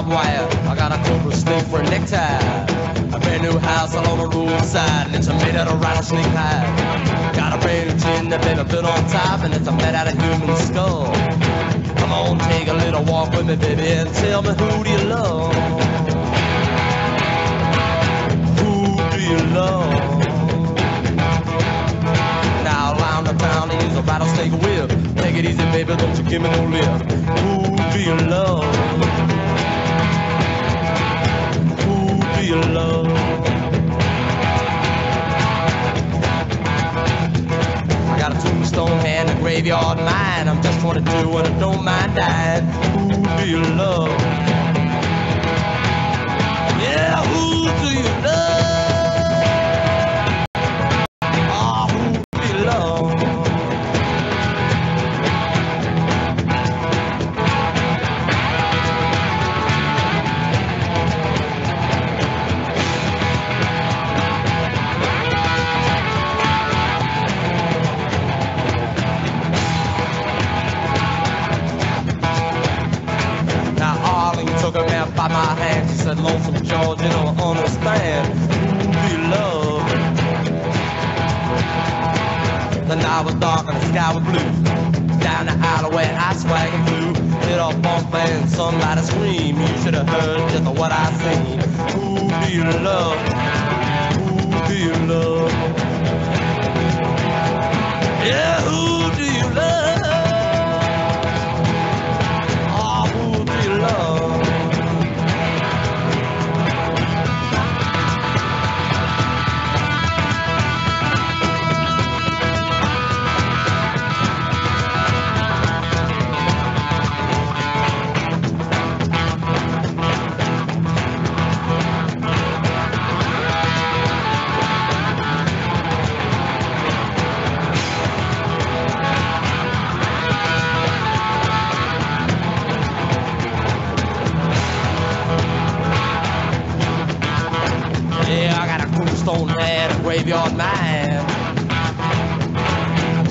barbed wire. I got a cobra snake for a necktie. A brand new house along the roadside, and it's made out of rattlesnake hide. Got a brand new chin that been a bit on top, and it's made out of human skull. Come on, take a little walk with me, baby, and tell me who do you love? Who do you love? Now around the town, they use a rattlesnake whip. Take it easy, baby, don't you give me no lip. Who do you love? Who do you love? I got a tombstone hand, a graveyard mind. I'm just 22 and I don't mind dying. Who do you love? Yeah, who do you love? Ah, who do you love? Took her man by my hand, she said, Lonesome George, you don't understand. Who do you love? The night was dark and the sky was blue. Down the alleyway I swag and flew. Hit off bump and somebody scream. You should have heard just what I seen. Who do you love? Who do you love? Yeah, who do you love? Oh, who do you love? Stone head, a graveyard mind.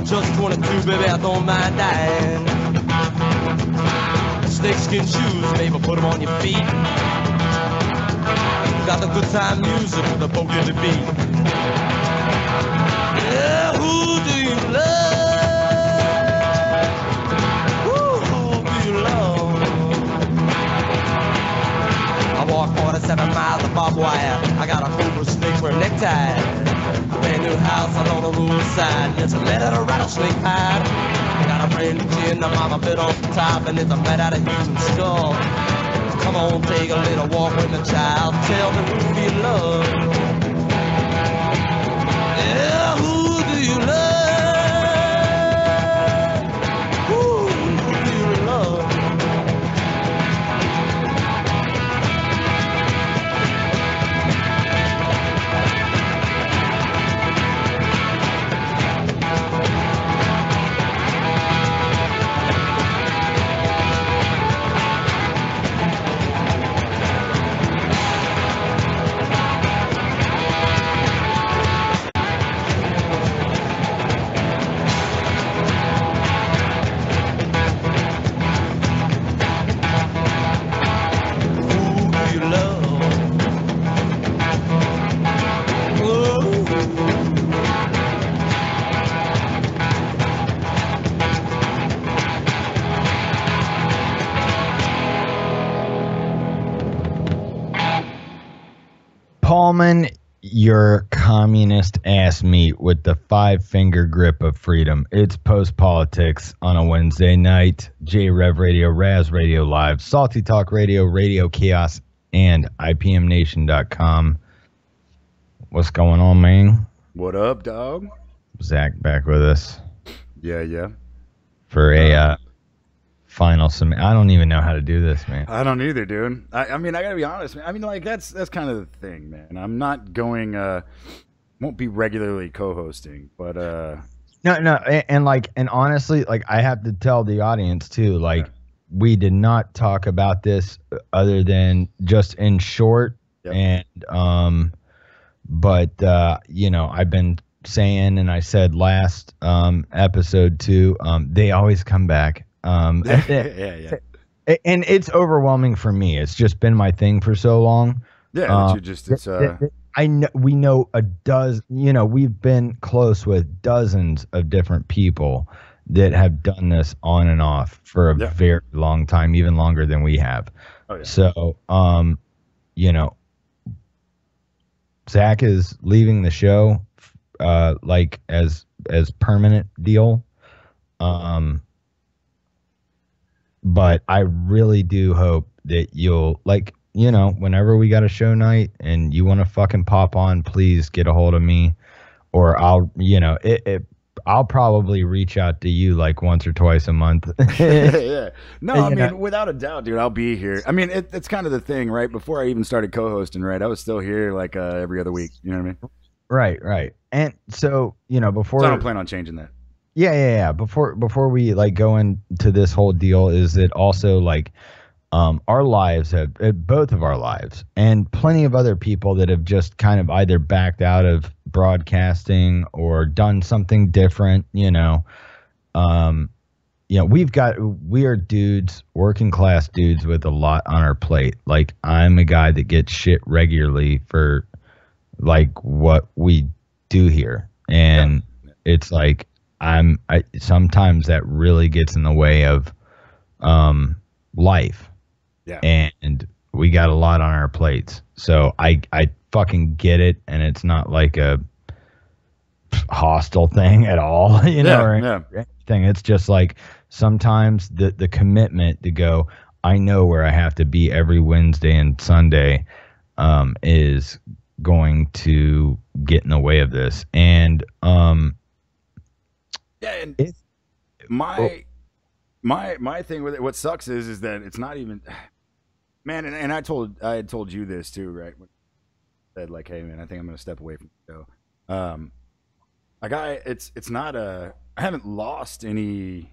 Just 22, baby, I don't mind dying. Snakeskin shoes, baby, put them on your feet. Got the good time music with the boogie to beat. Yeah, who do you love? Who do you love? I walk 47 miles of barbed wire. I got a cobra snake for a necktie. A brand new house along the roadside. It's made out of rattlesnake hide. I got a brand new chin, I'm on a bit on top, and it's made out of human skull. Come on, take a little walk with me, child. Tell me who do you love? Yeah, who do you love? Who do you love? Paulman, your communist ass meat with the 5-finger grip of freedom. It's Post Politics on a Wednesday night. J-Rev Radio, Raz Radio Live, Salty Talk Radio, Radio Kiosk, and IPMNation.com. What's going on, man? What up, dog? Zach back with us. Yeah. For a final I don't even know how to do this, man. I don't either, dude. I mean, I gotta be honest, man. I mean, like, that's kind of the thing, man. I'm not going, won't be regularly co-hosting, but No, and honestly, like, I have to tell the audience too, like, we did not talk about this other than just in short. Yep. And but you know, I've been saying, and I said last episode too, they always come back. Yeah. And it's overwhelming for me. It's just been my thing for so long. Yeah, that you just it's I know we know a dozen. You know, we've been close with dozens of different people that have done this on and off for a very long time, even longer than we have. Oh, yeah. So, you know, Zach is leaving the show, like as permanent deal. But I really do hope that you'll, like, you know, whenever we got a show night and you want to fucking pop on, please get a hold of me, or I'll, you know, I'll probably reach out to you like once or twice a month. Yeah. No, I mean, without a doubt, dude, I'll be here. I mean, it's kind of the thing, right? Before I even started co-hosting, right, I was still here like every other week. You know what I mean? Right. And so, you know, before I don't plan on changing that. Yeah. Before we like go into this whole deal, is it also like our lives have both of our lives, and plenty of other people that have just kind of either backed out of broadcasting or done something different. You know, we are dudes, working class dudes with a lot on our plate. Like, I'm a guy that gets shit regularly for like what we do here, and it's like I sometimes that really gets in the way of life. Yeah. And we got a lot on our plates. So I fucking get it, and it's not like a hostile thing at all, you know, or anything. It's just like sometimes the commitment to go, I know where I have to be every Wednesday and Sunday is going to get in the way of this. And my thing with it, what sucks is that it's not even, man. And I had told you this too, right? When I said like, hey man, I think I'm gonna step away from the show. It's not a. I haven't lost any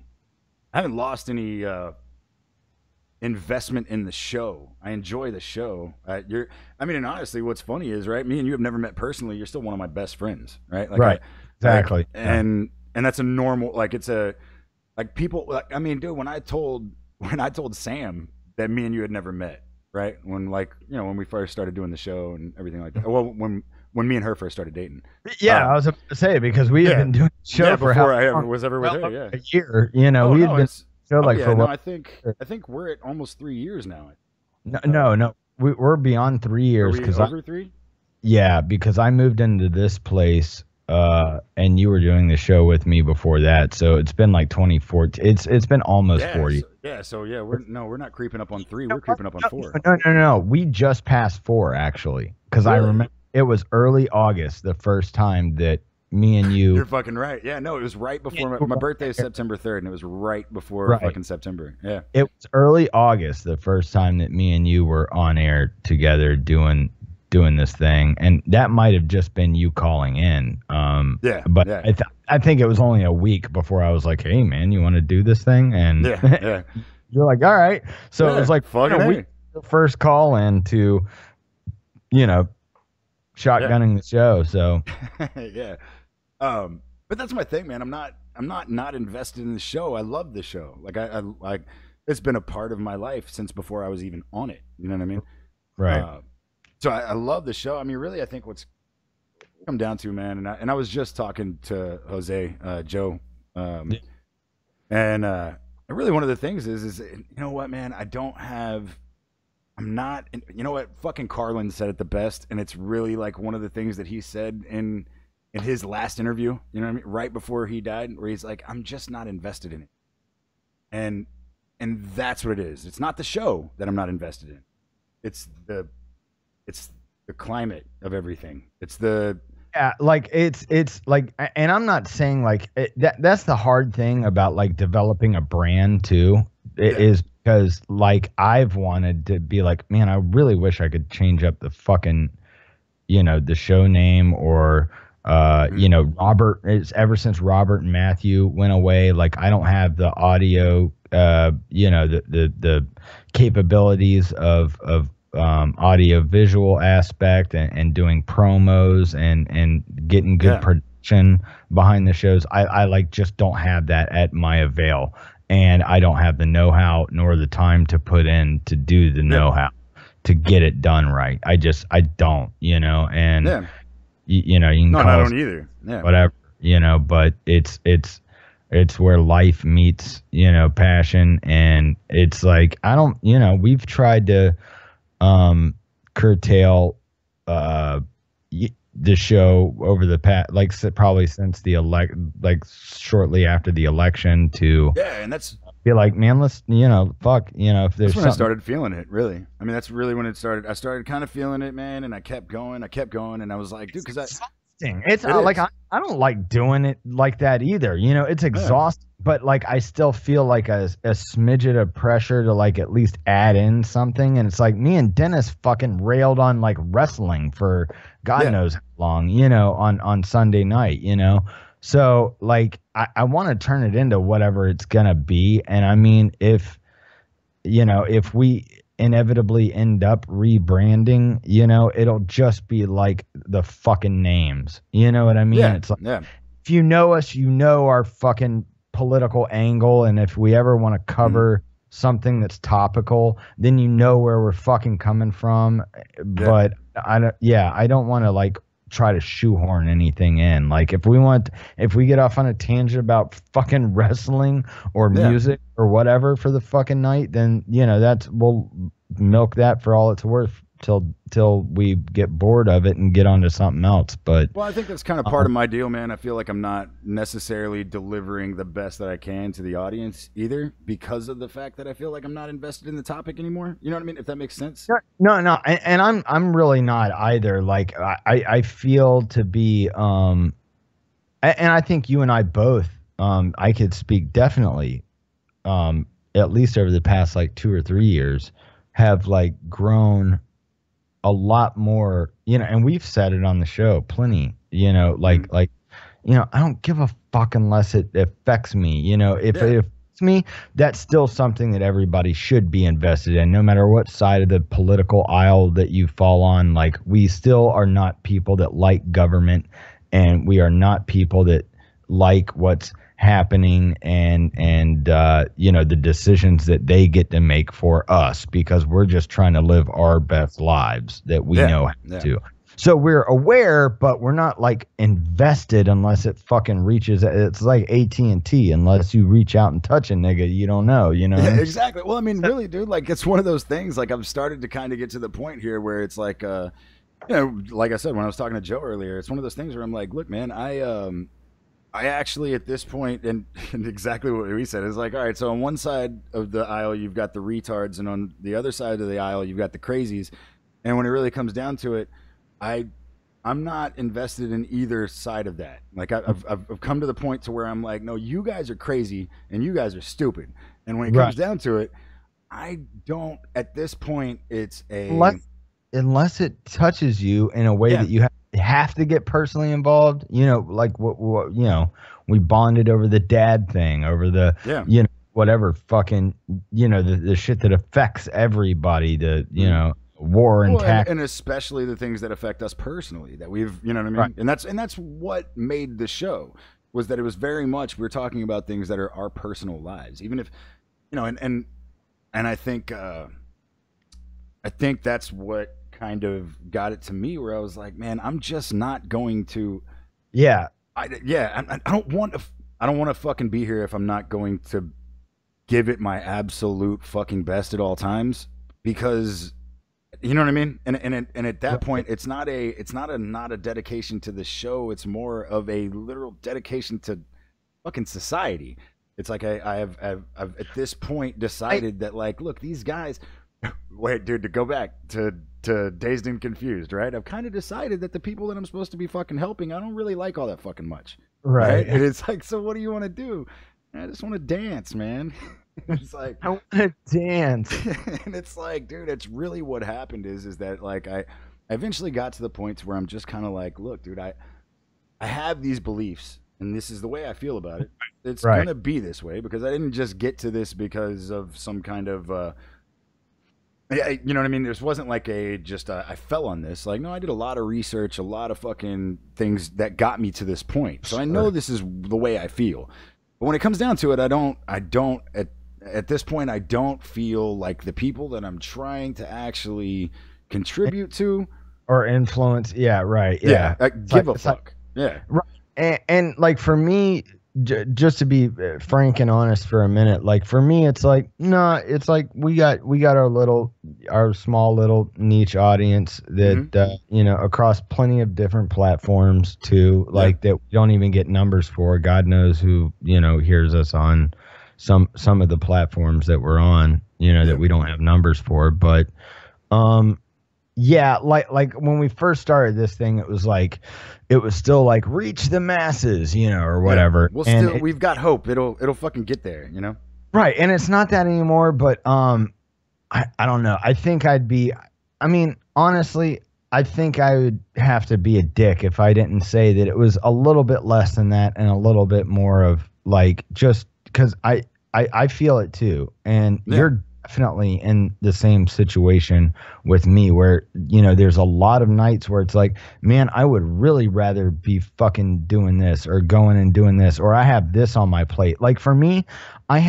investment in the show. I enjoy the show. I mean, and honestly, what's funny is, right, me and you have never met personally. You're still one of my best friends, right? Like, right. Exactly. And that's a normal, like, it's a, like, people, like, I mean, dude, when I told Sam that me and you had never met, right? When, like, you know, when we first started doing the show and everything like that. Well, when me and her first started dating. Yeah, I was about to say, because we had been doing the show for before I ever was ever with her. Yeah, a year. You know, we had been show like for what? I think we're at almost 3 years now. No, we're beyond 3 years, because over 3. Yeah, because I moved into this place, and you were doing the show with me before that, so it's been like 2014. It's been almost 40. So we're not creeping up on 3. We're creeping up on 4. No. We just passed 4 actually, because I remember it was early August the first time that me and you. You're fucking right. Yeah, no, it was right before my birthday is September 3rd, and it was right before fucking September. Yeah, it was early August the first time that me and you were on air together doing this thing, and that might have just been you calling in. But I think it was only a week before I was like, hey man, you want to do this thing? And you're like, all right. So it was like a week, the first call in to, you know, shotgunning the show. So but that's my thing, man. I'm not invested in the show. I love the show. Like I it's been a part of my life since before I was even on it. You know what I mean? Right. So I love the show. I mean, really, I think what's come down to, man, and I was just talking to Jose, Joe, and really one of the things is you know what, man, I'm not, you know what, fucking Carlin said it the best, and it's really like one of the things that he said in his last interview, you know what I mean, right before he died, where he's like, I'm just not invested in it. And that's what it is. It's not the show that I'm not invested in. It's the climate of everything. It's like it's like, and I'm not saying like that's the hard thing about like developing a brand too, is because like I've wanted to be like, man, I really wish I could change up the fucking, you know, the show name, or you know, Robert, it's ever since Robert and Matthew went away, like I don't have the audio, you know, the capabilities of audio visual aspect and doing promos and getting good production behind the shows. I like just don't have that at my avail. and I don't have the know-how nor the time to put in to do the know-how to get it done right. I don't, you know, and you know, you can call I us don't either. Yeah. whatever, you know, but it's where life meets, you know, passion. And it's like, I don't, you know, we've tried to curtail the show over the past, like probably since the like shortly after the election to and that's be like, man, let's, you know, fuck, you know, if there's that's when I something. started feeling it, really. I mean, that's really when it started. I started kind of feeling it, man, and I kept going, and I was like, dude, because It's like I don't like doing it like that either. You know, it's exhausting, but like I still feel like a smidget of pressure to like at least add in something. And it's like me and Dennis fucking railed on like wrestling for God knows how long, you know, on Sunday night, you know. So like I want to turn it into whatever it's gonna be. And I mean, if you know, if we inevitably end up rebranding, you know, it'll just be like the fucking names. You know what I mean? It's like, if you know us, you know our fucking political angle, and if we ever want to cover something that's topical, then you know where we're fucking coming from. But I don't want to like try to shoehorn anything in. Like if we get off on a tangent about fucking wrestling or music or whatever for the fucking night, then you know we'll milk that for all it's worth till we get bored of it and get onto something else. But I think that's kind of part of my deal, man. I feel like I'm not necessarily delivering the best that I can to the audience either, because of the fact that I feel like I'm not invested in the topic anymore. You know what I mean? If that makes sense. No, and I'm really not either. Like I feel to be and I think you and I both I could speak definitely at least over the past like 2 or 3 years have like grown a lot more, you know, and we've said it on the show plenty, you know, like you know, I don't give a fuck unless it affects me, you know. If it affects me, that's still something that everybody should be invested in, no matter what side of the political aisle that you fall on. Like we still are not people that like government, and we are not people that like what's happening and you know, the decisions that they get to make for us, because we're just trying to live our best lives that we know how to. So we're aware, but we're not like invested unless it fucking reaches. It's like AT&T. Unless you reach out and touch a nigga, you don't know, you know? Yeah, exactly. Well, I mean, really, dude, like it's one of those things. Like I've started to kind of get to the point here where it's like, you know, like I said, when I was talking to Joe earlier, it's one of those things where I'm like, look, man, I actually at this point, and exactly what we said is like, all right, so on one side of the aisle, you've got the retards, and on the other side of the aisle, you've got the crazies. And when it really comes down to it, I'm not invested in either side of that. Like I've come to the point to where I'm like, no, you guys are crazy and you guys are stupid. And when it comes down to it, I don't, at this point, it's unless it touches you in a way that you have to get personally involved, you know, like what you know, we bonded over the dad thing, over the you know, whatever fucking, you know, the shit that affects everybody, the you know, war and tax, and especially the things that affect us personally that we've, you know what I mean, and that's what made the show, was that it was very much, we're talking about things that are our personal lives, even if, you know, and I think that's what kind of got it to me, where I was like, man, I'm just not going to. I don't want to fucking be here if I'm not going to give it my absolute fucking best at all times, because you know what I mean. And at that point, it's not a dedication to the show. It's more of a literal dedication to fucking society. It's like I've at this point decided that, like, look, these guys. Wait, dude, to go back to Dazed and Confused, right? I've kind of decided that the people that I'm supposed to be fucking helping, I don't really like all that fucking much. Right? And it's like, so what do you want to do? I just want to dance, man. It's like, I want to dance. And it's like, dude, it's really what happened is that, like, I eventually got to the point where I'm just kind of like, look, dude, I have these beliefs, and this is the way I feel about it. It's going to be this way, because I didn't just get to this because of some kind of yeah, you know what I mean? This wasn't like I fell on this. Like, no, I did a lot of research, a lot of fucking things that got me to this point. So I know this is the way I feel. But when it comes down to it, I don't at this point I don't feel like the people that I'm trying to actually contribute to or influence. Yeah, right. Yeah, give a fuck. Yeah, right. And like for me, just to be frank and honest for a minute, like for me, it's like nah. It's like we got our small little niche audience that you know, across plenty of different platforms too. Like that we don't even get numbers for. God knows who, you know, hears us on some of the platforms that we're on. You know, that we don't have numbers for, but yeah, like when we first started this thing, it was still like reach the masses, you know, or whatever. Yeah. We've got hope. It'll fucking get there, you know. Right, and it's not that anymore. But I don't know. I think I mean, honestly, I think I would have to be a dick if I didn't say that it was a little bit less than that and a little bit more of like just because I feel it too, and you're definitely in the same situation with me where, you know, there's a lot of nights where it's like, man, I would really rather be fucking doing this or going and doing this, or I have this on my plate. Like for me, I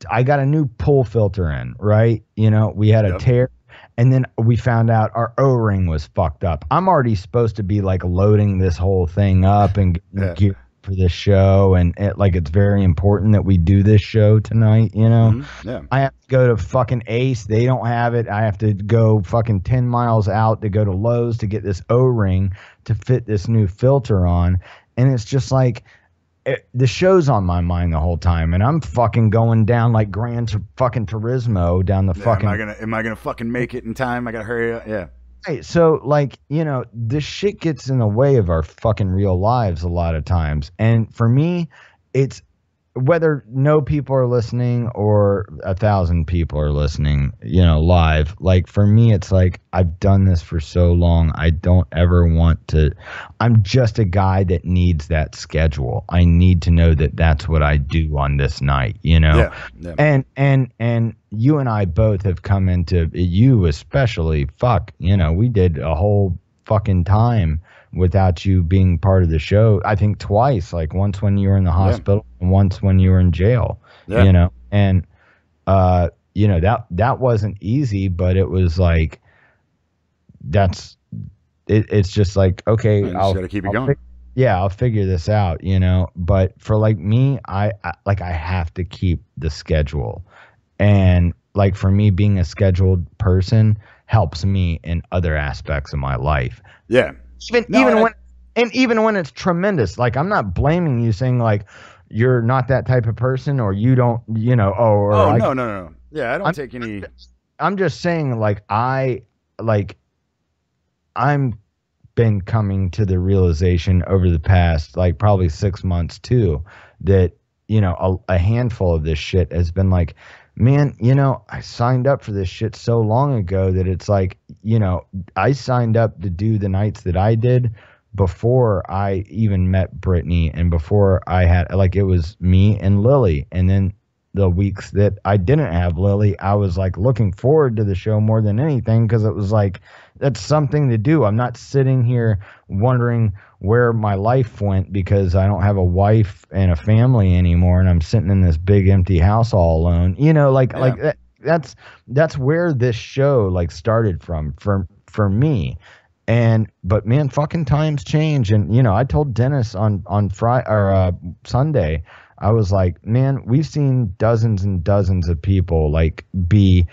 got a new pool filter in, right? You know, we had a tear, and then we found out our O-ring was fucked up. I'm already supposed to be like loading this whole thing up and gear for this show, and it's very important that we do this show tonight, you know. I have to go to fucking Ace, they don't have it. I have to go fucking 10 miles out to go to Lowe's to get this O-ring to fit this new filter on, and it's just like the show's on my mind the whole time, and I'm fucking going down like Gran fucking Turismo down the fucking. Am I gonna fucking make it in time? I gotta hurry up. Yeah. Right, so like, you know, this shit gets in the way of our fucking real lives a lot of times. And for me, it's whether no people are listening or 1,000 people are listening, you know, live. Like for me, it's like I've done this for so long. I don't ever want to. I'm just a guy that needs that schedule. I need to know that that's what I do on this night, you know. And you and I both have come into, you especially, you know, we did a whole fucking time without you being part of the show. I think twice, like once when you were in the hospital and once when you were in jail, you know. And you know, that wasn't easy, but it was like it's just like, okay, I'll gotta keep it going. I'll figure this out, you know. But for like me, I have to keep the schedule. And like for me, being a scheduled person helps me in other aspects of my life. Yeah. Even when it's tremendous, like I'm not blaming you, saying like you're not that type of person or you don't, you know. No. Yeah, I don't take any. I'm just saying, like I'm been coming to the realization over the past like probably 6 months too, that, you know, a handful of this shit has been like, man, you know, I signed up for this shit so long ago that it's like, you know, I signed up to do the nights that I did before I even met Brittany and before I had, like, it was me and Lily. And then the weeks that I didn't have Lily, I was like looking forward to the show more than anything, because it was like, that's something to do. I'm not sitting here wondering where my life went because I don't have a wife and a family anymore, and I'm sitting in this big empty house all alone. You know, like that's where this show like started from for me. But man, fucking times change. And you know, I told Dennis on Friday or Sunday, I was like, man, we've seen dozens and dozens of people like be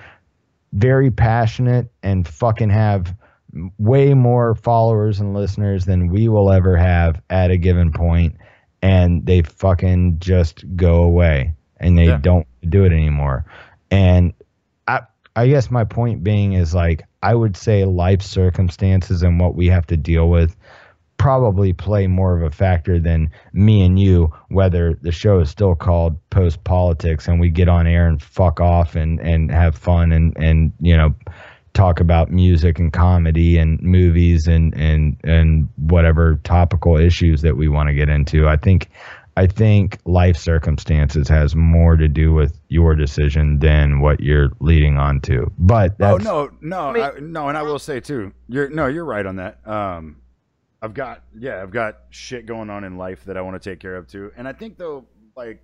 very passionate and fucking have way more followers and listeners than we will ever have at a given point, and they fucking just go away and they don't do it anymore. And I guess my point being is, like, I would say life circumstances and what we have to deal with probably play more of a factor than me and you, whether the show is still called Post Politics and we get on air and fuck off and have fun and you know, talk about music and comedy and movies and whatever topical issues that we want to get into. I think life circumstances has more to do with your decision than what you're leading on to. But that's, no, and I will say too, you're right on that. I've got shit going on in life that I want to take care of too. And I think though, like,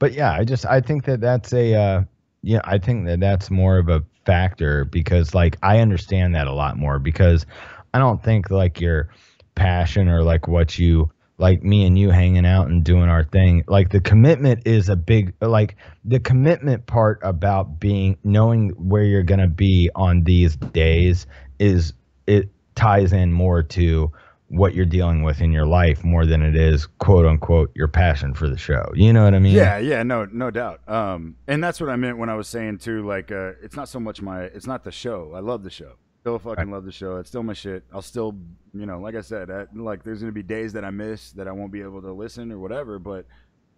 But yeah, I think that that's I think that that's more of a factor because like I understand that a lot more because I don't think like your passion or like what you like me and you hanging out and doing our thing, like the commitment is a big, like the commitment part about being knowing where you're going to be on these days is it ties in more to what you're dealing with in your life more than it is quote unquote your passion for the show. You know what I mean? Yeah, no doubt. And that's what I meant when I was saying too, like, it's not so much it's not the show. I love the show. Still fucking love the show. It's still my shit. I'll still, like I said, like there's gonna be days that I miss that I won't be able to listen or whatever. But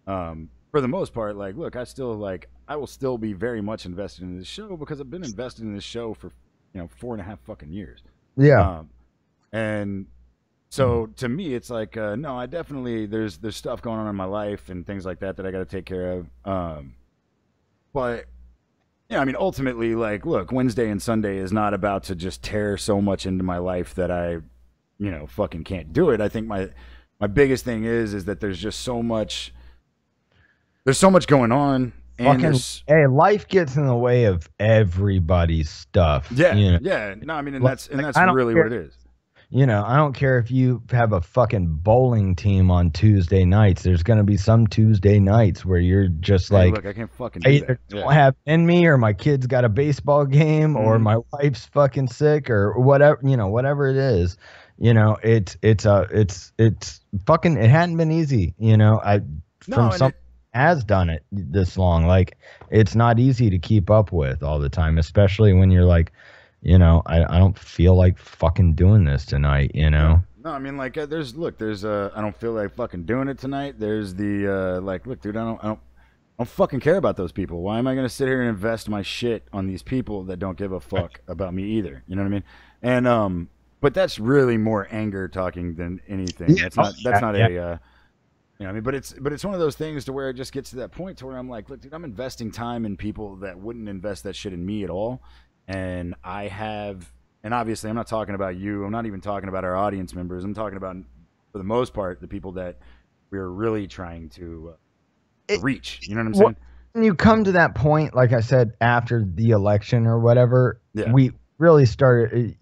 for the most part, like, look, I will still be very much invested in this show because I've been invested in this show for 4.5 fucking years. Yeah. And so to me, it's like, no, I definitely there's stuff going on in my life and things like that I got to take care of. But yeah, I mean, ultimately, like, look, Wednesday and Sunday is not about to just tear so much into my life that I, fucking can't do it. I think my biggest thing is that there's just so much, going on. And hey, life gets in the way of everybody's stuff. Yeah, yeah. No, I mean, and that's really what it is. I don't care if you have a fucking bowling team on Tuesday nights. There's going to be some Tuesday nights where you're just like, look, I can't fucking do either that. Don't have in me, or my kid's got a baseball game, or my wife's fucking sick, or whatever. Whatever it is. It's fucking. It hadn't been easy. Has done it this long. Like, it's not easy to keep up with all the time, especially when you're like, I don't feel like fucking doing this tonight, No, I mean, like, I don't feel like fucking doing it tonight. There's the, like, look, dude, I don't fucking care about those people. Why am I going to sit here and invest my shit on these people that don't give a fuck about me either? You know what I mean? And, but that's really more anger talking than anything. That's not I mean, but it's one of those things to where it just gets to that point to where I'm like, look, dude, I'm investing time in people that wouldn't invest that shit in me at all. And and obviously I'm not talking about you. I'm not even talking about our audience members. I'm talking about, for the most part, the people that we're really trying to reach. You know what I'm saying? When you come to that point, like I said, after the election or whatever, we really started,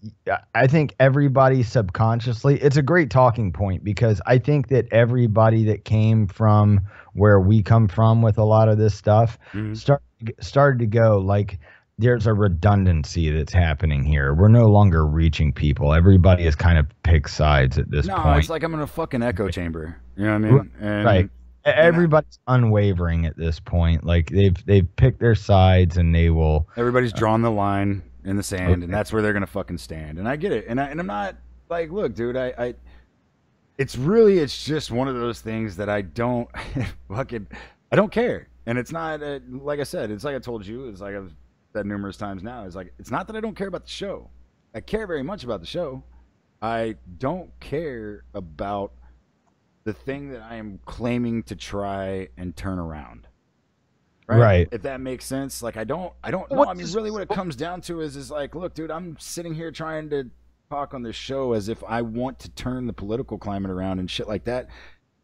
I think everybody subconsciously, it's a great talking point because I think that everybody that came from where we come from with a lot of this stuff started to go like, there's a redundancy that's happening here. We're no longer reaching people. Everybody has kind of picked sides at this point. No, it's like I'm in a fucking echo chamber. You know what I mean? And, right. Everybody's unwavering at this point. Like they've picked their sides and they will. Everybody's drawn the line in the sand, and that's where they're gonna fucking stand. And I get it. And I'm not like, look, dude, it's just one of those things that I don't I don't care. And it's not like I said. It's like I told you. It's like I've said numerous times now, is like, it's not that I don't care about the show. I care very much about the show. I don't care about the thing that I am claiming to try and turn around. Right? If that makes sense. Like, I don't know. I mean, really what it comes down to is like, look, dude, I'm sitting here trying to talk on this show as if I want to turn the political climate around and shit like that.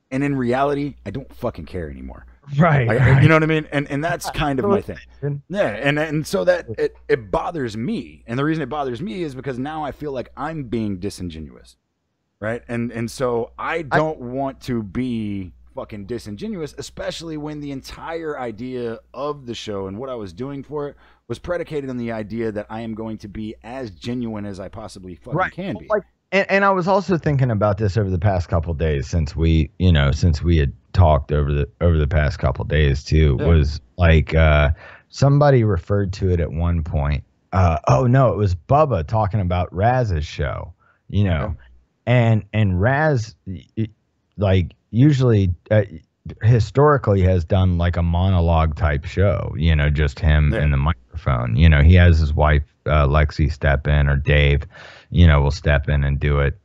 And in reality, I don't fucking care anymore. Right. You know what I mean? And that's kind of my thing. Yeah. And so that it bothers me. And the reason it bothers me is because now I feel like I'm being disingenuous. Right. And so I don't want to be fucking disingenuous, especially when the entire idea of the show and what I was doing for it was predicated on the idea that I am going to be as genuine as I possibly fucking can be. And I was also thinking about this over the past couple of days since we had talked over the past couple of days too. Was like somebody referred to it at one point. Oh no, it was Bubba talking about Raz's show. And Raz like usually historically has done like a monologue type show. Just him and the microphone. He has his wife Lexi step in, or Dave will step in and do it,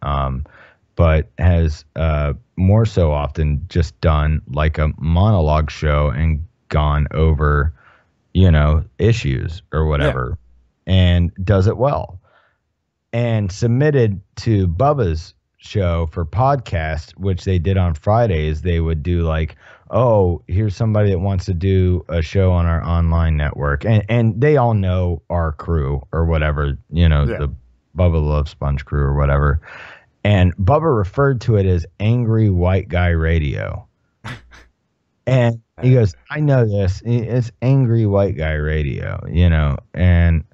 but has more so often just done like a monologue show and gone over issues or whatever, and does it well, and submitted to Bubba's show for podcasts, which they did on Fridays, they would do like, oh, here's somebody that wants to do a show on our online network. And they all know our crew or whatever, you know, the Bubba Love Sponge crew or whatever. And Bubba referred to it as Angry White Guy Radio. And he goes, I know this. It's Angry White Guy Radio, you know, and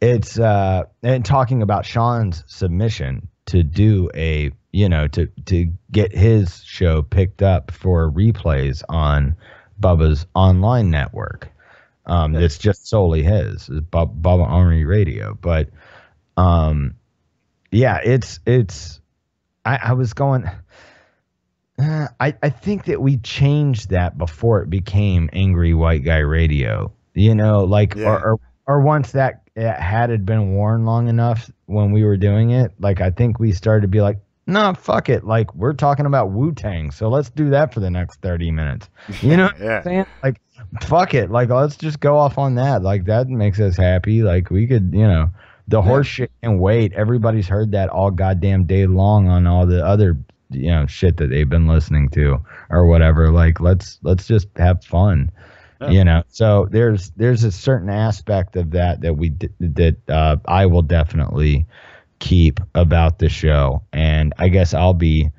it's and talking about Sean's submission to do a, you know, to get his show picked up for replays on Bubba's online network. It's just solely his, Bubba Army Radio. But yeah, it's I was going. I think that we changed that before it became Angry White Guy Radio. You know, like or once that had been worn long enough when we were doing it, like I think we started to be like, no, fuck it. Like we're talking about Wu-Tang, so let's do that for the next 30 minutes. You know what I'm saying? Like, fuck it. Like let's just go off on that. Like that makes us happy. Like we could, you know, the horse shit can wait. Everybody's heard that all goddamn day long on all the other, you know, shit that they've been listening to or whatever. Like let's just have fun, you know. So there's a certain aspect of that I will definitely keep about the show, and I guess I'll be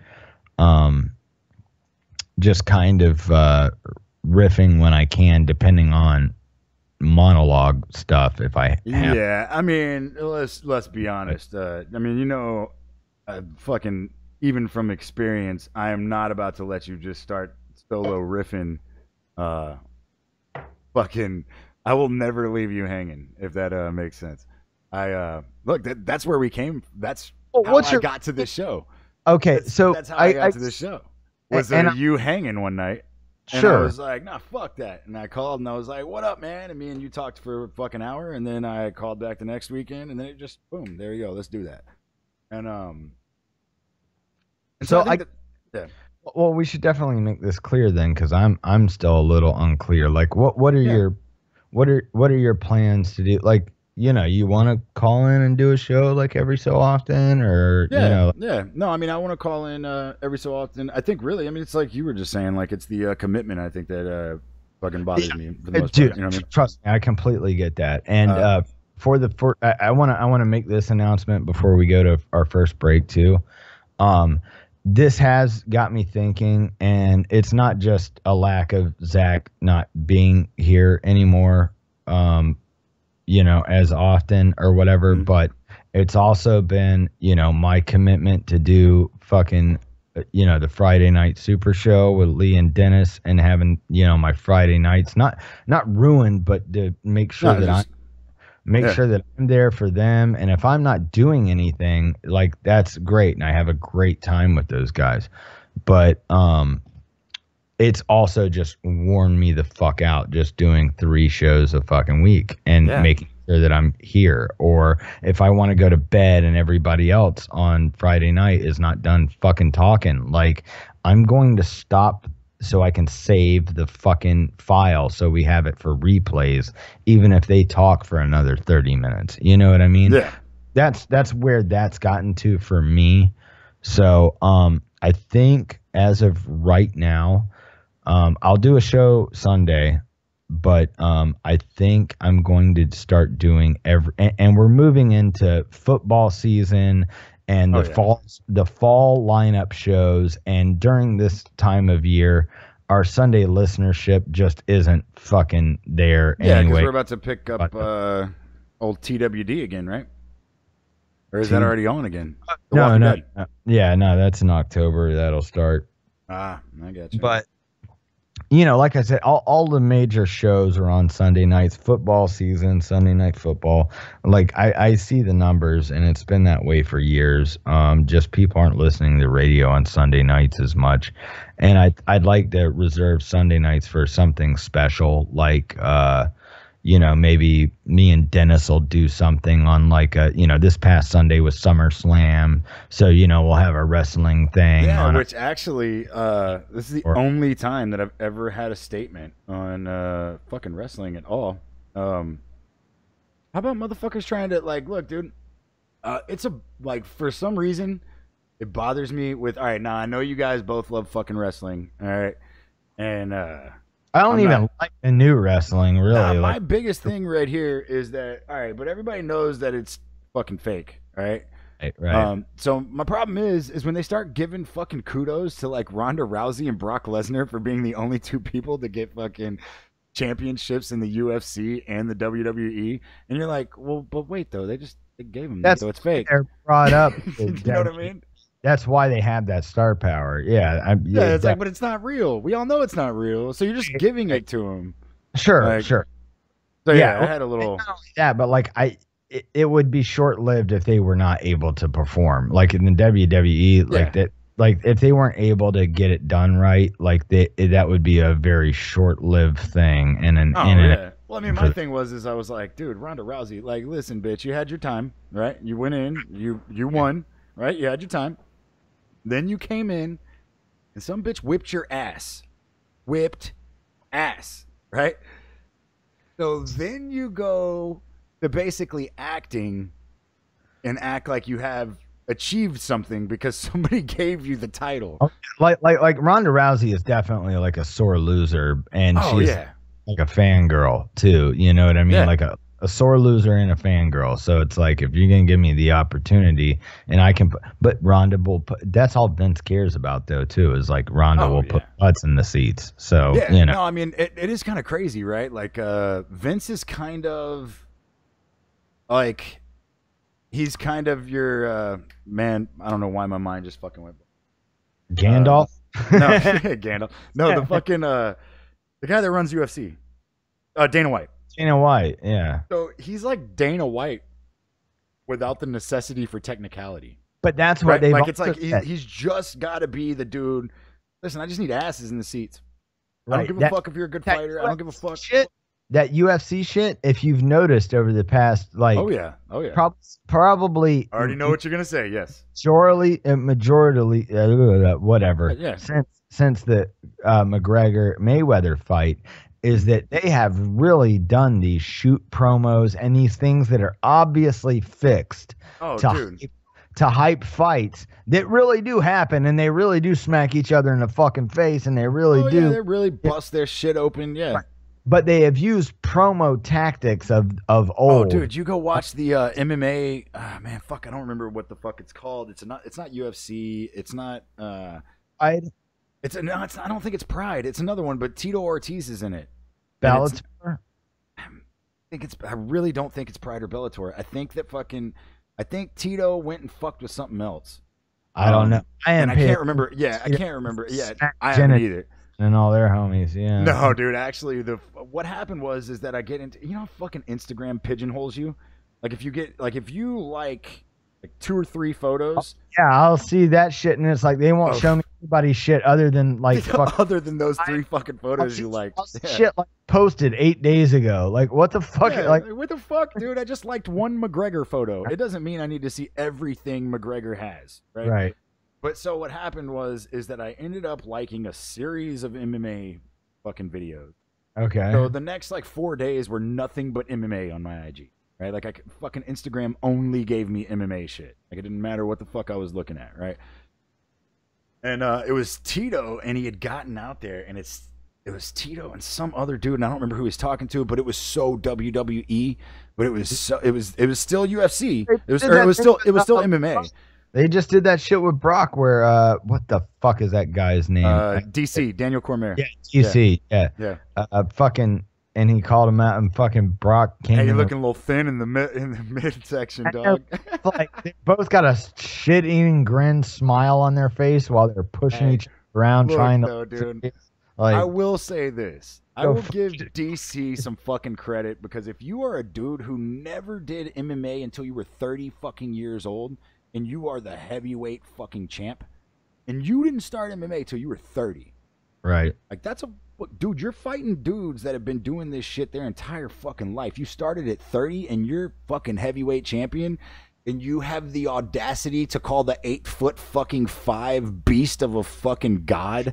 just kind of riffing when I can, depending on monologue stuff if I have. Yeah, I mean, let's be honest. I mean, you know, fucking even from experience, I am not about to let you just start solo riffing. Fucking, I will never leave you hanging, if that makes sense. Look, that's where we came. That's how I got to this show. Okay, so that's how I got to this show. Was you hanging one night? And I was like, nah, fuck that. And I called and I was like, what up, man? And me and you talked for a fucking hour, and then I called back the next weekend, and then it just boom, there you go. Let's do that. And so well, we should definitely make this clear then, because I'm still a little unclear. Like, what are your plans to do? Like, you know, you want to call in and do a show like every so often, or you know? No, I mean, I want to call in every so often. I think really, I mean, it's like you were just saying, like it's the commitment. I think that fucking bothers me for the most part. You know what I mean? Trust me, I completely get that. And I want to make this announcement before we go to our first break too. This has got me thinking, and it's not just a lack of Zach not being here anymore, you know, as often or whatever, but it's also been, you know, my commitment to do fucking, you know, the Friday night super show with Lee and Dennis, and having, you know, my Friday nights not ruined, but to make sure sure that I'm there for them. And if I'm not doing anything, like, that's great, and I have a great time with those guys. But it's also just worn me the fuck out just doing 3 shows a fucking week and making sure that I'm here. Or if I want to go to bed and everybody else on Friday night is not done fucking talking, like, I'm going to stop so I can save the fucking file so we have it for replays, even if they talk for another 30 minutes. You know what I mean? Yeah. That's where that's gotten to for me. So I think as of right now, I'll do a show Sunday, but I think I'm going to start doing and we're moving into football season and the fall lineup shows, and during this time of year, our Sunday listenership just isn't fucking there anyway. Yeah, because we're about to pick up old TWD again, right? Or is that already on again? No. Yeah, no, that's in October. That'll start. I got you. But, you know, like I said, all the major shows are on Sunday nights. Football season, Sunday night football. Like, I see the numbers, and it's been that way for years. Just people aren't listening to the radio on Sunday nights as much. And I'd like to reserve Sunday nights for something special, like, you know, maybe me and Dennis will do something on, like, you know, this past Sunday was SummerSlam. So, you know, we'll have a wrestling thing. Yeah, which actually, this is the only time that I've ever had a statement on fucking wrestling at all. How about motherfuckers trying to, like, look, dude, it's like, for some reason, It bothers me with, all right, now I know you guys both love fucking wrestling, all right? And I don't I'm even not- like the new wrestling, really. nah, my like, biggest thing right here is that, all right, but everybody knows that it's fucking fake, all right? right. So my problem is when they start giving fucking kudos to like Ronda Rousey and Brock Lesnar for being the only two people to get fucking championships in the UFC and the WWE, and you're like, well, but wait though, they gave them that, so it's fake. They're brought up. You know what I mean? That's why they have that star power. Yeah. Yeah, it's like, but it's not real. We all know it's not real, so you're just giving it to them. Sure, like, sure. So yeah, I well, had a little. Not only that, but like it would be short lived if they were not able to perform. Like in the WWE, like that. Like if they weren't able to get it done right, like that would be a very short-lived thing. Well, I mean, my thing was I was like, dude, Ronda Rousey, like, listen, bitch, you had your time, right? You went in, you won, right? You had your time. Then you came in, and some bitch whipped your ass, right? So then you go to basically acting and act like you have achieved something because somebody gave you the title. Like Ronda Rousey is definitely like a sore loser, and she's like a fangirl too. You know what I mean? Yeah. Like a sore loser and a fangirl. So it's like if you're gonna give me the opportunity, and I can, but Ronda will put. That's all Vince cares about though too. Is like Ronda will put butts in the seats. So you know. No, I mean it is kind of crazy, right? Like Vince is kind of like. He's kind of your man. I don't know why my mind just fucking went. Gandalf? No, Gandalf. No, the fucking the guy that runs UFC. Dana White. Dana White, yeah. So he's like Dana White without the necessity for technicality. But that's what they like. It's like he's just got to be the dude. Listen, I just need asses in the seats. I don't give a fuck if you're a good fighter. I don't give a fuck. Shit. That UFC shit, if you've noticed over the past, like, oh yeah, probably. I already know what you're gonna say. Yes, majority, whatever. Yeah. Since the McGregor Mayweather fight, is that they have really done these shoot promos and these things that are obviously fixed to hype fights that really do happen, and they really do smack each other in the fucking face, and they really do. Yeah, they really bust their shit open. Yeah. Right. But they have used promo tactics of old. Oh, dude, you go watch the MMA. Man, fuck, I don't remember what the fuck it's called. It's not UFC. It's not. Pride. I don't think it's Pride. It's another one, but Tito Ortiz is in it. Bellator. I really don't think it's Pride or Bellator. I think Tito went and fucked with something else. I don't know. I can't remember. Yeah, I can't remember. Yeah, I haven't either. And all their homies, yeah. No, dude. Actually, what happened is that I get into fucking Instagram pigeonholes you. Like if you like 2 or 3 photos. Yeah, I'll see that shit, and it's like they won't show me anybody's shit other than like other than those 3 fucking photos you liked. Shit like posted 8 days ago. Like what the fuck? Yeah, like what the fuck, dude? I just liked one McGregor photo. It doesn't mean I need to see everything McGregor has, right? Right. But so what happened is that I ended up liking a series of MMA fucking videos. Okay. So the next like 4 days were nothing but MMA on my IG, right? Like fucking Instagram only gave me MMA shit. Like it didn't matter what the fuck I was looking at, right? And it was Tito, and he had gotten out there, and it was Tito and some other dude, and I don't remember who he was talking to, but it was so WWE, but it was still UFC. It was still MMA. They just did that shit with Brock where, what the fuck is that guy's name? DC, Daniel Cormier. Yeah, DC, yeah. Fucking, and he called him out, and fucking Brock came in. Hey, you're looking a little thin in the midsection, dog. Like, they both got a shit-eating grin smile on their face while they're pushing each other around, trying to... dude. Like, I will say this. I will give DC some fucking credit, because if you are a dude who never did MMA until you were 30 fucking years old, and you are the heavyweight fucking champ, and you didn't start MMA till you were 30. Right. Like, dude, you're fighting dudes that have been doing this shit their entire fucking life. You started at 30, and you're fucking heavyweight champion, and you have the audacity to call the 8 foot fucking 5 beast of a fucking god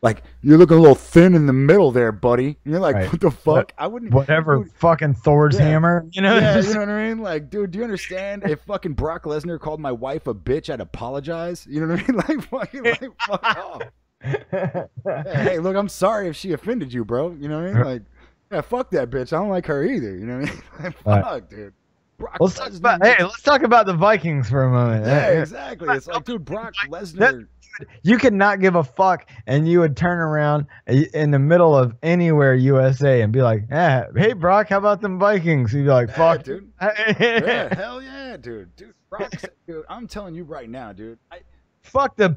like, you're looking a little thin in the middle there, buddy. And you're like, Right. what the fuck? I wouldn't. Whatever, Dude, fucking Thor's yeah. hammer, you know? Yeah, Just- you know what I mean? Like, dude, do you understand? If fucking Brock Lesnar called my wife a bitch, I'd apologize. You know what I mean? Like, fucking, like, fuck off. Yeah, hey, look, I'm sorry if she offended you, bro. You know what I mean? Like, yeah, fuck that bitch. I don't like her either. You know what I mean? Like, fuck, Right. dude. Brock let's talk Lesnar. about, hey, let's talk about the Vikings for a moment. Yeah, exactly. It's like, dude, Brock Lesnar. You could not give a fuck, and you would turn around in the middle of anywhere USA and be like, hey, Brock, how about them Vikings? You'd be like, fuck. dude. Yeah, hell yeah, dude. Dude, Brock, dude, I'm telling you right now, dude. Fuck the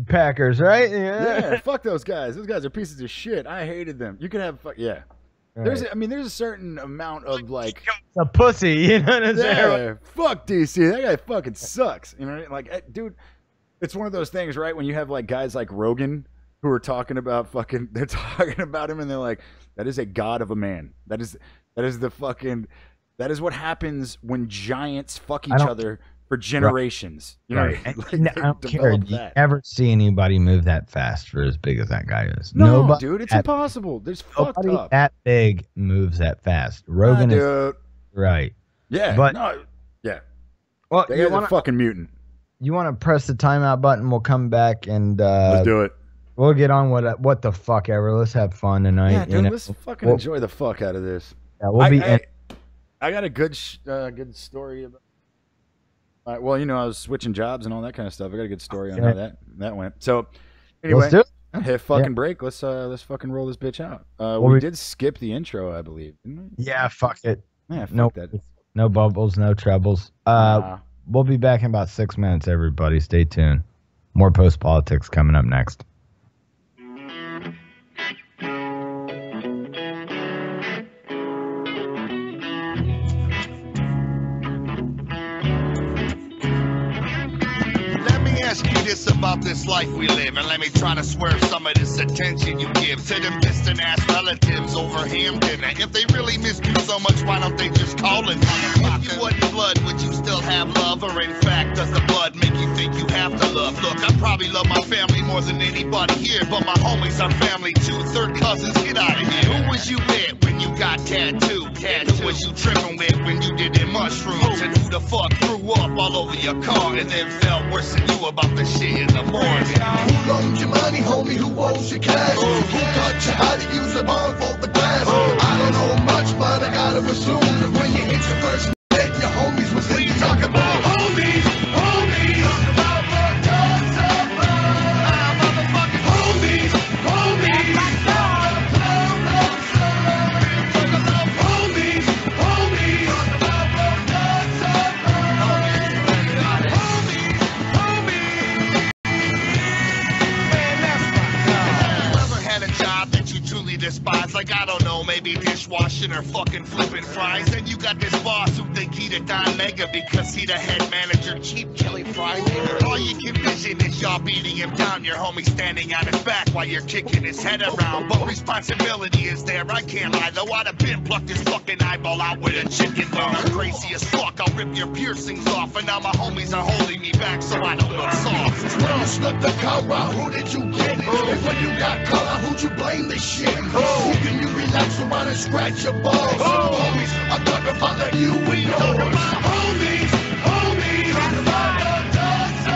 Packers, right? Yeah, fuck those guys. Those guys are pieces of shit. I hated them. You could have, yeah. Right. There's a certain amount of like, a pussy, you know what I'm saying? yeah, fuck DC. That guy fucking sucks. You know what I mean? Like, dude, it's one of those things, right? When you have like guys like Rogan who are talking about fucking, they're talking about him and they're like, that is a god of a man. That is what happens when giants fuck each other for generations. You know, Right. like, And I don't care. You never see anybody move that fast for as big as that guy is. No, Nobody dude, it's that, impossible. There's fucked nobody up. that big moves that fast. Rogan is Dude. right. Yeah, but yeah. Well, That guy's a fucking mutant. you want to press the timeout button? We'll come back and Let's do it. We'll get on with what the fuck ever. Let's have fun tonight. Yeah, dude, you know? let's fucking enjoy the fuck out of this. Yeah, we'll be. I got a good story about. Well, you know, I was switching jobs and all that kind of stuff. I got a good story on how that went. So, anyway, Let's do it. hit fucking break. Let's fucking roll this bitch out. We did skip the intro, I believe, didn't we? Yeah, fuck it. Yeah, fuck No, that. no bubbles, no trebles. We'll be back in about 6 minutes. Everybody, stay tuned. More post politics coming up next. Ask you this about this life we live, and let me try to swerve some of this attention you give to them distant ass relatives over ham dinner. If they really missed you so much, why don't they just call it? If you wasn't blood, would you still have love? Or in fact, does the blood make you think you have to love? Look, I probably love my family more than anybody here, but my homies are family too. Third cousins, get out of here. Who was you with when you got tattooed? Who was you tripping with when you did them mushrooms? And who the fuck threw up all over your car and then felt worse than you about the shit in the morning? Who loaned you money, homie? Who owes you cash? Who taught you how to use a bond for the glass? I don't know much, but I gotta assume that when you hit your first net, your homies was in you talk about homies, homies. Talk about what dogs are about. Motherfucking homies, homies. Talk about homies, homies. Talk about what dogs are about. Homies, homies. Ever had a job that you truly despise? Like, I don't know, maybe dishwashing or fucking flipping fries. Then you got this boss who think he the Don Mega because he the head manager, cheap Kelly Fry nigga. All you can vision is y'all beating him down, your homie standing on his back while you're kicking his head around. But responsibility is there, I can't lie though. I'd have been plucked his fucking eyeball out with a chicken bone. I'm crazy as fuck, I'll rip your piercings off. And now my homies are holding me back so I don't look soft. Well, snuck the car out, who did you get it? And when you got caught out, who'd you blame this shit? Who can you relax around and scratch your balls? Homies, I'm talking about that you and yours. Homies, homies. Talk about the dogs of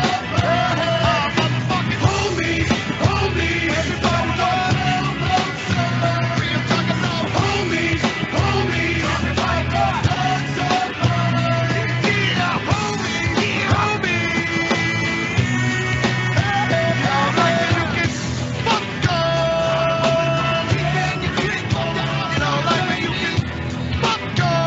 motherfucking homies, homies. Everybody knows I'm talking about homies, homies. Talk about the dogs of yeah, homies, yeah, homies. I'm like you get fucked up. Yeah, you get fucked up. You know, like when you get fucked up.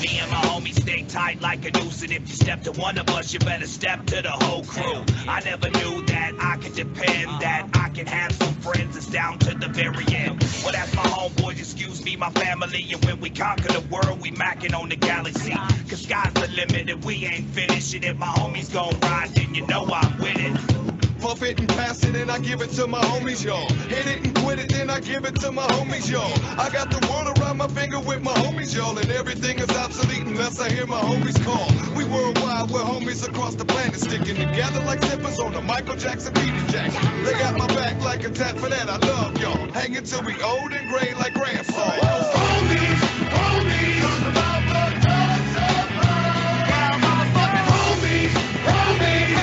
Me and my homies stay tight like a noose, and if you step to one of us, you better step to the whole crew. I never knew that I could depend, that I can have some friends that's down to the very end. Well, that's my homeboys, excuse me, my family, and when we conquer the world, we macking on the galaxy. Cause sky's the limit and we ain't finished, and if my homies gon' ride, then you know I'm with it. Puff it and pass it and I give it to my homies, y'all. Hit it and quit it, then I give it to my homies, y'all. I got the world around my finger with my homies, y'all. And everything is obsolete unless I hear my homies call. We worldwide, we're homies across the planet, sticking together like zippers on a Michael Jackson beating jack. They got my back like a tat, for that I love y'all. Hanging till we old and gray like grandpa. Homies, homies, talk about the dogs of love. Yeah, motherfucking homies, homies.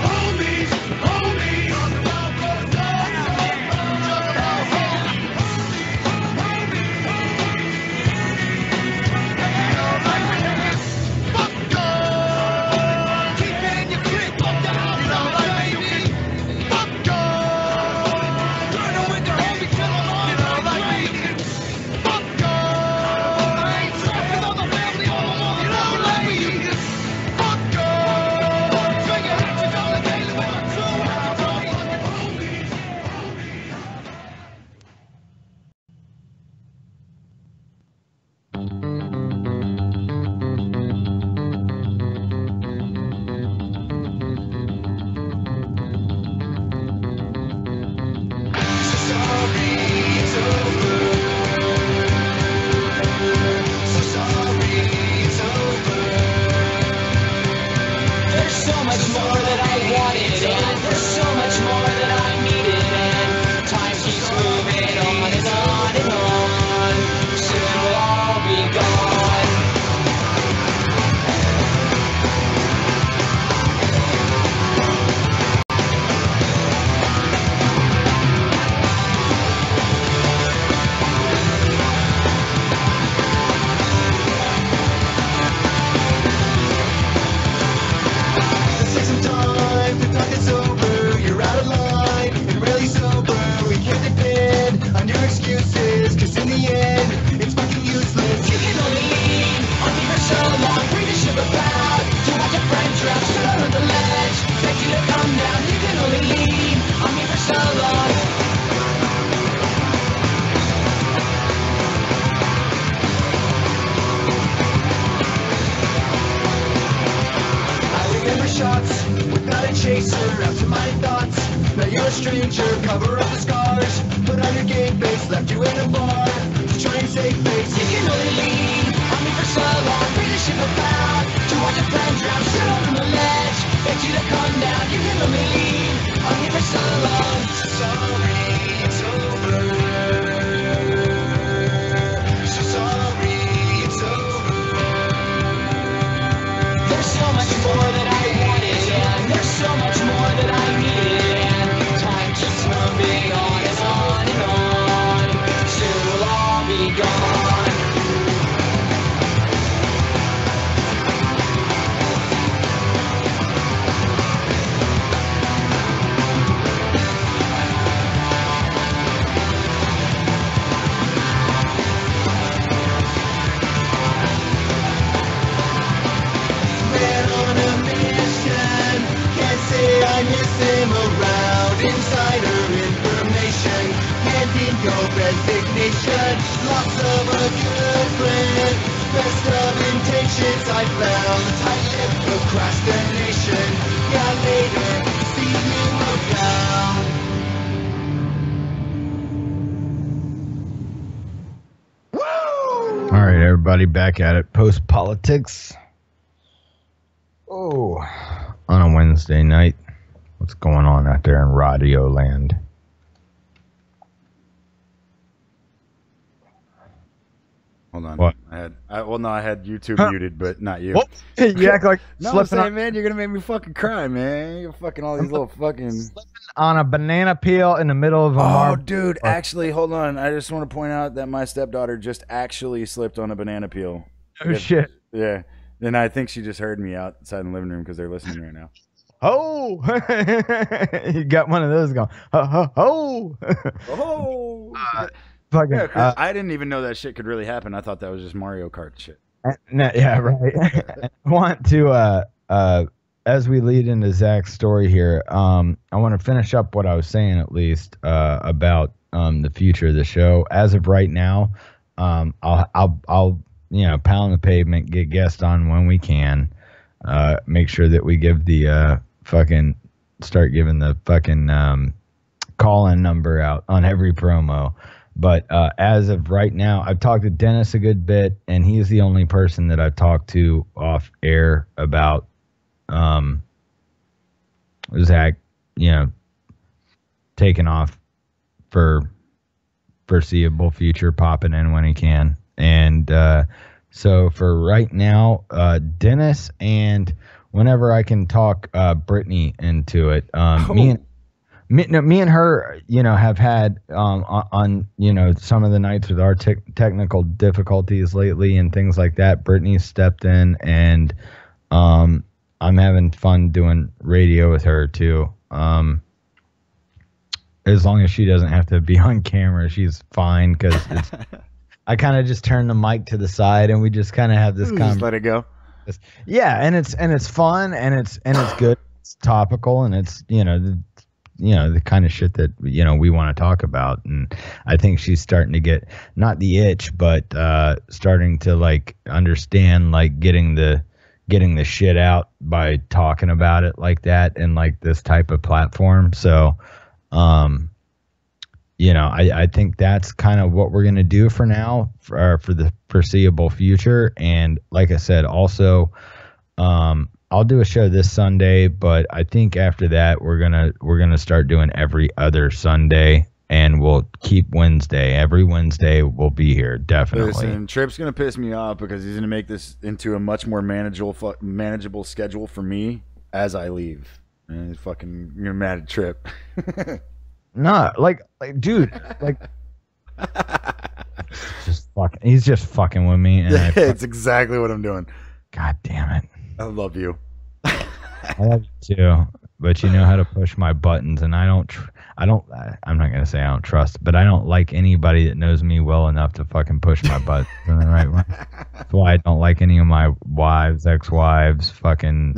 Homies, homies, talk about the dogs of fuck God. Keep it in your clip, fuck God. You know what I mean? Fuck God. Turn them with their homies till I'm on. You know what I mean? Fuck God. I ain't trapping on the family all along. You know what I mean? Fuck God. Swing your hat, you know the daily with my true homies. There's so much more that I wanted, and there's so much more that I needed, and time keeps moving on and on and on. Soon it'll all be gone. Let's take some time to talk this over. You're out of line and really sober. We can't depend on your excuses, cause in the end, it's fucking useless. You can only lean on me for so long. Bring the ship about. You watch a friend drown, stood out on the ledge. Expect you to come down. You can only lean on me for so long. I remember shots without a chaser, absent-minded thoughts. Now you're a stranger, cover up the scars. Put on your game face, left you in a bar to try and save face. You can only lean on me for so long. Bring the ship about. You watch a friend drown, stood out on the ledge. Expect you to come down. You can only lean on me for so long. Sorry, it's over. So sorry, it's over. There's so much more that I wanted, and there's so much more that I needed, and time keeps moving on and on and on. Soon it'll all be gone. Man on a mission, can't say I miss him around. Insider information, handing your resignation. Loss of a good friend, best of intentions I found. Tight-lipped procrastination, yeah later, see you around. All right, everybody, back at it. Post politics. Oh, on a Wednesday night. What's going on out there in Radio Land? Hold on. What? I had YouTube muted, but not you. Whoop. You act like No, I'm slipping saying, on, man, you're gonna make me fucking cry, man. You're fucking all these little fucking. on a banana peel in the middle of a Oh, marble. dude, actually, hold on. I just want to point out that my stepdaughter just actually slipped on a banana peel. Oh, shit. Yeah. And I think she just heard me outside in the living room because they're listening right now. Oh, you got one of those going. Oh, oh, Oh. fucking. Yeah, 'cause I didn't even know that shit could really happen. I thought that was just Mario Kart shit. No, yeah, right. I want to, as we lead into Zach's story here, I want to finish up what I was saying at least about the future of the show. As of right now, I'll pound the pavement, get guests on when we can. make sure that we give the fucking start giving the fucking call-in number out on every promo. But as of right now, I've talked to Dennis a good bit, and he's the only person that I've talked to off air about Zach, taking off for foreseeable future, popping in when he can. And so for right now, Dennis, and whenever I can talk Brittany into it, me and her, have had on some of the nights with our technical difficulties lately and things like that. Brittany stepped in, and I'm having fun doing radio with her too. As long as she doesn't have to be on camera, she's fine, because I kind of just turn the mic to the side and we just kind of have this Just let it go. Yeah, and it's fun, and it's good. It's topical, and it's the kind of shit that we want to talk about. And I think she's starting to get, not the itch, but starting to like understand, like getting the shit out by talking about it like that, and like this type of platform. So I think that's kind of what we're going to do for now, for the foreseeable future. And like I said, also, I'll do a show this Sunday, but I think after that we're gonna start doing every other Sunday, and we'll keep Wednesday. Every Wednesday we'll be here, definitely. Listen, Trip's gonna piss me off because he's gonna make this into a much more manageable schedule for me as I leave. And he's fucking, you're mad at Trip. No, dude, he's just fucking with me. And it's exactly what I'm doing. God damn it. I love you. I love you too, but you know how to push my buttons, and I'm not gonna say I don't trust, but I don't like anybody that knows me well enough to fucking push my buttons in the right way. That's why I don't like any of my wives, ex-wives, fucking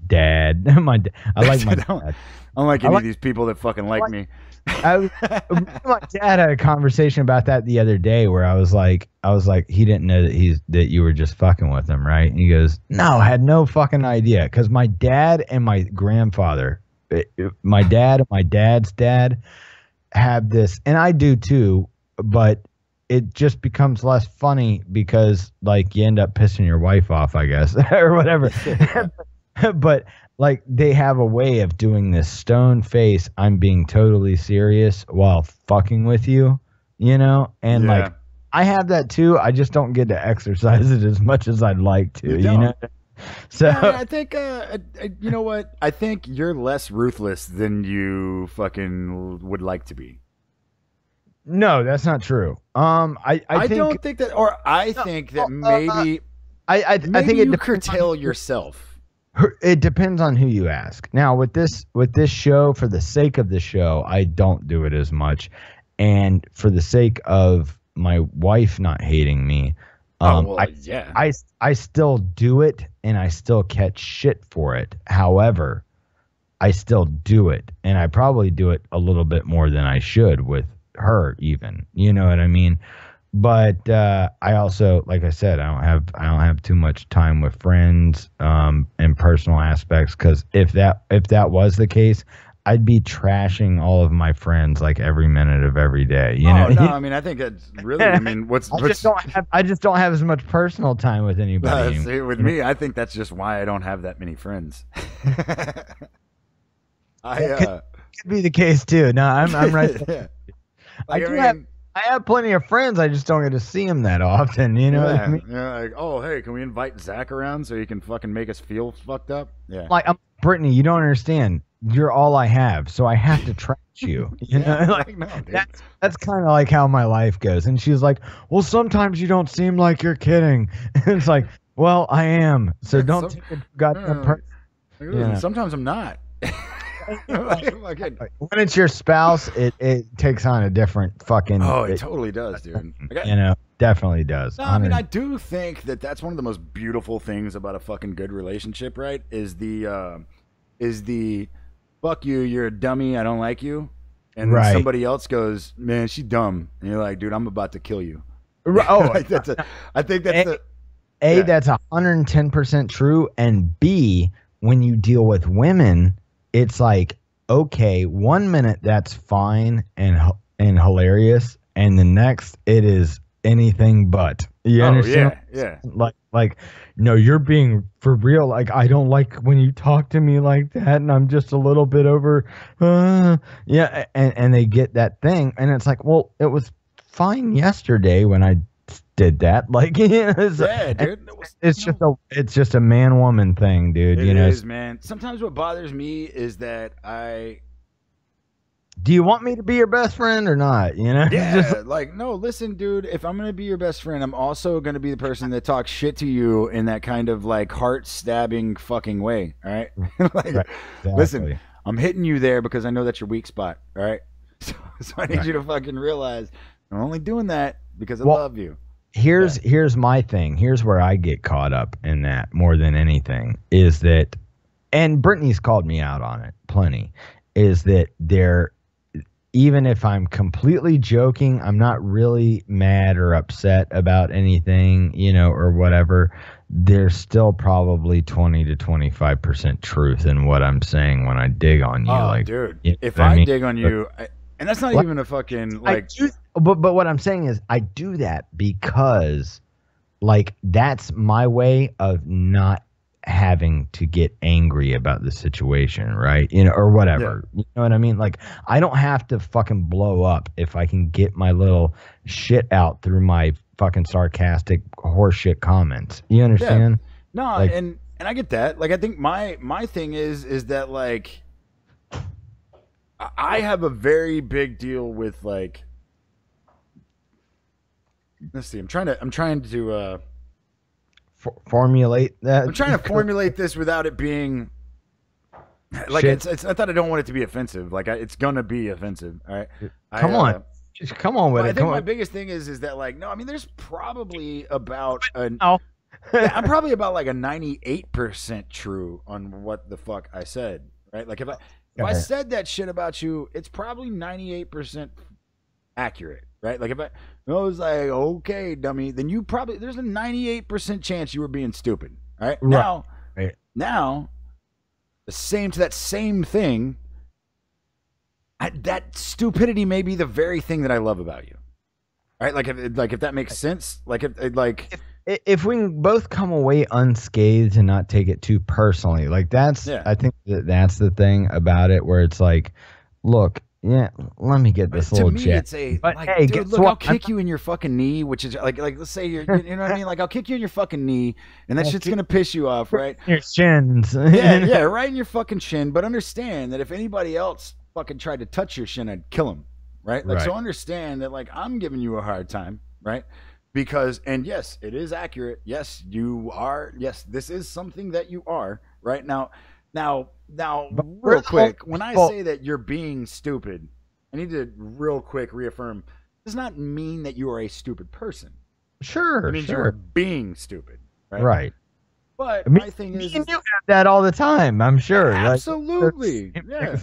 dad. I like my dad. I don't like any of these people that fucking like me. My dad had a conversation about that the other day, where I was like, he didn't know that you were just fucking with him, right? And he goes, no, I had no fucking idea, because my dad and my grandfather, my dad and my dad's dad, have this, and I do too, but it just becomes less funny because like you end up pissing your wife off, I guess, or whatever. But like they have a way of doing this stone face, I'm being totally serious while fucking with you, and like I have that too. I just don't get to exercise it as much as I'd like to, So I think you know what? I think you're less ruthless than you fucking would like to be. No, that's not true. I don't think that, or I think that maybe I think you curtail yourself. It depends on who you ask. Now, with this show, for the sake of the show, I don't do it as much, and for the sake of my wife not hating me, I still do it, and I still catch shit for it. However, I still do it, and I probably do it a little bit more than I should with her, even. You know what I mean? But I also, like I said, I don't have too much time with friends and personal aspects, because if that was the case, I'd be trashing all of my friends like every minute of every day. You know? No, I mean, I think it's really. I mean, I just don't have as much personal time with anybody. See, with me, I think that's just why I don't have that many friends. Could be the case too. No, I'm right. Yeah. I have plenty of friends. I just don't get to see them that often. You know what I mean? Yeah. Like, oh, hey, can we invite Zach around so he can fucking make us feel fucked up? Yeah. Like, Brittany, you don't understand. You're all I have, so I have to trash you. You know, like no, dude. That's kind of like how my life goes. And she's like, "Well, sometimes you don't seem like you're kidding." And it's like, "Well, I am." So don't take it goddamn Sometimes I'm not. When it's your spouse, it takes on a different fucking. Oh, it totally does, dude. Definitely does. No, I mean, I do think that's one of the most beautiful things about a fucking good relationship, right? Is the fuck you, you're a dummy, I don't like you, and then somebody else goes, man, she's dumb, and you're like, dude, I'm about to kill you. Oh, I think that's A, Yeah. that's 110% true, and B, when you deal with women, it's like, okay, 1 minute that's fine and hilarious, and the next it is anything but. You Oh understand? yeah. Like, no, you're being for real. Like, I don't like when you talk to me like that, and I'm just a little bit over. Yeah, and they get that thing, and it's like, well, it was fine yesterday when I did that. Like, Yeah, dude. it's just a man woman thing, dude. It you know. is, man. Sometimes what bothers me is that Do you want me to be your best friend or not? You know. yeah, like, no, listen, dude, if I'm going to be your best friend, I'm also going to be the person that talks shit to you in that kind of like heart-stabbing fucking way, all right? Like, Right, exactly. listen, I'm hitting you there because I know that's your weak spot, all right? So I need you to fucking realize I'm only doing that because I love you. Here's my thing. Here's where I get caught up in that more than anything is that, and Brittany's called me out on it plenty, is that even if I'm completely joking, I'm not really mad or upset about anything, you know, or whatever. There's still probably 20 to 25% truth in what I'm saying when I dig on you. Oh, like, dude, you know if what I mean? dig on you, and that's not Like, even a fucking, like, but what I'm saying is I do that because, like, that's my way of not having to get angry about the situation, right? You know, or whatever. You know what I mean? Like, I don't have to fucking blow up if I can get my little shit out through my fucking sarcastic horseshit comments. You understand? no, like, and I get that. Like, I think my thing is that, like, I have a very big deal with, like, let's see, I'm trying to formulate that. I'm trying to formulate this without it being like Shit. it's I thought I don't want it to be offensive. Like, it's gonna be offensive. All right, Come on. Just come on with Well, I it. think Come my on. biggest thing is that, like, no, I mean, there's probably about Oh. I'm probably about like a 98% true on what the fuck I said, right? Like, if I said that shit about you, it's probably 98% accurate, right? Like, if I was like, okay, dummy, then you probably, there's a 98% chance you were being stupid, all right? Right. Now, that same thing, that stupidity may be the very thing that I love about you, all right? If that makes sense, if we can both come away unscathed and not take it too personally, like that's, Yeah. I think that's the thing about it, where it's like, look, yeah, let me get this to little me, jet. it's a, But like, hey, dude, guess look, what? I'll kick you in your fucking knee, which is like, let's say you know what I mean? Like, I'll kick you in your fucking knee, and that shit's gonna piss you off, right? Your shins. Yeah, right in your fucking shin. But understand that if anybody else fucking tried to touch your shin, I'd kill him, right? Like, Right. so understand that, like, I'm giving you a hard time, right? Because, and yes, it is accurate. Yes, you are. Yes, this is something that you are, right? Now, real quick, when I say that you're being stupid, I need to real quick reaffirm, does not mean that you are a stupid person. Sure, It means you are sure. being stupid, right? Right. But Me, my thing me is, and you have that all the time, I'm sure. Like, absolutely, yeah.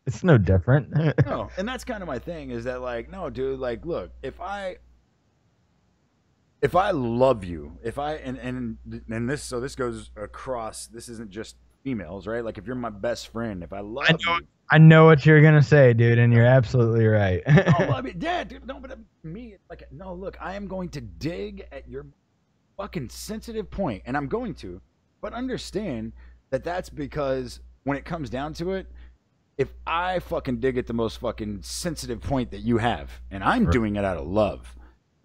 It's no different. No, and that's kind of my thing, is that, like, no, dude, like, look, if I love you, and this goes across, this isn't just females, right? Like, if you're my best friend, if I love you, I know what you're gonna say, dude, and you're absolutely right. oh, I mean, yeah, dude, no, but me, like, no, look, I am going to dig at your fucking sensitive point, and I'm going to, but understand that that's because when it comes down to it, if I fucking dig at the most fucking sensitive point that you have, and I'm doing it out of love,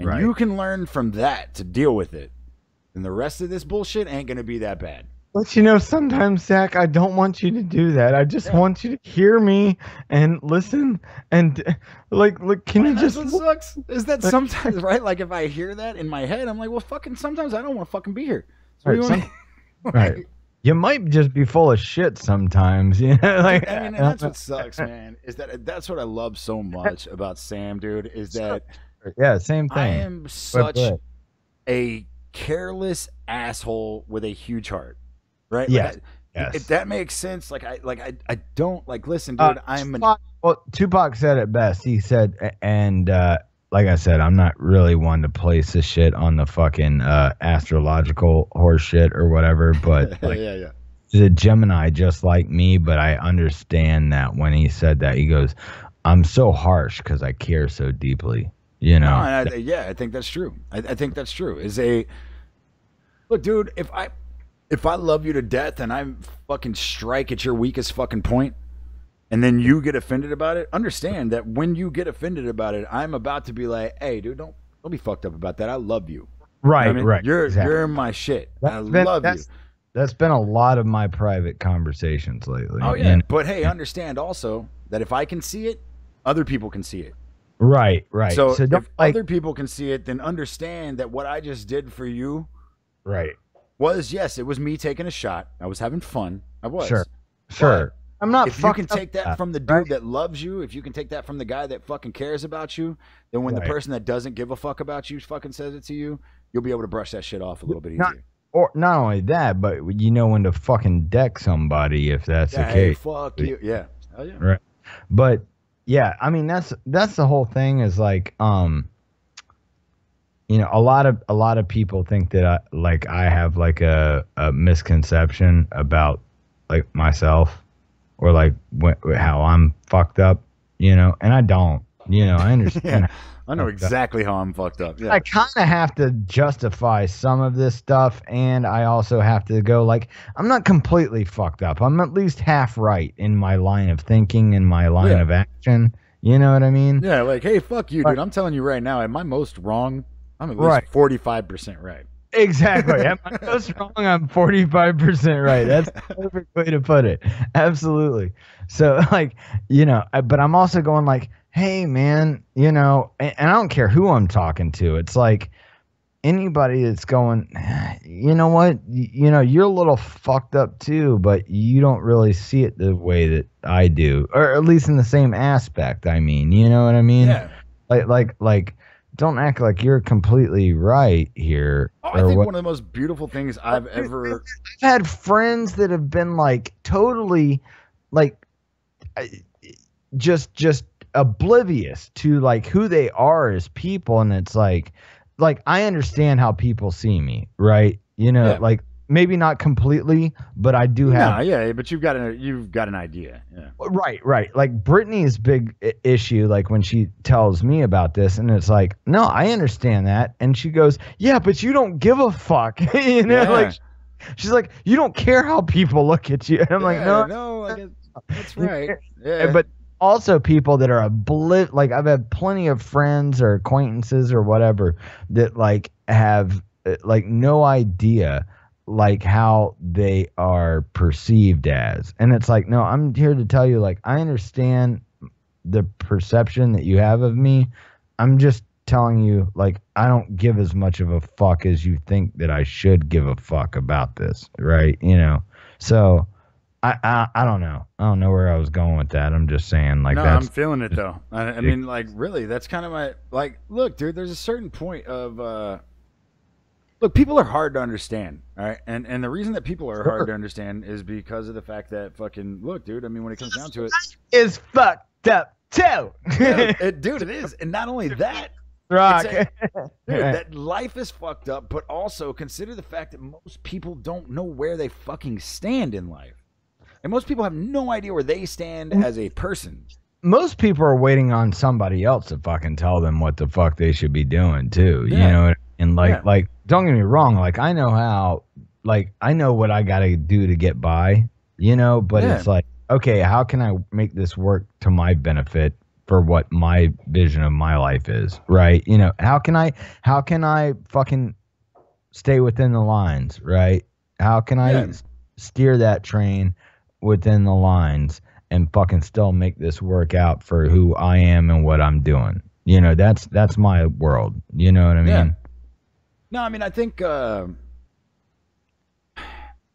and Right. you can learn from that to deal with it, then the rest of this bullshit ain't gonna be that bad. But you know, sometimes, Zach, I don't want you to do that. I just want you to hear me and listen and like, look, can you That's just what sucks is that sometimes, right? Like, if I hear that in my head, I'm like, well, fucking sometimes I don't want to fucking be here. So Right, what do you want? right. You might just be full of shit sometimes, you know. Like, I mean, and that's what sucks, man. Is that that's what I love so much about Sam, dude? Is that yeah, same thing. I am such but- a careless asshole with a huge heart, right? Yes, Like, yes. If that makes sense, I don't, like, listen, dude. Tupac, well, Tupac said it best. He said, and like I said, I'm not really one to place this shit on the fucking astrological horse shit or whatever, but like, yeah. he's a Gemini just like me, but I understand that when he said that, he goes, I'm so harsh because I care so deeply, you know? No, and I think that's true. I think that's true. Look, dude, if I love you to death and I fucking strike at your weakest fucking point, and then you get offended about it, understand that when you get offended about it, I'm about to be like, hey, dude, don't be fucked up about that. I love you. Right, You know what I mean? right. You're my shit. I love you. That's been a lot of my private conversations lately. Oh yeah, but hey, understand also that if I can see it, other people can see it. Right, right. So don't, if other people can see it, then understand that what I just did for you, right, was, yes, it was me taking a shot. I was having fun. I was. Sure. But I'm not. if you can take that from the dude that loves you, if you can take that from the guy that fucking cares about you, then when the person that doesn't give a fuck about you fucking says it to you, you'll be able to brush that shit off a little bit easier. Or not only that, but you know when to fucking deck somebody if that's the case. Fuck you. Yeah. Hell yeah. Right. But yeah, I mean that's the whole thing is like you know, a lot of people think that I have like a misconception about like myself or like how I'm fucked up, you know, and I don't, you know, I understand. I know exactly how I'm fucked up. Yeah. I kind of have to justify some of this stuff, and I also have to go like, I'm not completely fucked up. I'm at least half right in my line of thinking and my line of action. You know what I mean? Yeah, like, hey, fuck you, dude. I'm telling you right now, am I most wrong? I'm at least 45% right. Exactly. Am I most wrong? I'm 45% right. That's the perfect way to put it. Absolutely. So, like, you know, but I'm also going like, hey, man, you know, and I don't care who I'm talking to. It's like anybody that's going, you know what, you know, you're a little fucked up too, but you don't really see it the way that I do, or at least in the same aspect. I mean, you know what I mean? Yeah. Like, don't act like you're completely right here. Oh, I think one of the most beautiful things I've ever... I've had friends that have been like totally like just oblivious to like who they are as people, and it's like I understand how people see me, right? You know, like maybe not completely, but I do have. Yeah, but you've got an idea. Yeah. Right. Like Brittany's big issue, like when she tells me about this, and it's like, no, I understand that, and she goes, yeah, but you don't give a fuck, you know, like she's like, you don't care how people look at you, and I'm like, no, I guess that's right. Yeah, but also people that are like I've had plenty of friends or acquaintances or whatever that like have like no idea like how they are perceived as, and it's like, no, I'm here to tell you, like, I understand the perception that you have of me. I'm just telling you, like, I don't give as much of a fuck as you think that I should give a fuck about this, right? You know, so I don't know. I don't know where I was going with that. I'm just saying, like, no, I'm feeling it though. I mean, like, really, that's kind of my, like, look, dude, there's a certain point of look, people are hard to understand, all right? And the reason that people are hard to understand is because of the fact that fucking, look, dude, I mean, when it comes down to it, is fucked up too. Dude, it is. And not only that, dude, that life is fucked up, but also consider the fact that most people don't know where they fucking stand in life. And most people have no idea where they stand as a person. Most people are waiting on somebody else to fucking tell them what the fuck they should be doing too. Yeah. You know, and like, don't get me wrong, like I know how, like I know what I got to do to get by, you know, but it's like, okay, how can I make this work to my benefit for what my vision of my life is, right? You know, how can I fucking stay within the lines, right? How can I steer that train within the lines and fucking still make this work out for who I am and what I'm doing? You know, that's my world. You know what I mean? Yeah. No, I mean, I think one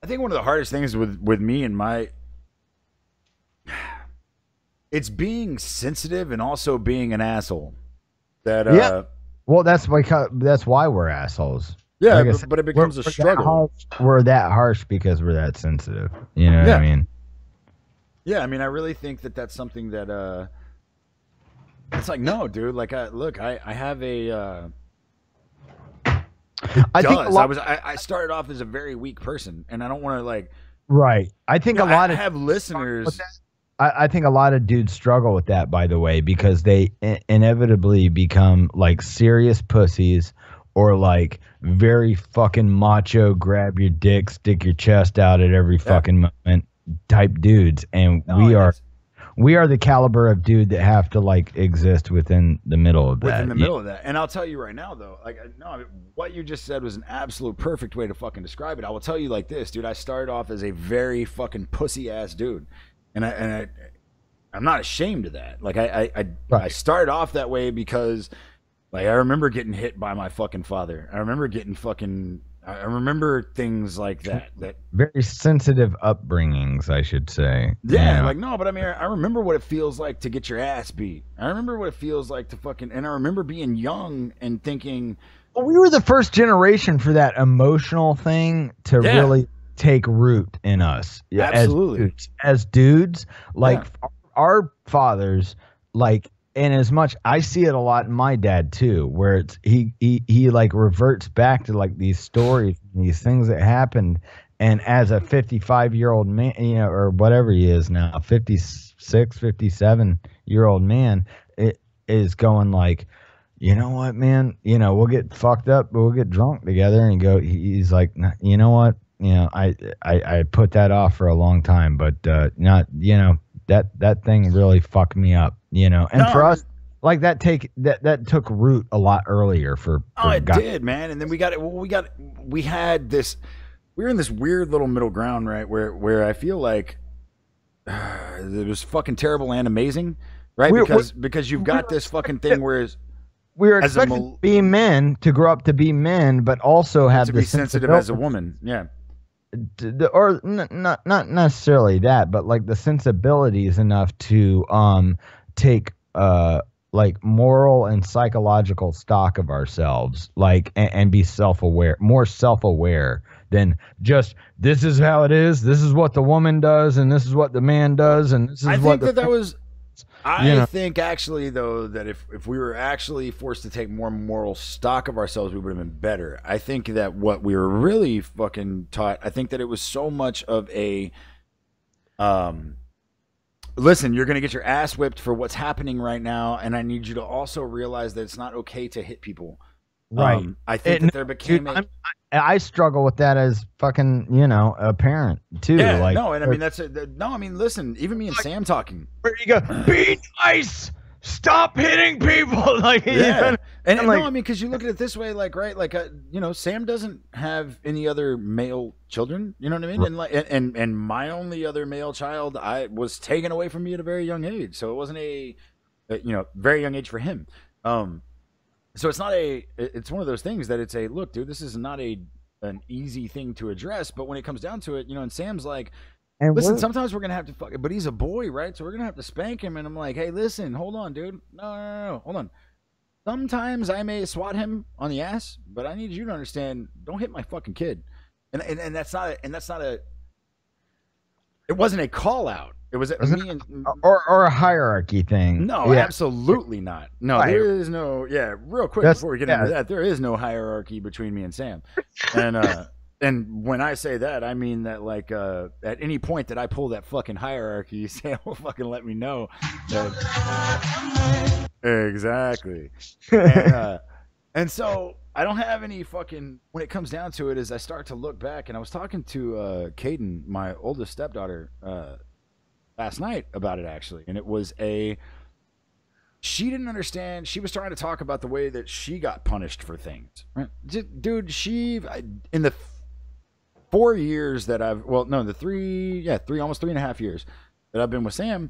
of the hardest things with me and my, it's being sensitive and also being an asshole. That well, that's why we're assholes. Yeah, like said, but it becomes a struggle. We're that harsh because we're that sensitive. You know what I mean? Yeah, I mean, I really think that that's something that It's like, no, dude. Like, look, I have a. I think a lot, I started off as a very weak person, and I don't want to like. right. I think a lot I of have listeners. I think a lot of dudes struggle with that, by the way, because they inevitably become like serious pussies or like very fucking macho, grab your dick, stick your chest out at every fucking moment type dudes, and we are the caliber of dude that have to like exist within the middle of that. Within the middle of that. And I'll tell you right now, though, like, no, I mean, what you just said was an absolute perfect way to fucking describe it. I will tell you like this, dude. I started off as a very fucking pussy ass dude, and I'm not ashamed of that. Like, I started off that way because, like, I remember getting hit by my fucking father. I remember getting fucking. I remember things like that. That very sensitive upbringings, I should say. Yeah, like, no, but I mean, I remember what it feels like to get your ass beat. I remember what it feels like to fucking, and I remember being young and thinking. Well, we were the first generation for that emotional thing to really take root in us. Absolutely. As dudes, like our fathers, like. And as much, I see it a lot in my dad too, where it's he like reverts back to like these stories, these things that happened, and as a 55-year-old man, or whatever he is now, 56, 57-year-old man, it is going like, you know what, man, we'll get fucked up, but we'll get drunk together, and he's like, you know what, I put that off for a long time, but not, that thing really fucked me up. For us, like that took root a lot earlier for it did, man. And then we were in this weird little middle ground, right? Where I feel like it was fucking terrible and amazing, right? Because you've got this fucking thing where we were expected to be men, to grow up to be men, but also have to be sensitive as a woman. Yeah. Or not necessarily that, but like the sensibilities enough to take like moral and psychological stock of ourselves, like and be more self-aware than just this is how it is, this is what the woman does, and this is what the man does, and this is I think actually though that if we were actually forced to take more moral stock of ourselves, we would have been better. I think that what we were really fucking taught, I think that it was so much of a listen, you're going to get your ass whipped for what's happening right now, and I need you to also realize that it's not okay to hit people. Right. I think that there became I struggle with that as fucking, a parent too. Yeah, like, no, and I mean I mean, listen, even me and Sam talking. Where you go, be nice, stop hitting people, like and like, no, I mean, because you look at it this way, like, right, like, Sam doesn't have any other male children, you know what I mean, and like, and my only other male child, I was taken away from me at a very young age, so it wasn't a very young age for him. So it's not it's one of those things that it's a, look, dude, this is not an easy thing to address, but when it comes down to it, and Sam's like, listen, sometimes we're going to have to fuck it, but he's a boy, right? So we're going to have to spank him. And I'm like, hey, listen, hold on, dude. No, hold on. Sometimes I may swat him on the ass, but I need you to understand, don't hit my fucking kid. And that's not it wasn't a call out. It was me and or a hierarchy thing. No, absolutely not. No, there is no. Yeah, real quick before we get into that, there is no hierarchy between me and Sam. And when I say that, I mean that like at any point that I pull that fucking hierarchy, Sam will fucking let me know. Exactly. And so I don't have any fucking. When it comes down to it, is I start to look back, and I was talking to Caden, my oldest stepdaughter, last night about it actually, and it was she didn't understand. She was trying to talk about the way that she got punished for things. Right? Dude, in the 4 years that almost 3.5 years that I've been with Sam,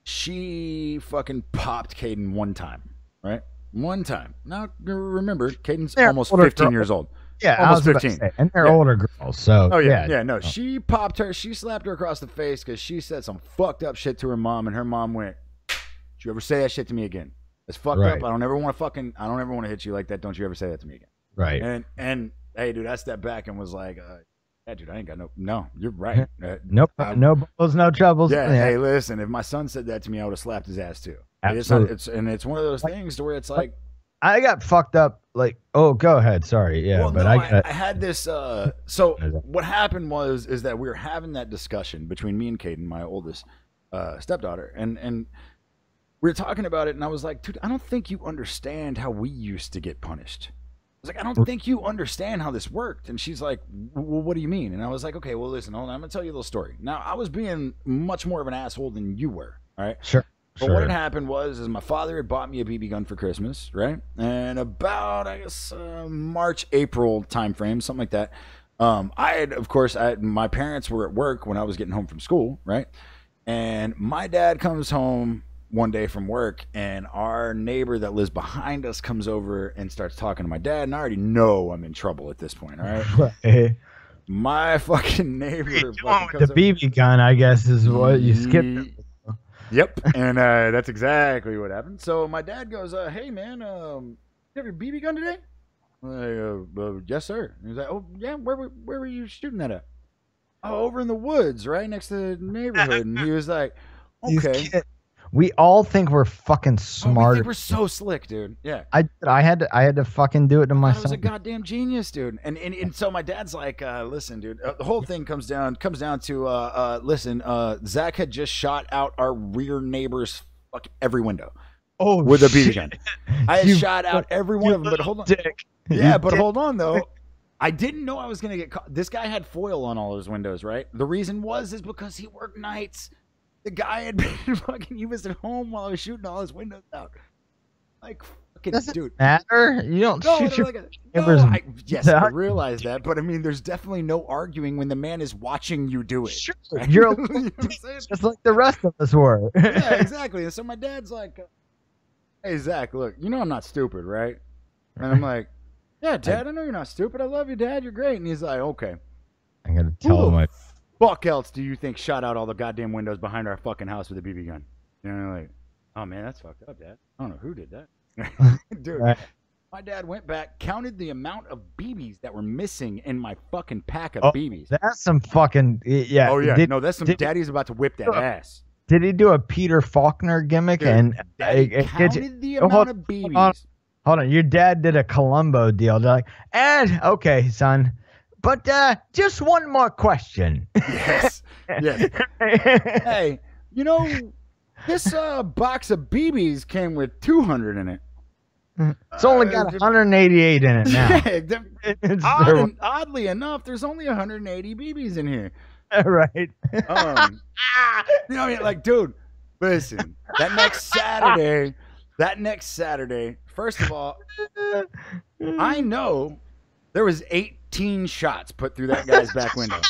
she fucking popped Caden one time, right? One time. Now remember, Caden's almost 15 years old. Yeah, almost 15. And they're older girls, so. Oh yeah. No, she popped her. She slapped her across the face because she said some fucked up shit to her mom, and her mom went, "Don't you ever say that shit to me again? It's fucked up. I don't ever want to hit you like that. Don't you ever say that to me again." Right. And hey, dude, I stepped back and was like, Yeah, dude, I ain't got no. You're right. Nope, no balls, no troubles. Yeah, hey, listen, if my son said that to me, I would have slapped his ass too. Absolutely. It's one of those things to where it's like I got fucked up. Like, oh, go ahead. Sorry, yeah, well, but no, I I had this. So what happened is that we were having that discussion between me and Caden, my oldest stepdaughter, and we were talking about it, and I was like, dude, I don't think you understand how we used to get punished. I was like, I don't think you understand how this worked. And she's like, well, what do you mean? And I was like, okay, well, listen, hold on. I'm going to tell you a little story. Now, I was being much more of an asshole than you were, all right? Sure. But what had happened was my father had bought me a BB gun for Christmas, right? And about, I guess, March, April timeframe, something like that. I had, of course, my parents were at work when I was getting home from school, right? And my dad comes home one day from work, and our neighbor that lives behind us comes over and starts talking to my dad, and I already know I'm in trouble at this point, all right? Right. My fucking neighbor With the BB gun, I guess, is what you skipped. Yep, and that's exactly what happened. So my dad goes, hey, man, you have your BB gun today? Yes, sir. And he's like, oh, yeah, where were you shooting that at? Oh, over in the woods, right next to the neighborhood. And he was like, okay. We all think we're fucking smart. We think we're so slick, dude. Yeah. I had to fucking do it to myself. I was a goddamn genius, dude. And so my dad's like, listen, dude. The whole thing comes down to listen. Zach had just shot out our rear neighbor's fucking every window. Oh, with a BB gun. I had shot out every one of them. But hold on. Yeah, but hold on though. I didn't know I was gonna get caught. This guy had foil on all his windows, right? The reason is because he worked nights. The guy had been fucking. He was at home while I was shooting all his windows out. Like fucking doesn't dude. Matter. You don't shoot your neighbors. Yes, I realize that, but I mean, there's definitely no arguing when the man is watching you do it. Sure, right? you're You know what I'm saying? just like the rest of us were. Yeah, exactly. And so my dad's like, "Hey Zach, look, you know I'm not stupid, right?" And I'm like, "Yeah, Dad, I know you're not stupid. I love you, Dad. You're great." And he's like, "Okay." I gotta tell him fuck else do you think shot out all the goddamn windows behind our fucking house with a BB gun? You know, like, oh man, that's fucked up, Dad. I don't know who did that. Dude, my dad went back, counted the amount of BBs that were missing in my fucking pack of BBs. That's some fucking, yeah. Oh, yeah. That's some daddy's about to whip that ass. Did he do a Peter Faulkner gimmick? Dude, and counted the amount of BBs. Hold on. Your dad did a Columbo deal. They're like, and, okay, son. But just one more question. Yes. Yes. Hey, you know, this box of BBs came with 200 in it. It's only got 188 in it now. Oddly enough, there's only 180 BBs in here. Right. You know what I mean? Like, dude, listen, that next Saturday, first of all, I know there was 18 shots put through that guy's back window.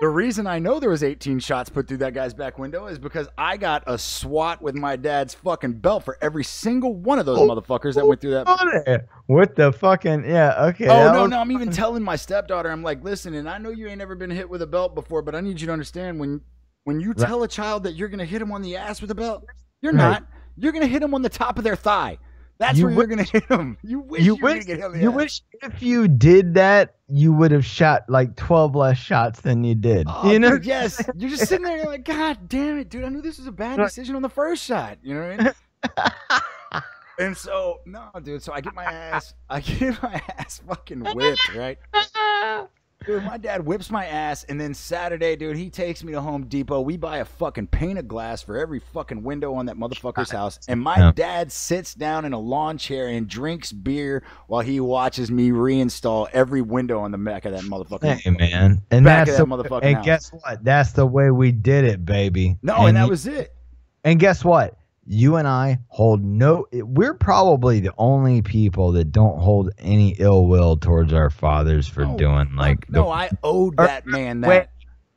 The reason I know there was 18 shots put through that guy's back window is because I got a swat with my dad's fucking belt for every single one of those motherfuckers that went through that. With the fucking, yeah, okay. Oh, no, I'm even telling my stepdaughter, I'm like, listen, and I know you ain't never been hit with a belt before, but I need you to understand when you tell a child that you're going to hit him on the ass with a belt, you're not. You're going to hit him on the top of their thigh. That's where you're going to hit him. You wish you were going to get hit on the ass. You wish if you did that, you would have shot like 12 less shots than you did. Oh, you know? Dude, yes. You're just sitting there, you're like, God damn it, dude. I knew this was a bad decision on the first shot. You know what I mean? And so, no, dude. So I get my ass fucking whipped, right? Dude, my dad whips my ass, and then Saturday, dude, he takes me to Home Depot. We buy a fucking pane of glass for every fucking window on that motherfucker's house. And my dad sits down in a lawn chair and drinks beer while he watches me reinstall every window on the back of that motherfucker. Hey, man. And back that's of that motherfucking and house. guess what? That's the way we did it, baby. No, and that was it. And guess what? You and I hold we're probably the only people that don't hold any ill will towards our fathers for doing like. I owed that man that.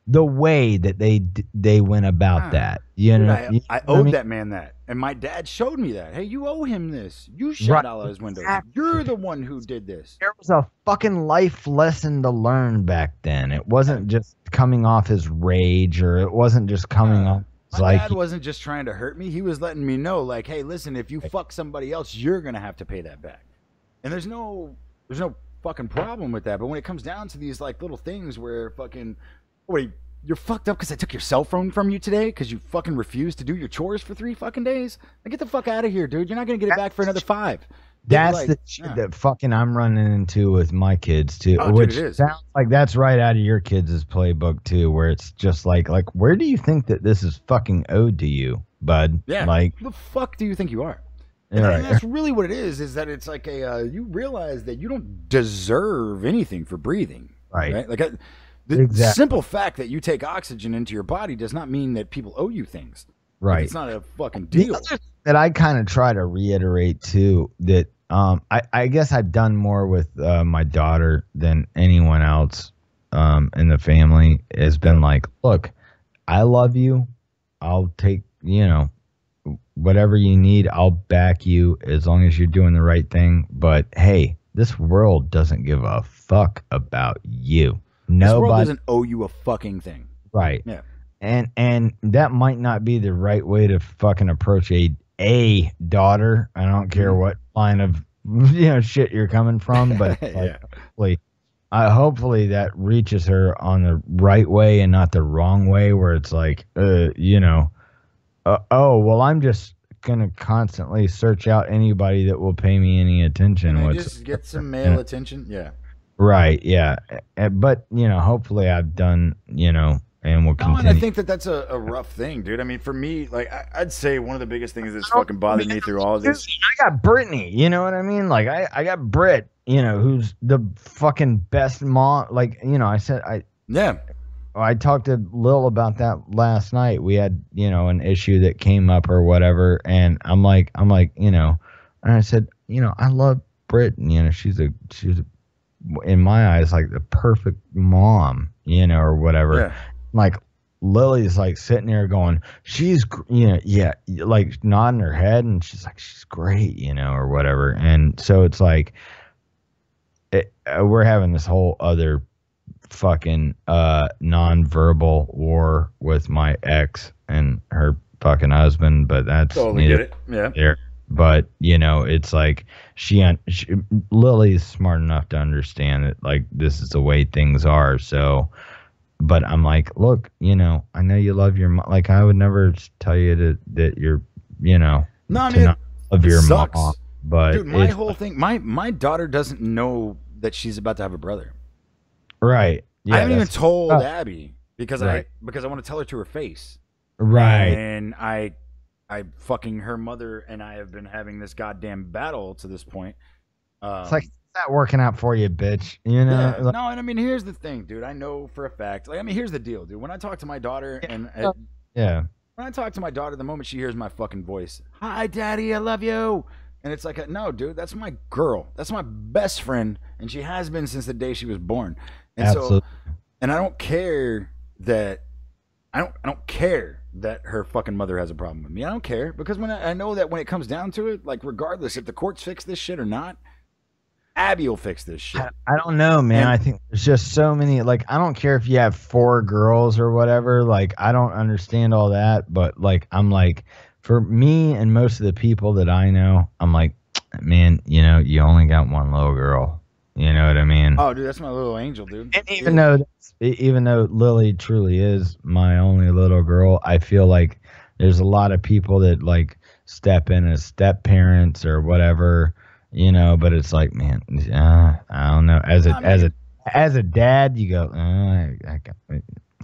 The way that they went about that. You know, I owed that man that. And my dad showed me that. Hey, you owe him this. You shot out of his windows. You're the one who did this. There was a fucking life lesson to learn back then. It wasn't just coming off his rage, or it wasn't just coming off. My dad wasn't just trying to hurt me. He was letting me know, like, hey, listen, if you fuck somebody else, you're gonna have to pay that back. And there's no fucking problem with that. But when it comes down to these like little things where fucking, wait, you're fucked up because I took your cell phone from you today because you fucking refused to do your chores for 3 fucking days. Like, get the fuck out of here, dude. You're not gonna get it back for another 5. That's like, the shit that fucking I'm running into with my kids too. Oh, which dude, it is. sounds like that's right out of your kids' playbook too, where it's just like where do you think that this is fucking owed to you, bud? Yeah. Like, who the fuck do you think you are? Yeah, And that's really what it is that it's like you realize that you don't deserve anything for breathing. Right. Like the simple fact that you take oxygen into your body does not mean that people owe you things. Right. Like, it's not a fucking deal. The other thing that I kind of try to reiterate too, that I guess I've done more with my daughter than anyone else in the family, has been like, look, I love you. I'll take, whatever you need, I'll back you as long as you're doing the right thing. But hey, this world doesn't give a fuck about you. This world Nobody doesn't owe you a fucking thing. Right. Yeah. And that might not be the right way to fucking approach a daughter. I don't care what line of shit you're coming from, but hopefully that reaches her on the right way and not the wrong way, where it's like, oh, well, I'm just gonna constantly search out anybody that will pay me any attention. And just get some male attention. Yeah. Right. Yeah. But hopefully I've done, and we'll continue. And I think that that's a rough thing, dude. I mean, for me, like, I'd say one of the biggest things that's fucking bothered me through all of this. I got Brittany, you know what I mean? Like, I got Britt, who's the fucking best mom. Like, I talked to Lil about that last night. We had, an issue that came up or whatever. And I'm like, and I said, I love Britt. And, she's in my eyes, like the perfect mom, or whatever. Yeah. Like, Lily's like sitting there going, she's, like nodding her head, and she's like, she's great, or whatever. And so it's like, we're having this whole other fucking non-verbal war with my ex and her fucking husband, but that's totally get it. Yeah. There. But it's like Lily's smart enough to understand that, like, this is the way things are. So, but I'm like, look, I know you love your mom. Like, I would never tell you that you're, no, I mean, of your sucks. mom. But dude, my whole thing, my daughter doesn't know that she's about to have a brother. Right. Yeah, I haven't even told Abby because I want to tell her to her face. Right. And I fucking, her mother and I have been having this goddamn battle to this point. It's like, it's not working out for you, bitch. Yeah, no, and I mean, here's the thing, dude. I know for a fact. Like, I mean, here's the deal, dude. When I talk to my daughter, when I talk to my daughter, the moment she hears my fucking voice, hi, daddy, I love you. And it's like, no, dude, that's my girl. That's my best friend, and she has been since the day she was born. And Absolutely. And I don't care that I don't care that her fucking mother has a problem with me. I don't care, because when I know that when it comes down to it, like, regardless if the courts fix this shit or not, Abby will fix this shit. I don't know, man. I think there's just so many. Like, I don't care if you have 4 girls or whatever. Like, I don't understand all that, but like, I'm like, for me and most of the people that I know, I'm like, man, you only got one little girl. You know what I mean? Oh, dude, that's my little angel, dude. And even though Lily truly is my only little girl, I feel like there's a lot of people that like step in as step parents or whatever, but it's like, man, I don't know. As a dad, you go, I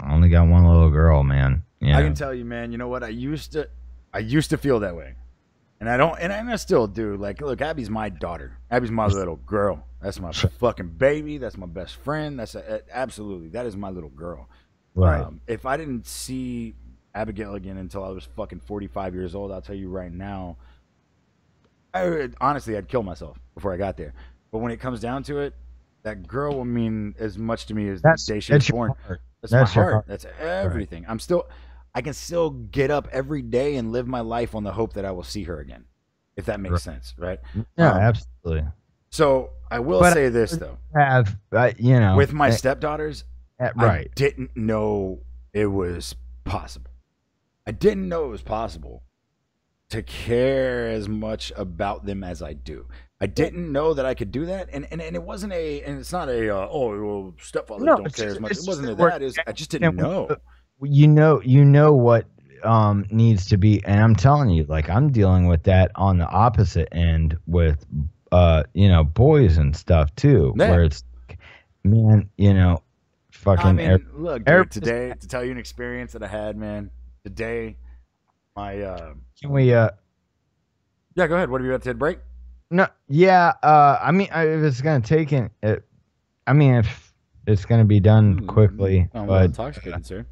only got one little girl, man. I can tell you, man, you know what? I used to feel that way. And I still do. Like, look, Abby's my daughter. Abby's my little girl. That's my fucking baby. That's my best friend. Absolutely, that is my little girl. Right. If I didn't see Abigail again until I was fucking 45 years old, I'll tell you right now, honestly, I'd kill myself before I got there. But when it comes down to it, that girl will mean as much to me as the day she was born. That's my heart. That's everything. Right. I can still get up every day and live my life on the hope that I will see her again, if that makes sense, right? Yeah, absolutely. So I will say this, though. With my stepdaughters, I didn't know it was possible. I didn't know it was possible to care as much about them as I do. I didn't know that I could do that, and it wasn't it's not a well, stepfathers don't care as much. It wasn't that. I just didn't know. You know what needs to be, and I'm telling you, like, I'm dealing with that on the opposite end with boys and stuff too, where it's, man, fucking. I mean, look, dude, today, to tell you an experience that I had, man. Today, my can we yeah, go ahead. What are you about to take a break? No, yeah. I mean, if it's gonna take it, I mean, if it's gonna be done quickly, I'm but intoxicated, sir.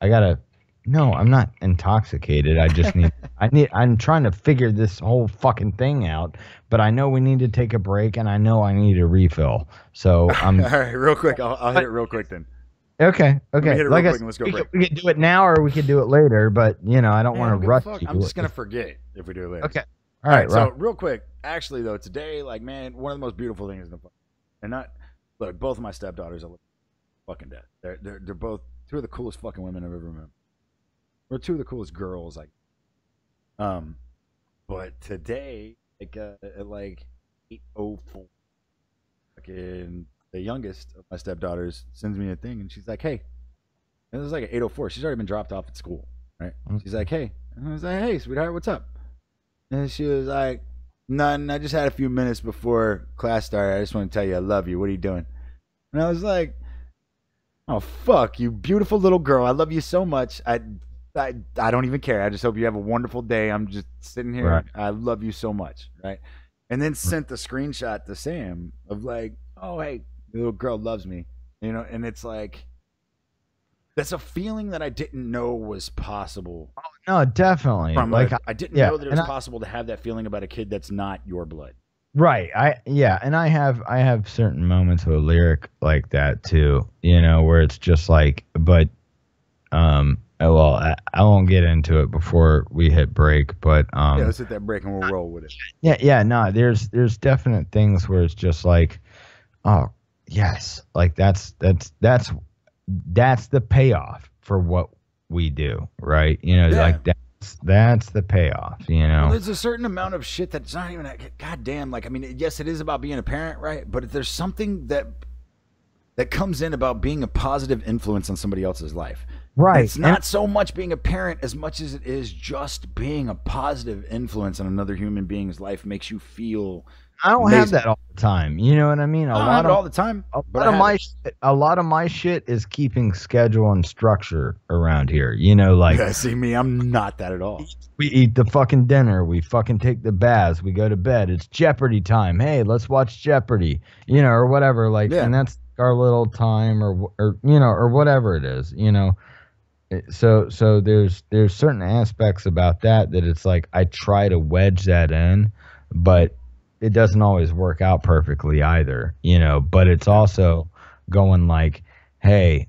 I gotta. No, I'm not intoxicated. I just need. I'm trying to figure this whole fucking thing out. But I know we need to take a break, and I know I need a refill. So I'm. All right, real quick. I'll hit it real quick then. Okay. Hit it Like real quick and let's go break. We could do it now, or we could do it later. But I don't want to rush you. I'm just gonna forget if we do it later. Okay. All right. So real quick, actually though, today, like, man, one of the most beautiful things in the and not look, both of my stepdaughters are fucking dead. They're both two of the coolest fucking women I've ever met. Or two of the coolest girls, like. But today, at like 8:04, fucking the youngest of my stepdaughters sends me a thing, and she's like, "Hey," and it was like at 8:04. She's already been dropped off at school, right? She's like, "Hey," and I was like, "Hey, sweetheart, what's up?" And she was like, "None. I just had a few minutes before class started. I just want to tell you I love you. What are you doing?" And I was like, "Oh, fuck, you beautiful little girl. I love you so much. I don't even care. I just hope you have a wonderful day. I'm just sitting here. Right. I love you so much." Right. And then sent the screenshot to Sam of like, "Oh, hey, the little girl loves me." And it's like, that's a feeling that I didn't know was possible. No, definitely. I didn't know that it was possible to have that feeling about a kid that's not your blood. Right. And I have certain moments of a lyric like that too, where it's just like, but well, I won't get into it before we hit break, but yeah, let's hit that break and we'll roll with it. Yeah, no, there's definite things where it's just like, oh, yes, like that's the payoff for what we do, right? Like that's the payoff, Well, there's a certain amount of shit that's not even goddamn. Like, I mean, yes, it is about being a parent, right? But if there's something that comes in about being a positive influence on somebody else's life. Right. It's not so much being a parent as much as it is just being a positive influence on another human being's life makes you feel. I don't have that all the time. You know what I mean? I don't have it all the time. A lot of my shit is keeping schedule and structure around here. Like, yeah, see me, I'm not that at all. We eat the fucking dinner. We fucking take the baths. We go to bed. It's Jeopardy time. Hey, let's watch Jeopardy. Or whatever. Like, and that's our little time, or whatever it is. So there's certain aspects about that it's like I try to wedge that in, but it doesn't always work out perfectly either, but it's also going like, hey,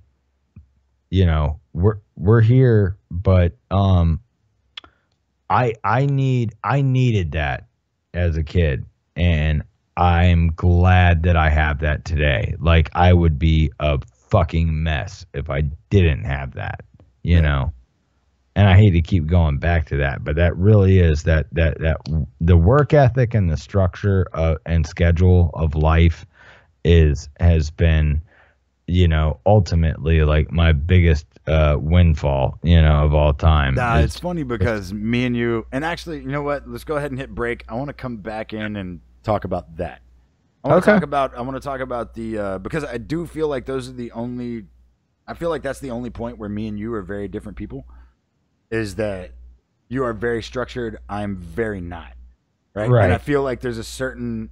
we're here, but I needed that as a kid, and I'm glad that I have that today. Like, I would be a fucking mess if I didn't have that. And I hate to keep going back to that, but that really is that the work ethic and the structure and schedule of life has been, ultimately like my biggest windfall, of all time. Nah, it's funny because me and you, and actually, you know what? Let's go ahead and hit break. I want to come back in and talk about that. I want to talk about the because I do feel like those are the only. I feel like that's the only point where me and you are very different people, is that you are very structured. I'm very not. Right. And I feel like there's a certain.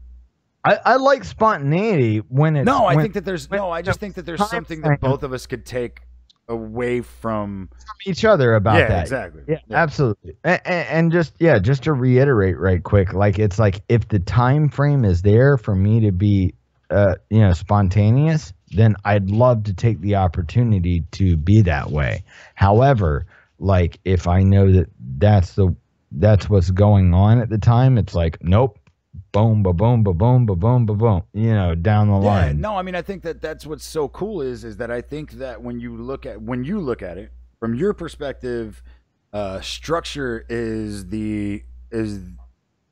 I like spontaneity when it's. I think that there's. I just think that there's something that both of us could take away from each other about that. Yeah, exactly. Yeah, absolutely. And just to reiterate right quick, like, it's like, if the time frame is there for me to be, spontaneous, then I'd love to take the opportunity to be that way. However, like, if I know that that's what's going on at the time, it's like, nope, boom, ba boom, ba boom, ba boom, ba boom, down the line. No, I mean, I think that that's what's so cool is that I think that when you look at it from your perspective, structure is the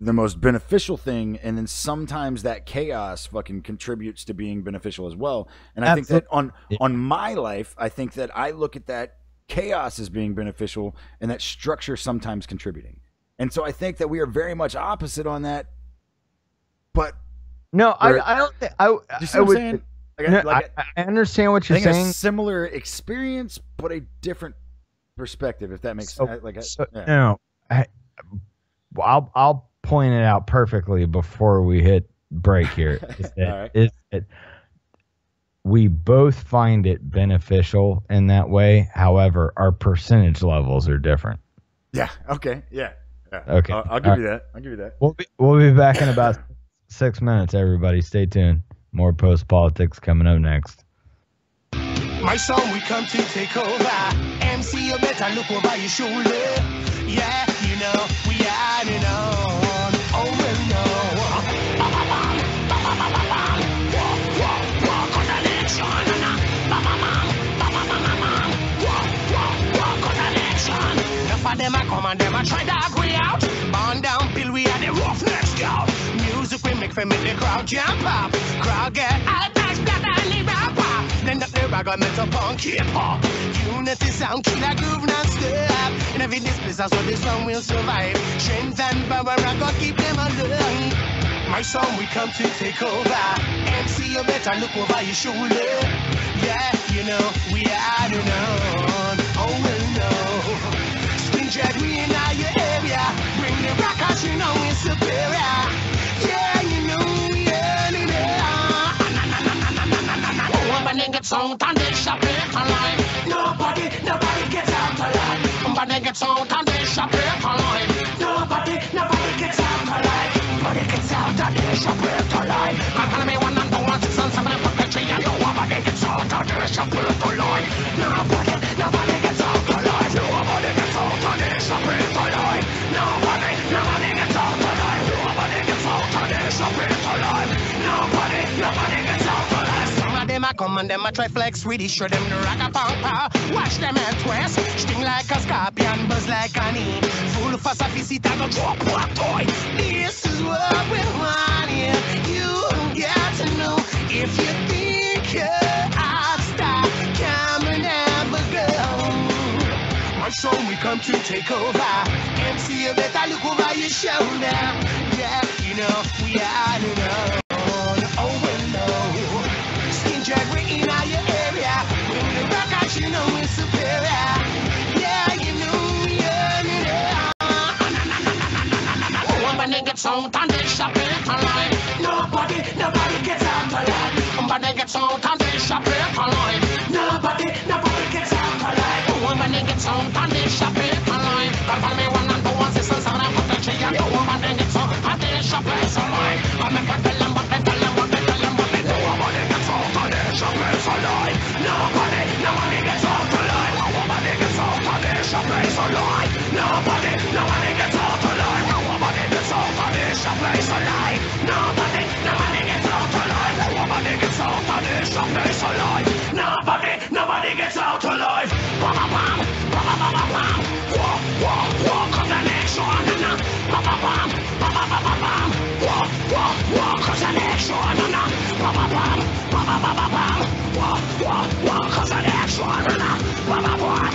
most beneficial thing, and then sometimes that chaos fucking contributes to being beneficial as well. And I think that on my life, I think that I look at that chaos as being beneficial and that structure sometimes contributing. And so I think that we are very much opposite on that. But no, I don't think I. Do you see what I'm saying? I understand what you're saying. A similar experience, but a different perspective, if that makes sense. No, I'll point it out perfectly before we hit break here. We both find it beneficial in that way. However, our percentage levels are different. Yeah. Okay. Yeah. Okay. I'll give you that. I'll give you that. We'll be back in about 6 minutes. Everybody, stay tuned. More post politics coming up next. My song, we come to take over. MC, you better look over your shoulder. Yeah, you know, we are it on. Oh, well, no. Walk on the election. Enough of them a come and them a try to agree out. Burn down, Bill, we are the roughnecks scout. Music we make for make the crowd jump up. Crowd get all nice, black and leave up. Then the rag on metal punk hip hop. Unity sound, killer groove non-stop. And every this place, that's what this song will survive. Strength and power, I gotta keep them alive. My song, we come to take over. MC, you better look over your shoulder. Yeah, you know, we are the known. Oh, well, no. Screen drag me in your area. Bring the rockers, you know, it's superior. Yeah, you know, we are the Nobody gets out on this shop alive. Nobody gets out alive. Nobody gets out on this shop alive. Nobody gets out alive. Nobody gets out on this shop alive. I'm telling me 1 and 2 1 6 and 7 and 4 3 and nobody gets out on this shop alive. Nobody gets out alive. Nobody gets out on this shop alive. Nobody gets out alive. Nobody gets out on this shop alive. Nobody gets out alive. Them a come and them a try flex with it, show them the rock a pump. Watch them and twist, sting like a scorpion, buzz like an e. Full of sophisticated, I go drop what toy. This is what we want here. You got to know if you think you're a star, come and have a go. My song, we come to take over. MC, you better look over your shoulder. Yeah, you know, we are the known. Oh, well, no. Drag we in your area. When the rockers, you know it's superior. Yeah, you know, yeah. Nobody gets out on this shop alive. Nobody gets out alive. Nobody gets out on this shop alive. Nobody gets out alive. Nobody gets out on this shop alive. Come follow me 1 and 2 1 6 and 7 and 4 3 and nobody gets out on this shop alive. I'm a tell them what they tell them what they tell them what they do. Nobody gets out on this shop alive. Nobody gets out alive. Nobody gets out on this shop alive. Nobody gets out alive. Nobody gets out on this shop alive. Nobody gets out alive. Nobody gets out on this shop alive. Nobody gets out alive. Bam bam bam bam bam bam. Walk on the next one. Bam bam bam bam bam bam. Walk on the next one. Bam bam bam bam bam bam. Walk on the next one. Bam bam bam.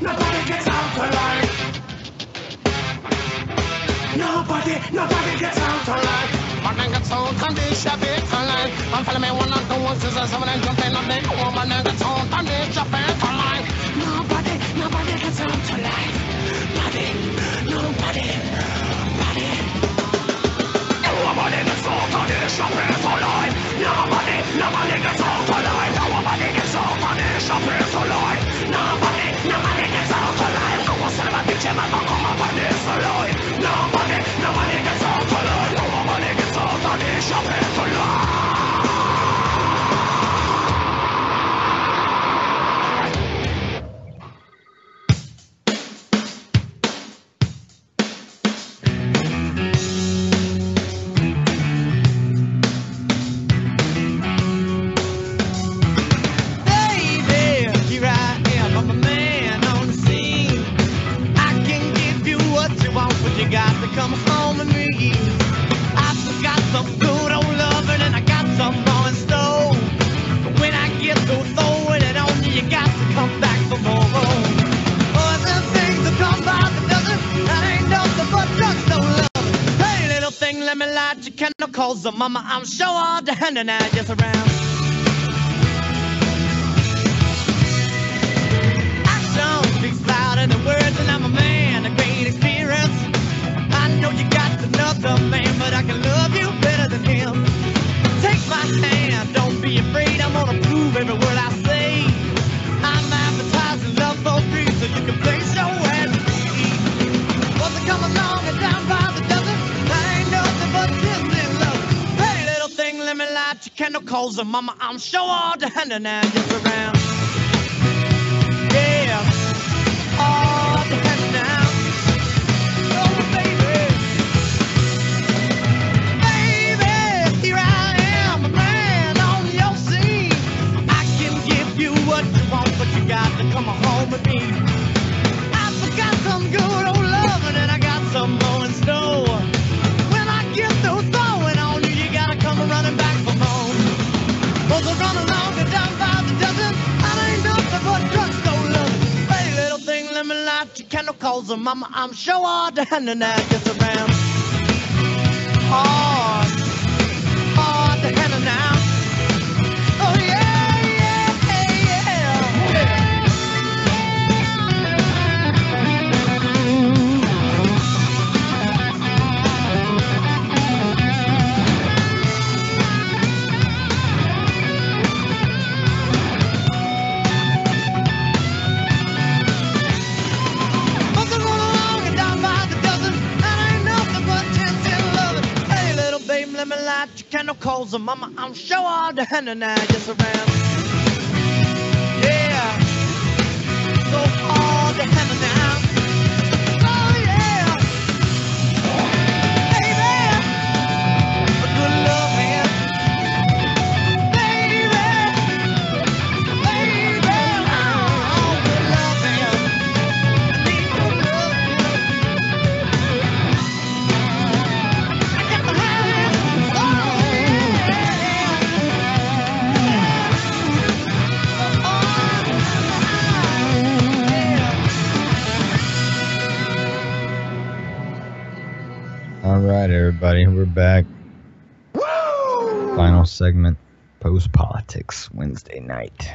Nobody gets out alive. Nobody gets out alive. Man gets out on this shop alive. I'm following me 1 and 2 1 6 and 7 and jumping up there. Woman gets out on this shop alive. Nobody gets out alive. Nobody. Nobody gets out on this shop alive. Nobody gets out alive. Nobody gets out on this shop alive. Nobody gets out alive. No one's ever bitch him and come up on this alive. Nobody gets out alive. Nobody gets out on this shop alive. candle calls the mama. I'm sure all the hand and I just around. Action speaks louder than words, and I'm a man of great experience. I know you got another man, but I can love you better than him. Take my hand, don't be afraid. I'm gonna prove every word I say. I'm advertising love for free, so you can place your hand. Was I come along and down by the dozen? I ain't nothing but distant love. Hey, little thing, let me light your candle, calls her mama. I'm sure all the hand and I just around. Yeah, all the hand now. Oh, baby. Baby, here I am, a man on your scene. I can give you what you want, but you got to come home with me. I forgot some good old loving, and I got some more in store. When I get through throwing on you, you gotta come running back from home. Both are running along and down by the dozen. I ain't nothing but drugstore loving. Hey, little thing, let me light your candle, calls her mama. I'm sure all the hand and I just around. Hard, hard the hand now. Oh yeah, yeah, yeah. Both are going along and down by the dozen. That ain't nothing but 10 loving. Hey, little babe, let me light your candle, calls her mama. I'm sure all the hand and I just around. Yeah, so all the hand now. Oh yeah, baby, a good love man. Baby, baby, oh, good love man. I need your love. I got to have it. Oh All right, everybody, we're back. Final segment, post politics Wednesday night.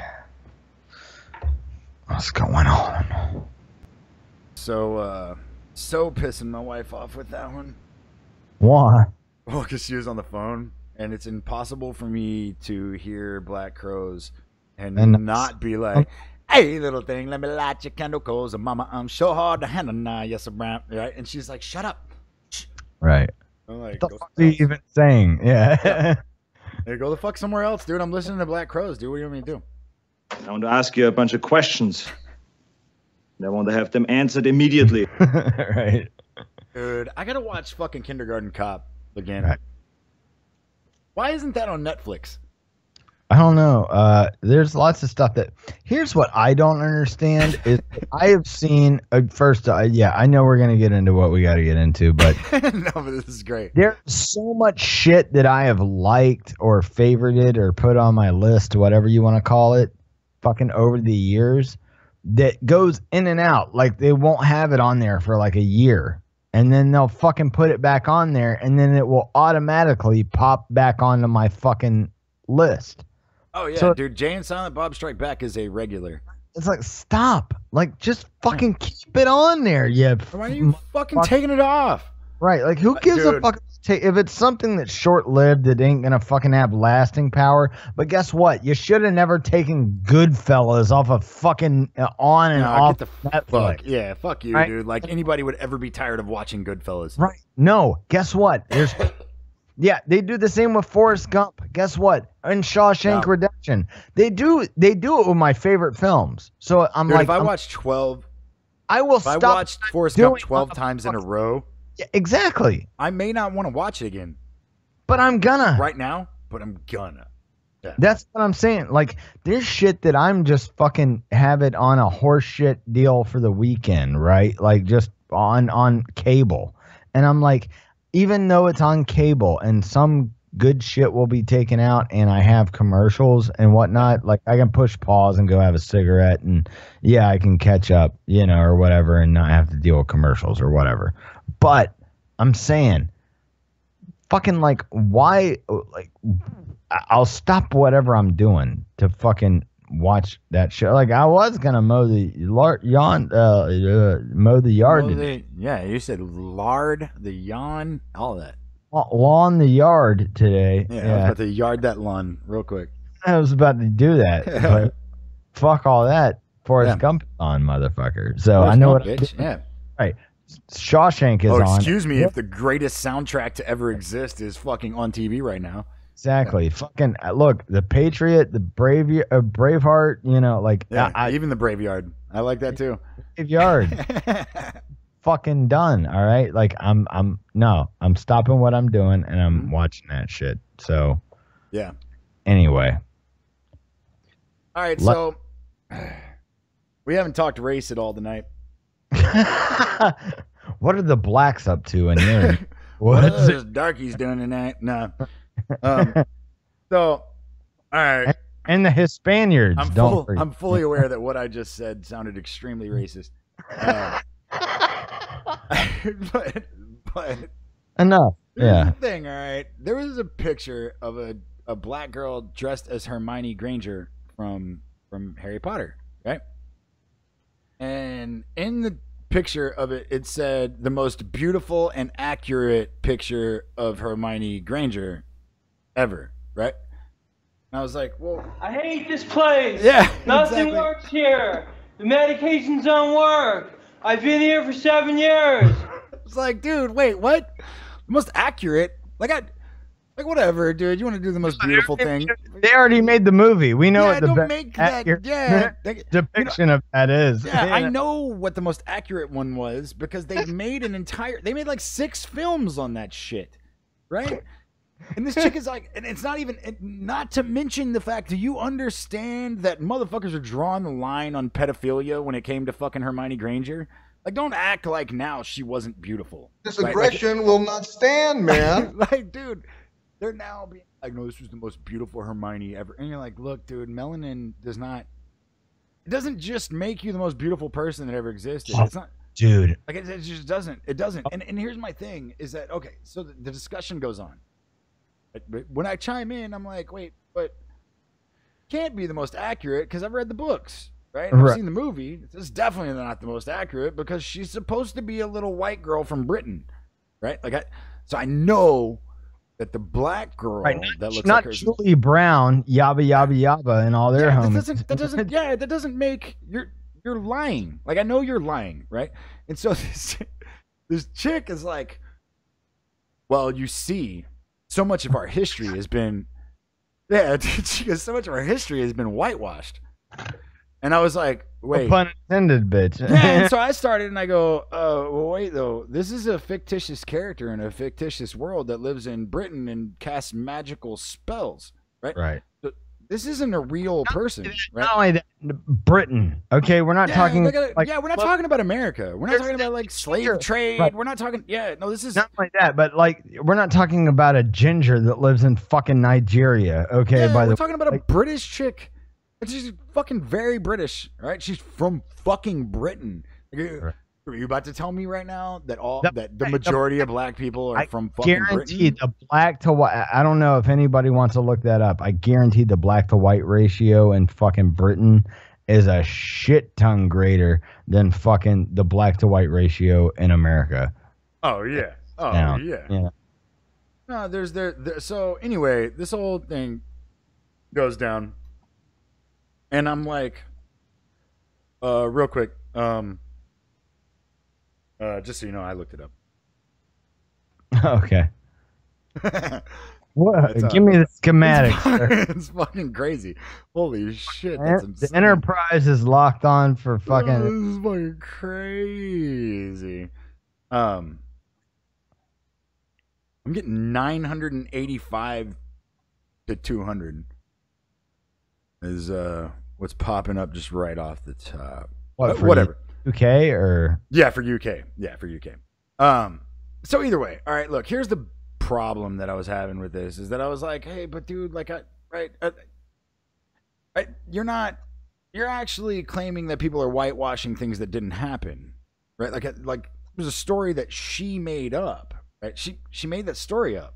What's going on? So pissing my wife off with that one. Why? Well, because she was on the phone, and it's impossible for me to hear Black Crows and not be like, "Hey, little thing, let me light your candle, cause mama, I'm sure hard to handle now, yes, I'm right." And she's like, "Shut up." Right. I'm like, What the fuck are you even saying? Yeah. Hey, go the fuck somewhere else, dude. I'm listening to Black Crows, dude. What do you want me to do? I want to ask you a bunch of questions. And I want to have them answered immediately. Right. Dude, I gotta watch fucking Kindergarten Cop again. Right. Why isn't that on Netflix? I don't know. There's lots of stuff that. Here's what I don't understand is I have seen first. Yeah, I know we're gonna get into what we got to get into, but No, but this is great. there's so much shit that I have liked or favorited or put on my list, whatever you want to call it, fucking over the years, that goes in and out. Like they won't have it on there for like a year, and then they'll fucking put it back on there, and then it will automatically pop back onto my fucking list. Oh yeah, So- dude. Jay and Silent Bob Strike Back is a regular. It's like, stop. Like, just fucking keep it on there. Yeah. Why are you fucking taking it off? Right. Like, who gives a Dude. fuck if it's something that's short-lived, it ain't gonna fucking have lasting power. But guess what? You should have never taken Goodfellas off of fucking on and Nah, off get the Netflix. fuck. Yeah, fuck you, Right? dude. Like anybody would ever be tired of watching Goodfellas. Right. No. Guess what? There's. Yeah, they do the same with Forrest Gump. Guess what? In Shawshank No. Redemption, they do it with my favorite films. So I'm Dude, like, if I watched 12, I will if I stop. watched Forrest Gump doing 12 times in a row, Yeah, exactly. I may not want to watch it again But I'm gonna. right now, but I'm gonna. Yeah. That's what I'm saying. Like, there's shit that I'm just fucking have it on a horse shit deal for the weekend, right? Like, just on cable. And I'm like, even though it's on cable and some good shit will be taken out and I have commercials and whatnot, like, I can push pause and go have a cigarette and, yeah, I can catch up, you know, or whatever and not have to deal with commercials or whatever. But I'm saying, fucking like, why? Like, I'll stop whatever I'm doing to fucking watch that show. Like, I was gonna mow the yard today. Yeah, you said lard, the yawn, all that. Lawn the yard today. Yeah, I was about to yard that lawn real quick. I was about to do that, but fuck all that. Forrest Gump is on, motherfucker. So Forrest I know Gump, what. bitch. Yeah. Right. Shawshank is on. Excuse me, if the greatest soundtrack to ever exist is fucking on TV right now. Exactly. Fucking look, the Patriot, the Braveheart. You know, like even the Brave Yard. I like that too. Brave Yard. Fucking done. All right. Like I'm stopping what I'm doing and I'm watching that shit. So yeah. Anyway. All right. So we haven't talked race at all tonight. What are the blacks up to in here? What are those darkies doing tonight? No. So, all right. And the Hispaniards. I'm fully aware that what I just said sounded extremely racist. But enough. Here's the thing, all right. There was a picture of a black girl dressed as Hermione Granger from Harry Potter, right? And in the picture of it, it said the most beautiful and accurate picture of Hermione Granger ever, right? And I was like, well, I hate this place. Yeah, Nothing works here. The medications don't work. I've been here for 7 years. It's like, dude, wait, what? The most accurate? Like whatever, dude. You want to do the most beautiful thing? They already made the movie. We know what the don't make that. Yeah, depiction of that is. Yeah, I know what the most accurate one was because they made they made like 6 films on that shit, right? And this chick is like, and it's not even, not to mention the fact, do you understand that motherfuckers are drawing the line on pedophilia when it came to fucking Hermione Granger? Like, don't act like now she wasn't beautiful. This aggression will not stand, man. Like, dude, they're now being like, no, this was the most beautiful Hermione ever. And you're like, look, dude, melanin it doesn't just make you the most beautiful person that ever existed. It's not. Dude. Like, it just doesn't. It doesn't. And here's my thing is that, okay, so the discussion goes on. But when I chime in, I'm like, wait, but can't be the most accurate because I've read the books, right? I've seen the movie. This is definitely not the most accurate because she's supposed to be a little white girl from Britain, right? So I know that the black girl that looks like her, Julie Brown, yabba yabba yabba, and all their homies. That doesn't make you're lying. Like, I know you're lying, right? And so this chick is like, well, you see. So much of our history has been, so much of our history has been whitewashed. And I was like, wait. Pun intended, bitch. Yeah, and so I started and I go, well, wait, though. This is a fictitious character in a fictitious world that lives in Britain and casts magical spells, right? Right. So this isn't a real person, right? Not only that, Britain. Okay, we're not talking. We're not talking about America. We're not talking about like slave trade. Right. We're not talking. Yeah, no, this is not like that. But like, we're not talking about a ginger that lives in fucking Nigeria. Okay, we're talking about a British chick. She's fucking very British, right? She's from fucking Britain. Right. Are you about to tell me right now that the majority of black people are from fucking Britain? I guarantee the black to white. I don't know if anybody wants to look that up. I guarantee the black to white ratio in fucking Britain is a shit ton greater than fucking the black to white ratio in America. Oh yeah. Oh yeah. No, so anyway, this whole thing goes down, and I'm like, real quick, just so you know, I looked it up. Okay. What? Give me the schematics. It's fucking crazy. Holy shit. The Enterprise is locked on for fucking. Oh, this is fucking crazy. I'm getting 985 to 200 is what's popping up just right off the top. Whatever. UK or for UK. Yeah, for UK. So either way, all right. Look, here's the problem that I was having with this is that I was like, hey, but dude, like, you're actually claiming that people are whitewashing things that didn't happen, right? Like it was a story that she made up, right? She made that story up.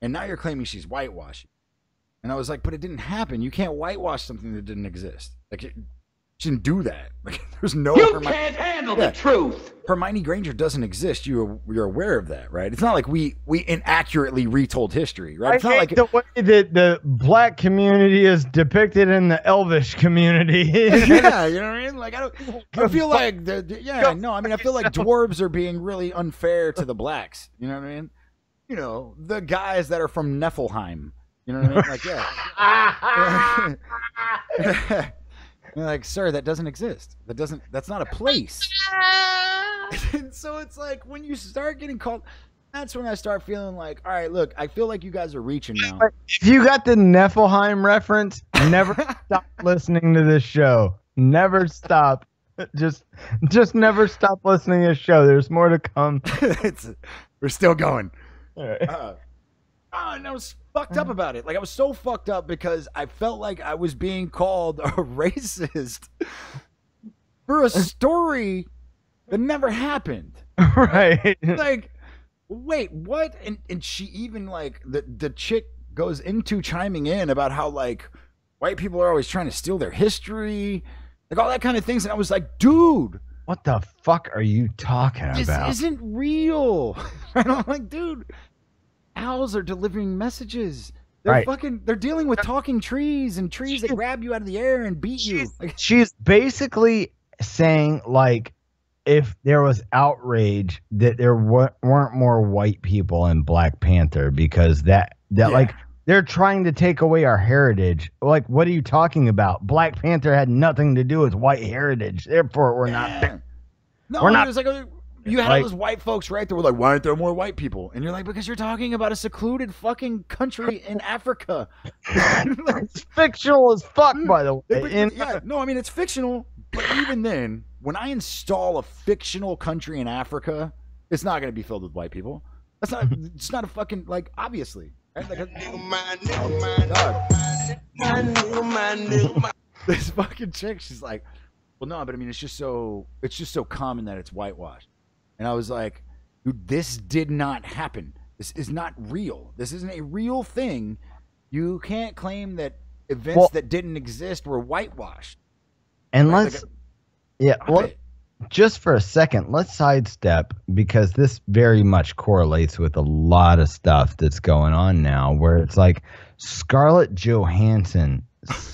and now you're claiming she's whitewashing. And I was like, but it didn't happen. You can't whitewash something that didn't exist. Like, she didn't do that. Like, there's no. You can't handle the truth. Hermione Granger doesn't exist. You're aware of that, right? It's not like we inaccurately retold history, right? It's not like the way that the black community is depicted in the Elvish community. Yeah, you know what I mean? Like, I feel like I feel like dwarves are being really unfair to the blacks. You know what I mean? You know, the guys that are from Niflheim. You know what I mean? Like, yeah. You're like, sir, that doesn't exist. That's not a place. And so it's like when you start getting called, that's when I start feeling like, all right, look, I feel like you guys are reaching now. If you got the Niflheim reference, never stop listening to this show. Never stop. Just never stop listening to this show. There's more to come. We're still going. All right. And I was fucked up about it. Like, I was so fucked up because I felt like I was being called a racist for a story that never happened. Right. Like, wait, what? And she even, like, the chick goes into chiming in about how, like, white people are always trying to steal their history, like all that kind of things. And I was like, dude, what the fuck are you talking about? This isn't real. And I'm like, dude, owls are delivering messages. They're they're dealing with talking trees and trees that grab you out of the air and beat you. She's basically saying, like, if there was outrage that there weren't more white people in Black Panther because like, they're trying to take away our heritage. Like, what are you talking about? Black Panther had nothing to do with white heritage. Therefore, we're not. No, we're not. It was like you had all those white folks right there were like, why aren't there more white people? And you're like, because you're talking about a secluded fucking country in Africa. It's fictional as fuck, by the way. No, I mean, it's fictional. But even then, when I install a fictional country in Africa, it's not going to be filled with white people. That's not. It's not a fucking, like, obviously. Right? Like this fucking chick, she's like, well, no, but I mean, it's just so common that it's whitewashed. And I was like, dude, this did not happen. This is not real. This isn't a real thing. You can't claim that events that didn't exist were whitewashed. And just for a second, let's sidestep, because this very much correlates with a lot of stuff that's going on now, where it's like Scarlett Johansson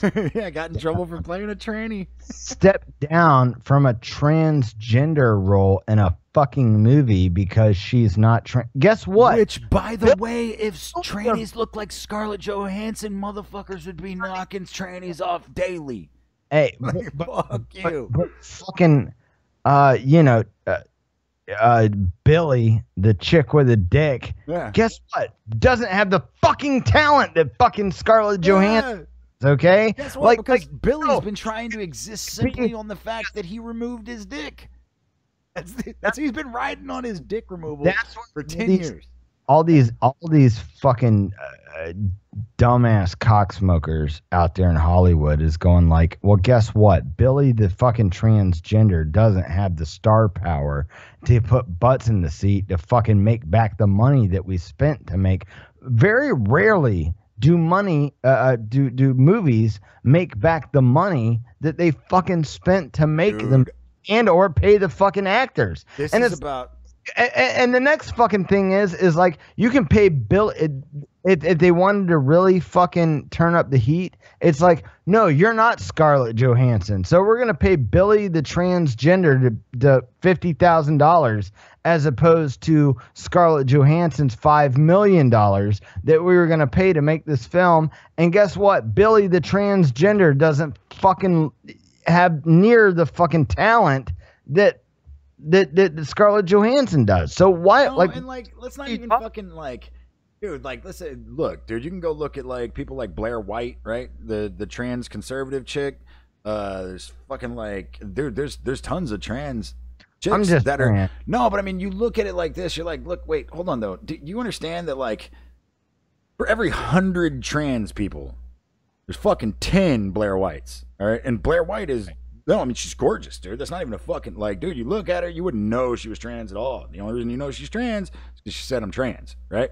got in trouble for playing a tranny. Stepped down from a transgender role in a fucking movie because she's not guess what? Which, by the way, if trannies look like Scarlett Johansson, motherfuckers would be knocking trannies off daily. Hey, fuck you. But fucking, Billy, the chick with a dick, guess what? Doesn't have the fucking talent that fucking Scarlett Johansson. Okay? Guess what? Because Billy's been trying to exist simply on the fact that he removed his dick. That's he's been riding on his dick removal for 10 years. All these fucking dumbass cocksmokers out there in Hollywood is going like, well, guess what? Billy, the fucking transgender, doesn't have the star power to put butts in the seat to fucking make back the money that we spent to make. Very rarely do movies make back the money that they fucking spent to make them and or pay the fucking actors. And the next fucking thing is like, you can pay Bill if they wanted to really fucking turn up the heat. It's like, no, you're not Scarlett Johansson, so we're gonna pay Billy the transgender to $50,000 as opposed to Scarlett Johansson's $5 million that we were gonna pay to make this film. And guess what? Billy the transgender doesn't fucking have near the fucking talent that Scarlett Johansson does. So why? No, and let's not even fucking dude. Let's say, look, dude, you can go look at people like Blair White, right? The trans conservative chick. There's fucking dude. There's tons of trans chicks that are no, but I mean, you look at it like this. You're like, look, wait, hold on though. Do you understand that for every 100 trans people, there's fucking 10 Blair Whites. All right, and Blair White is. No, I mean, she's gorgeous, dude. That's not even a fucking, dude, you look at her, you wouldn't know she was trans at all. The only reason you know she's trans is because she said I'm trans, right?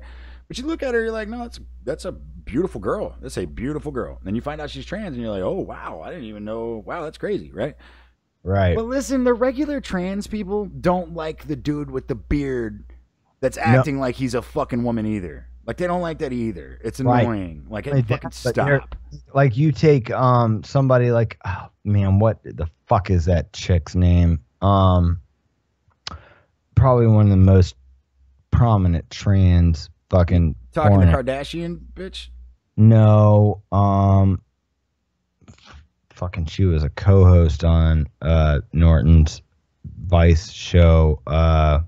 But you look at her, you're like, no, that's a beautiful girl. That's a beautiful girl. And then you find out she's trans, and you're like, oh wow, I didn't even know. Wow, that's crazy, right? Right. But listen, the regular trans people don't like the dude with the beard that's acting like he's a fucking woman either. Like they don't like that either. It's annoying. Like fucking stop. Like you take somebody like, oh man, what the fuck is that chick's name? Probably one of the most prominent trans fucking talking to Kardashian bitch. No, fucking she was a co-host on Norton's Vice show. God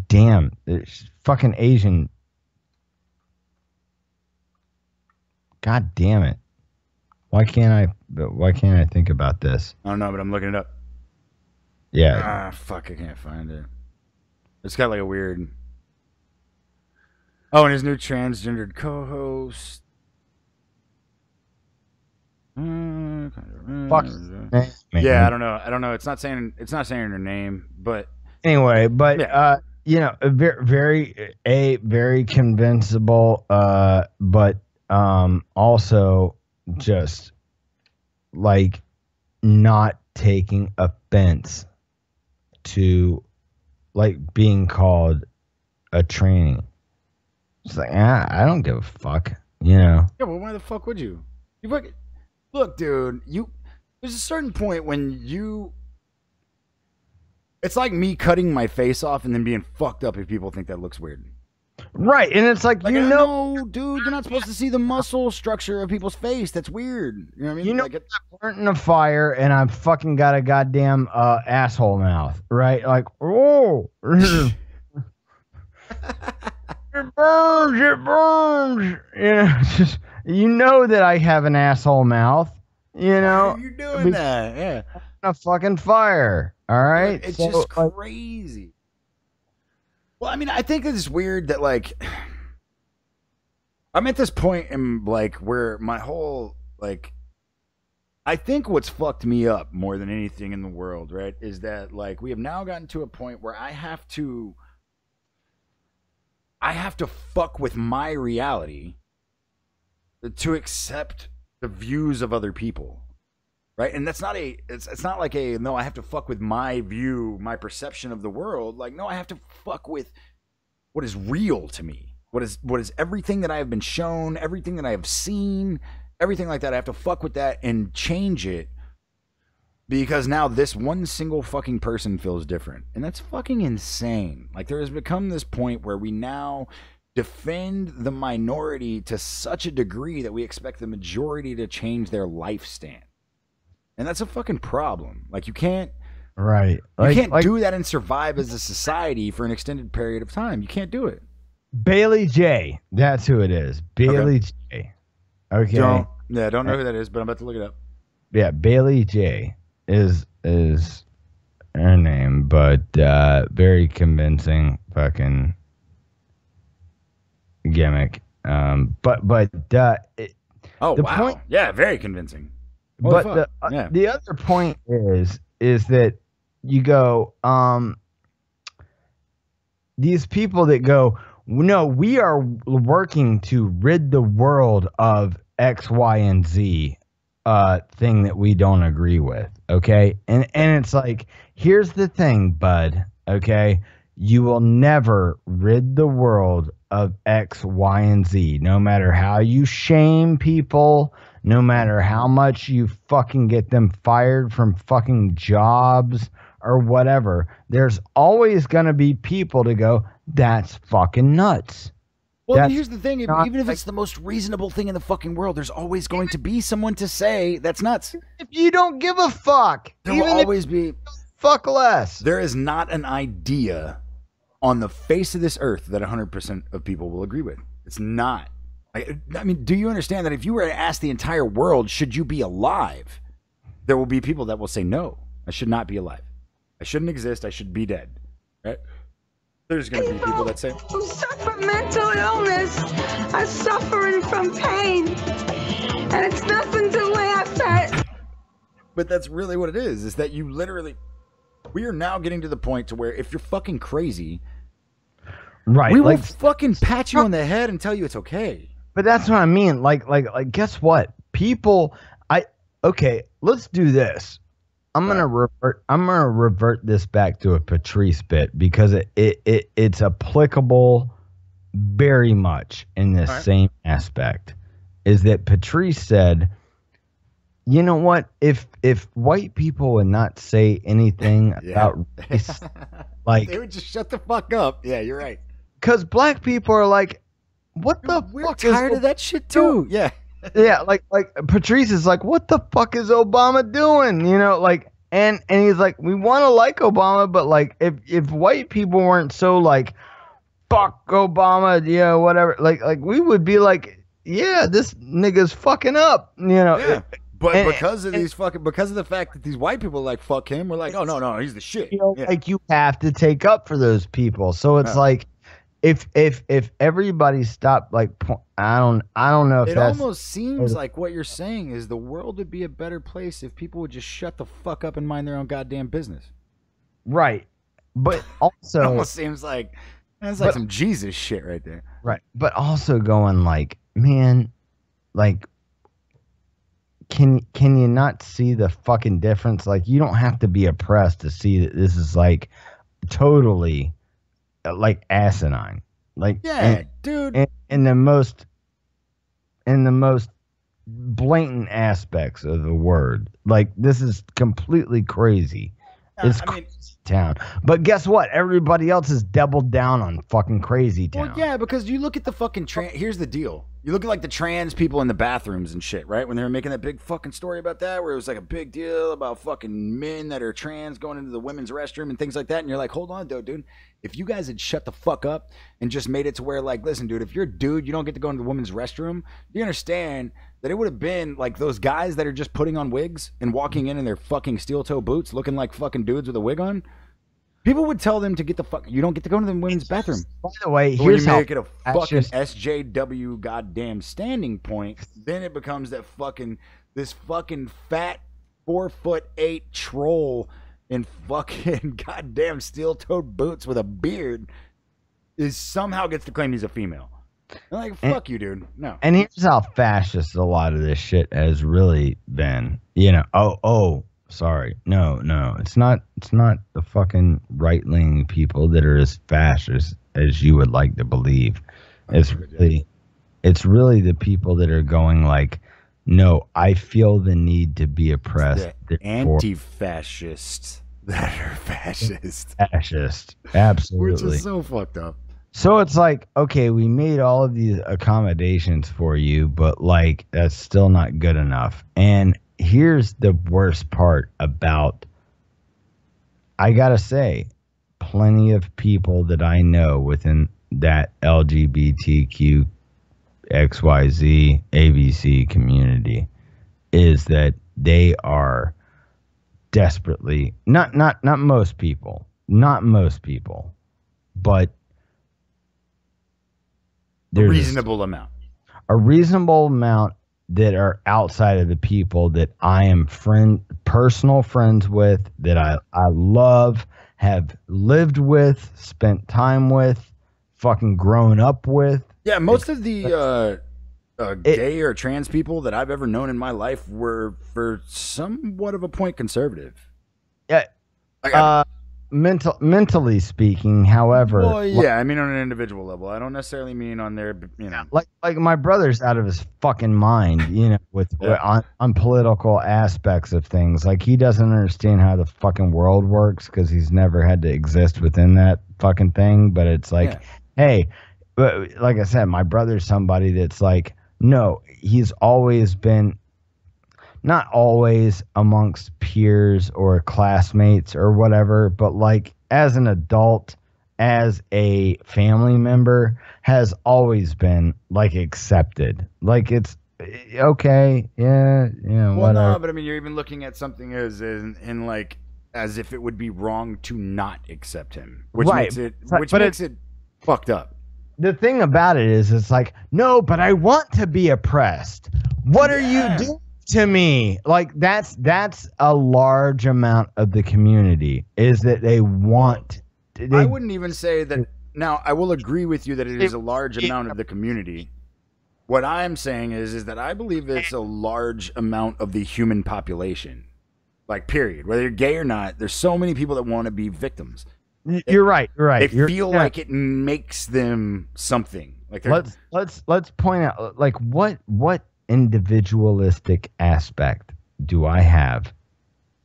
damn, she's fucking Asian. God damn it. Why can't I think about this? I don't know, but I'm looking it up. Yeah. Fuck, I can't find it. It's got like a weird. Oh, and his new transgendered co-host. Fuck. Yeah, I don't know. It's not saying her name, but anyway, but yeah. You know, very convincible, but also just like not taking offense to like being called a tranny. It's like, I don't give a fuck, you know. Yeah, well, why the fuck would you? Look, dude, there's a certain point when it's like me cutting my face off and then being fucked up if people think that looks weird. Right, and it's like, you know, dude, you're not supposed to see the muscle structure of people's face. That's weird. You know what I mean? You know, like I burnt in a fire and I've fucking got a goddamn asshole mouth, right? Like, oh, it burns. You know, just you know that I have an asshole mouth. You know, you're doing that, yeah. A fucking fire. All right, it's just crazy. Well, I mean, I think it's weird that like I'm at this point in like where my whole like I think what's fucked me up more than anything in the world, right, is that like we have now gotten to a point where I have to fuck with my reality to accept the views of other people. Right? And that's not it's not like no, I have to fuck with my view, my perception of the world. Like, no, I have to fuck with what is real to me. What is everything that I have been shown, everything that I have seen, everything like that. I have to fuck with that and change it because now this one single fucking person feels different. And that's fucking insane. Like, there has become this point where we now defend the minority to such a degree that we expect the majority to change their life stand. And that's a fucking problem. Like, you can't right. You can't do that and survive as a society for an extended period of time. You can't do it. Bailey J. That's who it is. Bailey J. Okay. Don't know who that is, but I'm about to look it up. Yeah, Bailey J. is her name, but very convincing fucking gimmick. But wow. Yeah, very convincing. But the other point is that you go, these people that go, no, we are working to rid the world of X, Y, and Z thing that we don't agree with. Okay. And it's like, here's the thing, bud. Okay. You will never rid the world of X, Y, and Z, no matter how you shame people, no matter how much you fucking get them fired from fucking jobs or whatever. There's always going to be people to go, that's fucking nuts. Well, here's the thing. Even if it's the most reasonable thing in the fucking world, there's always going to be someone to say that's nuts. If you don't give a fuck. There will always be. Fuck less. There is not an idea on the face of this earth that 100% of people will agree with. It's not. I mean, do you understand that if you were to ask the entire world, should you be alive? There will be people that will say, no, I should not be alive. I shouldn't exist. I should be dead. Right? There's going to be people that say, who suffer mental illness are suffering from pain. And it's nothing to laugh at. But that's really what it is that you literally, we are now getting to the point to where if you're fucking crazy, Right. We will like fucking pat you on the head and tell you it's okay. But that's what I mean. Like guess what? People okay, let's do this. I'm gonna revert this back to a Patrice bit because it's applicable very much in this same aspect. Is that Patrice said, you know what? If white people would not say anything about race, like they would just shut the fuck up. Yeah, you're right. Because black people are like, what the We're fuck tired is of that shit too. Yeah. Yeah, like Patrice is like, what the fuck is Obama doing? You know, like, and he's like, we want to like Obama, but like, if white people weren't so like, fuck Obama, yeah, whatever, like we would be like, yeah, this nigga's fucking up, you know. Yeah. But because of the fact that these white people are like fuck him, we're like, oh no, he's the shit. You know, like you have to take up for those people. So it's like, if everybody stopped, like, I don't know if it that's, almost seems like what you're saying is the world would be a better place if people would just shut the fuck up and mind their own goddamn business. Right. But also, it almost seems like that's like some Jesus shit right there. Right. But also going like, man, like, can you not see the fucking difference? Like, you don't have to be oppressed to see that this is like totally like asinine. Like, yeah, dude. In the most blatant aspects of the word. Like, this is completely crazy. It's crazy town. But guess what? Everybody else is doubled down on fucking crazy town. Well, yeah, because you look at the fucking here's the deal. You look at like the trans people in the bathrooms and shit, right? When they were making that big fucking story about that, where it was like a big deal about fucking men that are trans going into the women's restroom and things like that. And you're like, hold on, though, dude. If you guys had shut the fuck up and just made it to where, like, listen, dude, if you're a dude, you don't get to go into the women's restroom. You understand that it would have been like those guys that are just putting on wigs and walking in their fucking steel toe boots looking like fucking dudes with a wig on. People would tell them to get the fuck. You don't get to go into the women's bathroom. By the way, but here's when you how make it a fucking SJW goddamn standing point, then it becomes that fucking this fucking fat 4'8" troll in fucking goddamn steel-toed boots with a beard is somehow gets to claim he's a female. I'm like, fuck you, dude. No. And here's how fascist a lot of this shit has really been. You know, sorry. No. It's not the fucking right-leaning people that are as fascist as you would like to believe. It's really the people that are going like, no, I feel the need to be oppressed. The anti-fascists that are fascist. Fascist. Absolutely. Which is so fucked up. So it's like, okay, we made all of these accommodations for you, but like, that's still not good enough. And here's the worst part about, I gotta say, plenty of people that I know within that LGBTQ XYZ ABC community is that they are desperately not most people, but there's a reasonable amount that are outside of the people that I am personal friends with, that I love, have lived with, spent time with, fucking grown up with. Yeah, most of the gay or trans people that I've ever known in my life were, for somewhat of a point, conservative. Yeah. Mentally speaking, however. Well, yeah, I mean on an individual level. I don't necessarily mean on their, you know. Like my brother's out of his fucking mind, you know, with on political aspects of things. Like, he doesn't understand how the fucking world works because he's never had to exist within that fucking thing. But it's like, hey, but like I said, my brother's somebody that's like, no, he's always been, not always amongst peers or classmates or whatever, but like as an adult, as a family member, has always been like accepted. Like, it's okay, yeah, well, whatever. no, but I mean, you're even looking at something as in like as if it would be wrong to not accept him, which makes it fucked up. The thing about it is, it's like, no, but I want to be oppressed. What are you doing to me? Like, that's a large amount of the community, is that they want. I wouldn't even say that Now, I will agree with you that it is a large amount of the community. What I'm saying is that I believe it's a large amount of the human population. Like, period. Whether you're gay or not, there's so many people that want to be victims. You're right. You're right. They feel like it makes them something. Like let's point out, like, what individualistic aspect do I have?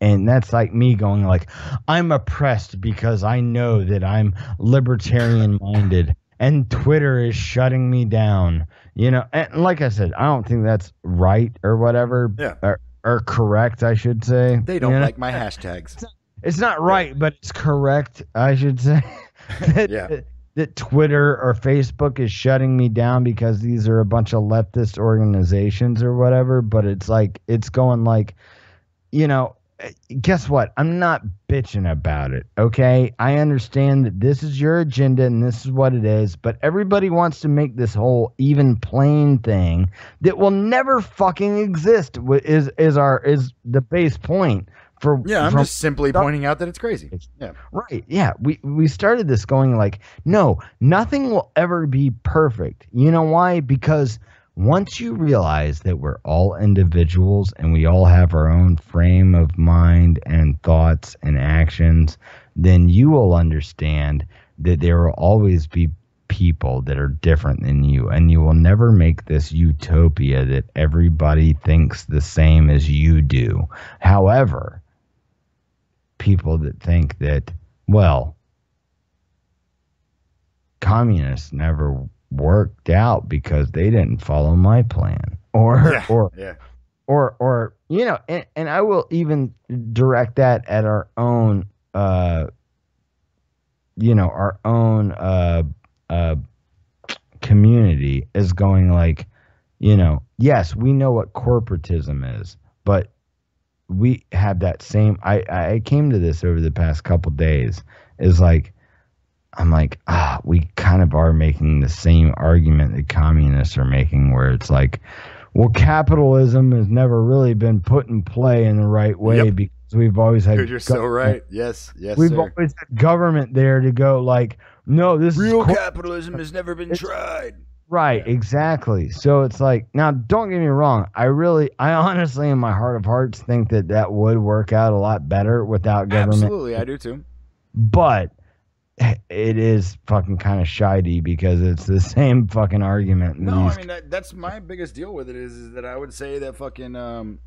And that's like me going like, I'm oppressed because I know that I'm libertarian minded and Twitter is shutting me down. You know, and like I said, I don't think that's right or whatever. Yeah. Or correct, I should say. They don't like my hashtags. It's not right, but it's correct, I should say. That Twitter or Facebook is shutting me down because these are a bunch of leftist organizations or whatever. But it's like, it's going like, you know, guess what? I'm not bitching about it, okay? I understand that this is your agenda and this is what it is, but everybody wants to make this whole even plain thing that will never fucking exist. Is the base point for? Yeah, I'm just simply pointing out that it's crazy. Yeah, right. Yeah, we started this going like, no, nothing will ever be perfect. You know why? Because once you realize that we're all individuals and we all have our own frame of mind and thoughts and actions, then you will understand that there will always be people that are different than you, and you will never make this utopia that everybody thinks the same as you do. However, people that think that, well, communists never worked out because they didn't follow my plan, or you know, and I will even direct that at our own you know, our own community is going like, you know, yes, we know what corporatism is, but we have that same, I came to this over the past couple days, is like, I'm like, we kind of are making the same argument that communists are making, where it's like, well, capitalism has never really been put in play in the right way because we've always had. Dude, you're so right. Yes, we've always had government there to go like, no, this real is capitalism has never been tried. Right, exactly. So it's like, now don't get me wrong. I honestly, in my heart of hearts, think that would work out a lot better without government. Absolutely, I do too. But it is fucking kind of shitey because it's the same fucking argument. No, I mean, that's my biggest deal with it is that I would say that fucking,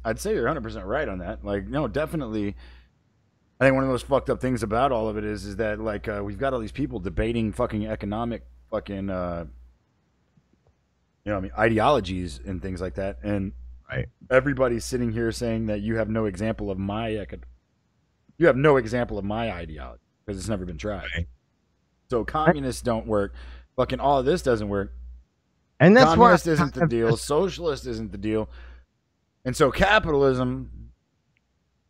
I'd say you're 100% right on that. Like, no, definitely. I think one of the most fucked up things about all of it is that, like, we've got all these people debating fucking economic fucking, you know, I mean, ideologies and things like that. And everybody's sitting here saying that you have no example of my ideology because it's never been tried. Right. So communists don't work. Fucking all of this doesn't work. And that's communist isn't the deal. Socialist isn't the deal. And so capitalism.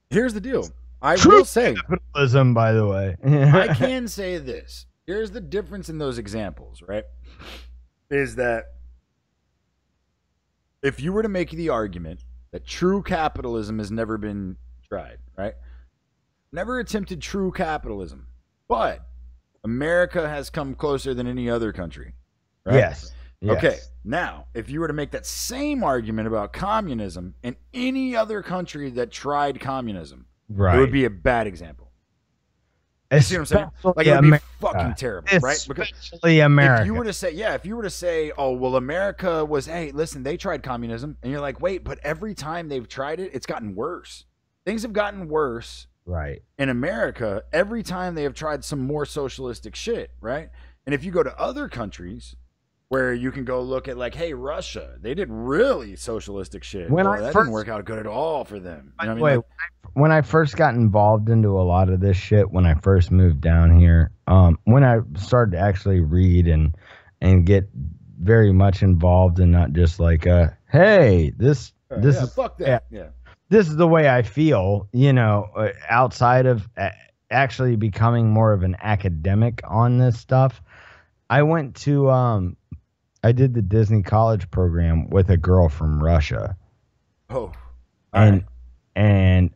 Here's the deal. I will say capitalism. By the way, I can say this. Here's the difference in those examples. Right? Is that if you were to make the argument that true capitalism has never been tried, right? Never attempted true capitalism, but America has come closer than any other country, right? Yes. Okay, now, if you were to make that same argument about communism in any other country that tried communism, it would be a bad example. You see what I'm saying? Like, it would be fucking terrible, right? Because America. If you were to say, oh, well, America was, hey, listen, they tried communism, and you're like, wait, but every time they've tried it, it's gotten worse. Things have gotten worse. Right. In America, every time they have tried some more socialistic shit, right? And if you go to other countries where you can go look at, like, hey, Russia, they did really socialistic shit. That didn't work out good at all for them. You know what I mean? When I first got involved into a lot of this shit, when I first moved down here, when I started to actually read and get very much involved and not just like, hey, this is fuck that. Yeah. This is the way I feel, you know, outside of actually becoming more of an academic on this stuff. I went to, I did the Disney college program with a girl from Russia. Oh. And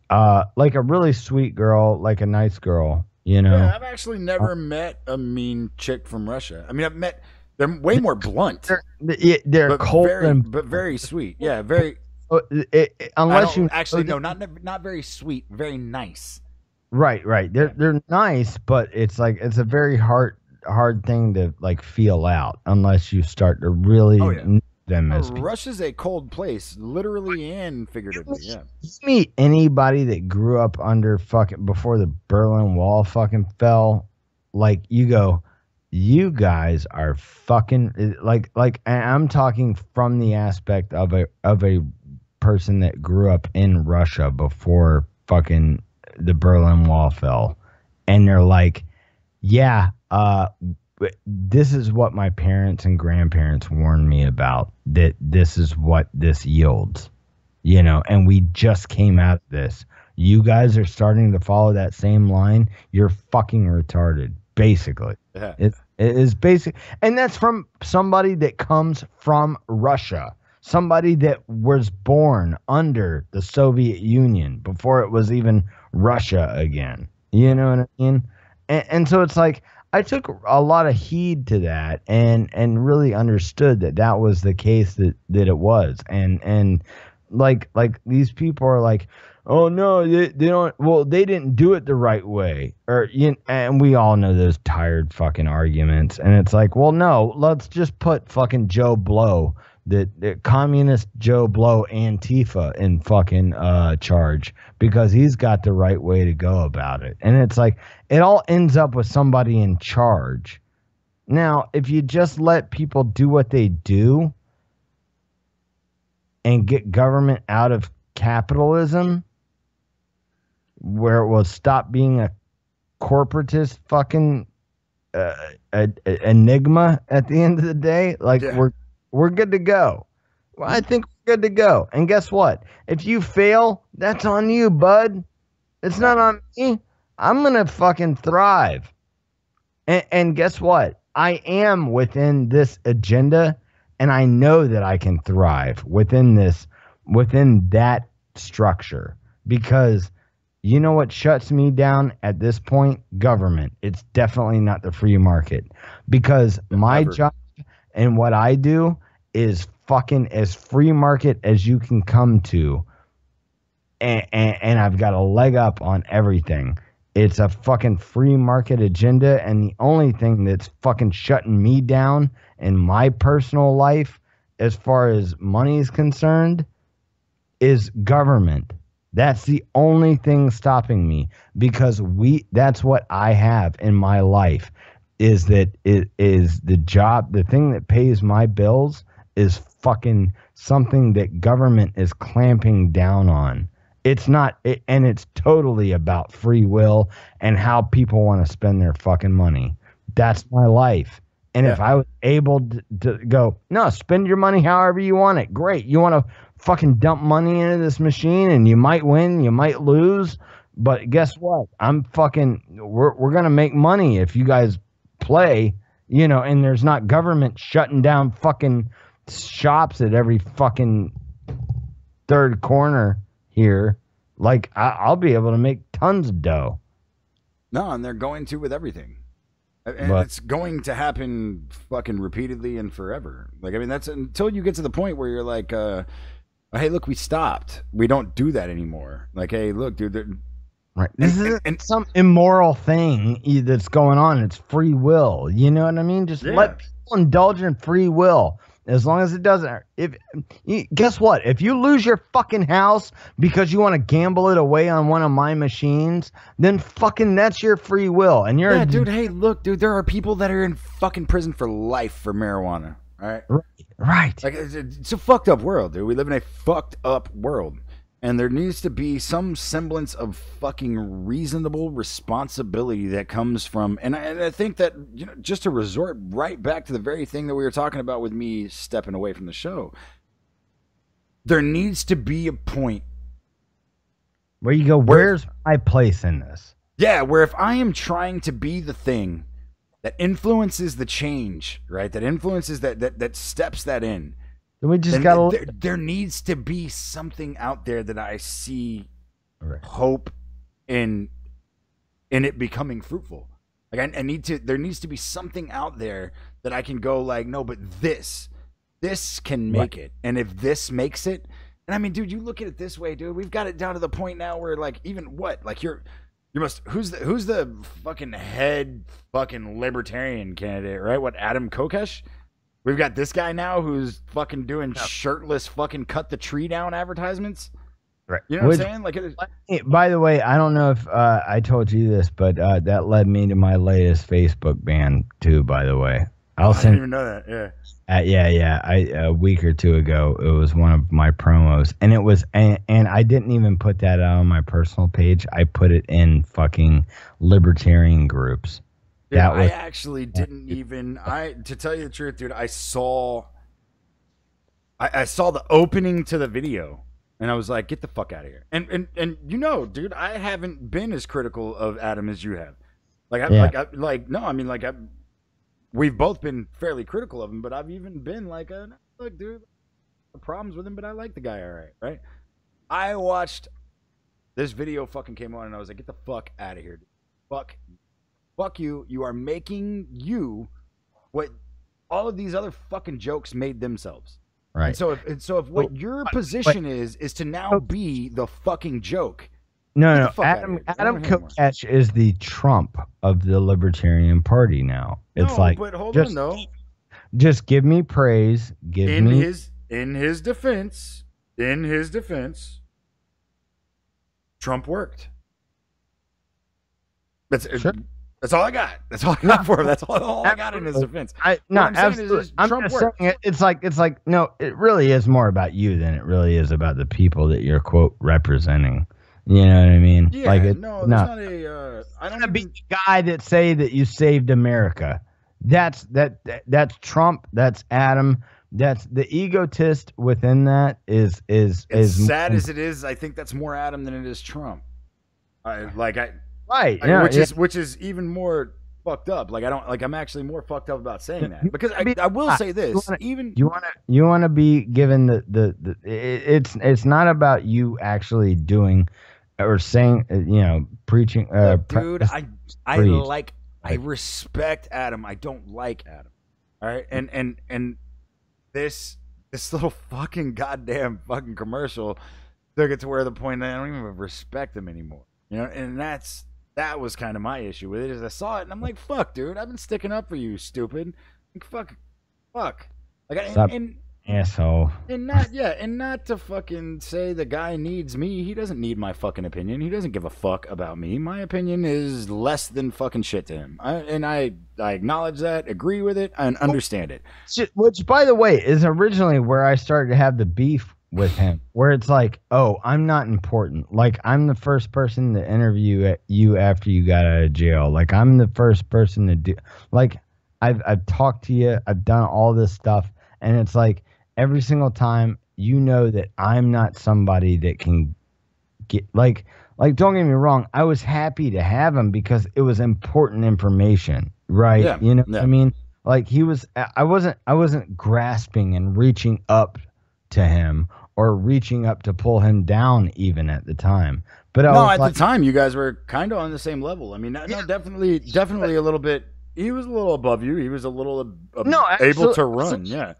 like a really sweet girl, like a nice girl. You know, Yeah, I've actually never met a mean chick from Russia. I mean, they're way more blunt. They're cold but very sweet. Yeah, very. Unless you actually no, not very sweet, very nice. Right. They're nice, but it's like it's a very hard thing to like feel out unless you start to really know them as people. Russia's a cold place, literally and figuratively. Yeah. You meet anybody that grew up under fucking before the Berlin Wall fucking fell, like you go, you guys are fucking like and I'm talking from the aspect of a person that grew up in Russia before fucking the Berlin Wall fell, and they're like, yeah, this is what my parents and grandparents warned me about, that this is what this yields, you know, and we just came out of this. You guys are starting to follow that same line. You're fucking retarded, basically. Yeah. It is basic, and that's from somebody that comes from Russia, somebody that was born under the Soviet Union before it was even Russia again. You know what I mean? And so it's like I took a lot of heed to that and really understood that was the case that it was. And like these people are like, oh no, they don't. Well, they didn't do it the right way, or and we all know those tired fucking arguments. And it's like, well, no, let's just put fucking Joe Blow, the communist Joe Blow Antifa in fucking charge, because he's got the right way to go about it. And it's like it all ends up with somebody in charge. Now, if you just let people do what they do and get government out of capitalism, where it will stop being a corporatist fucking enigma at the end of the day, like we're good to go. Well, I think we're good to go. And guess what? If you fail, that's on you, bud. It's not on me. I'm going to fucking thrive. And guess what? I am within this agenda, and I know that I can thrive within that structure, because you know what shuts me down at this point? Government. It's definitely not the free market, because my job and what I do is fucking as free market as you can come to. And I've got a leg up on everything. It's a fucking free market agenda, and the only thing that's fucking shutting me down in my personal life, as far as money is concerned, is government. That's the only thing stopping me, because that's what I have in my life, is that it is the job, the thing that pays my bills is fucking something that government is clamping down on. It's not, and it's totally about free will and how people want to spend their fucking money. That's my life. And if I was able to go, no, spend your money however you want it. Great. You want to fucking dump money into this machine, and you might win, you might lose. But guess what? We're going to make money if you guys play, you know, and there's not government shutting down fucking shops at every fucking third corner here. Like, I'll be able to make tons of dough. No, and they're going to with everything. And it's going to happen fucking repeatedly and forever. Like, I mean, that's until you get to the point where you're like, hey, look, we stopped. We don't do that anymore. Like, hey, look, dude. Right. This isn't some immoral thing that's going on. It's free will. You know what I mean? Just let people indulge in free will. As long as it doesn't. Guess what? If you lose your fucking house because you want to gamble it away on one of my machines, then fucking that's your free will. And you're dude. Hey, look, dude. There are people that are in fucking prison for life for marijuana. All right. Right. Like, it's a fucked up world, dude. We live in a fucked up world. And there needs to be some semblance of fucking reasonable responsibility that comes from, and I think that, you know, just to resort right back to the very thing that we were talking about with me stepping away from the show, there needs to be a point where you go, where's my place in this? Yeah, where if I am trying to be the thing that influences the change, right, that influences that steps that in, we just there needs to be something out there that I see hope in in it becoming fruitful. Like I need to. There needs to be something out there that I can go like, no, but this can make it, and if this makes it, and I mean, dude, you look at it this way, dude. We've got it down to the point now where like even what like you must who's the fucking head fucking libertarian candidate, right? What, Adam Kokesh? We've got this guy now who's fucking doing shirtless fucking cut the tree down advertisements. Right. You know what I'm saying? Like, by the way, I don't know if I told you this, but that led me to my latest Facebook ban too. By the way, I didn't even know that. Yeah. A week or two ago, it was one of my promos, and it was, and I didn't even put that out on my personal page. I put it in fucking libertarian groups. Yeah, I actually didn't even. To tell you the truth, dude, I saw the opening to the video. And I was like, get the fuck out of here. And you know, dude, I haven't been as critical of Adam as you have. We've both been fairly critical of him, but I've even been like, look, dude, the problems with him, but I like the guy, all right? I watched this video fucking came on, and I was like, get the fuck out of here, dude. Fuck you. You are making you what all of these other fucking jokes made themselves. Right. And so if what your position is to now be the fucking joke. No. Adam Kokesh is the Trump of the Libertarian Party now. It's but hold on though. Just give me praise. In his defense, Trump worked. That's all I got. That's all I got for him. That's all I got in his defense. Absolutely. I'm just saying it's like no, it really is more about you than it really is about the people that you're quote representing. You know what I mean? Yeah. Like there's not a. I don't want to be the guy that say that you saved America. That's Trump. That's Adam. That's the egotist within that is sad as it is. I think that's more Adam than it is Trump. Right, which is even more fucked up. Like I'm actually more fucked up about saying that because I will say this. You want to be given it's not about you actually doing or saying preaching. Dude, I respect Adam. I don't like Adam. All right, and this little fucking goddamn fucking commercial took it to where the point that I don't even respect him anymore. You know, and that was kind of my issue with it. Is I saw it and I'm like, fuck, dude, I've been sticking up for you, stupid. Like, fuck. Like, asshole. And not to fucking say the guy needs me. He doesn't need my fucking opinion. He doesn't give a fuck about me. My opinion is less than fucking shit to him. I acknowledge that, agree with it, and understand it. Which, by the way, is originally where I started to have the beef with him, where it's like, oh, I'm not important. Like, I'm the first person to interview you after you got out of jail. Like, I'm the first person to do. Like, I've talked to you. I've done all this stuff, and it's like every single time, you know that I'm not somebody that can get like. Don't get me wrong. I was happy to have him because it was important information, right? Yeah, you know what I mean? Like he was. I wasn't grasping and reaching up to him or reaching up to pull him down even at the time. But at the time you guys were kind of on the same level. I mean, definitely a little bit. He was a little above you. He was a little able to run. Yeah,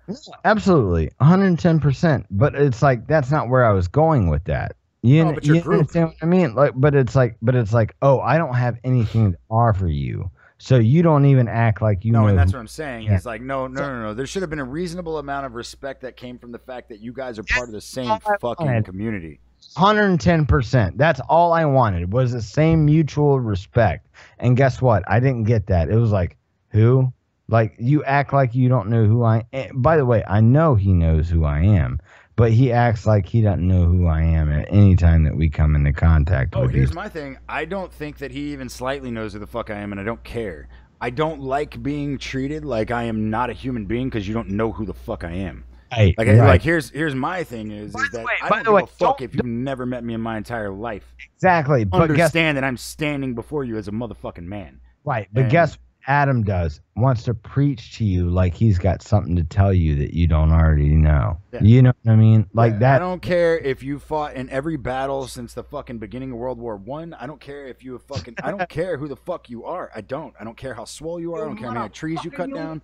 absolutely, 110%. But it's like that's not where I was going with that. You understand what I mean? But it's like, oh, I don't have anything to offer you. So you don't even act like you know. No, and that's what I'm saying. Yeah. It's like, no. There should have been a reasonable amount of respect that came from the fact that you guys are part of the same fucking community. 110%. That's all I wanted was the same mutual respect. And guess what? I didn't get that. It was like, who? Like, you act like you don't know who I am. By the way, I know he knows who I am. But he acts like he doesn't know who I am at any time that we come into contact with. Here's my thing. I don't think that he even slightly knows who the fuck I am, and I don't care. I don't like being treated like I am not a human being because you don't know who the fuck I am. Right, like here's my thing is that I don't give a fuck if you've never met me in my entire life. Exactly. But understand that I'm standing before you as a motherfucking man. Right. But guess Adam does, wants to preach to you like he's got something to tell you that you don't already know. Yeah. You know what I mean? Like that. I don't care if you fought in every battle since the fucking beginning of World War I. I don't care if you fucking. I don't care who the fuck you are. I don't care how swole you are. I don't care how many trees you cut down.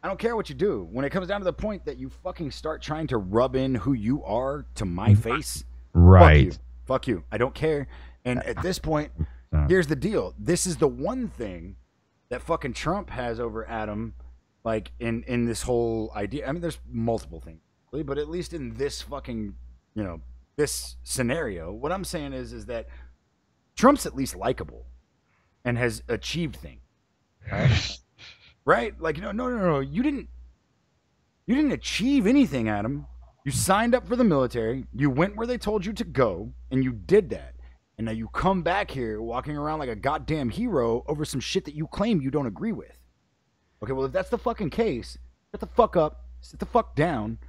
I don't care what you do. When it comes down to the point that you fucking start trying to rub in who you are to my face, right? Fuck you. I don't care. And at this point, here's the deal. This is the one thing that fucking Trump has over Adam, like in this whole idea. I mean, there's multiple things, but at least in this fucking, this scenario, what I'm saying is that Trump's at least likable and has achieved things, right? Right? Like, no. You didn't achieve anything, Adam. You signed up for the military. You went where they told you to go, and you did that. And now you come back here walking around like a goddamn hero over some shit that you claim you don't agree with. Okay, well, if that's the fucking case, shut the fuck up, sit the fuck down,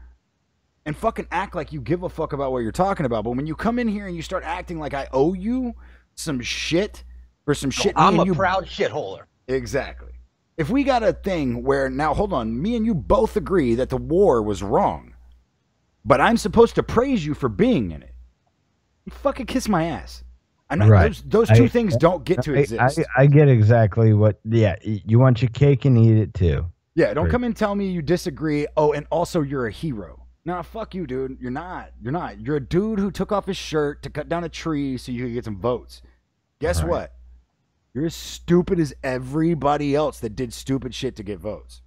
and fucking act like you give a fuck about what you're talking about. But when you come in here and you start acting like I owe you some shit for some shit, I'm a proud shitholer. Exactly. If we got a thing where, now hold on, me and you both agree that the war was wrong, but I'm supposed to praise you for being in it, you fucking kiss my ass. Right. Those two things don't get to exist. I get exactly what. Yeah, you want your cake and eat it too. Yeah, don't come and tell me you disagree. Oh, and also you're a hero. Nah, fuck you, dude. You're not. You're a dude who took off his shirt to cut down a tree so you could get some votes. Guess what? You're as stupid as everybody else that did stupid shit to get votes.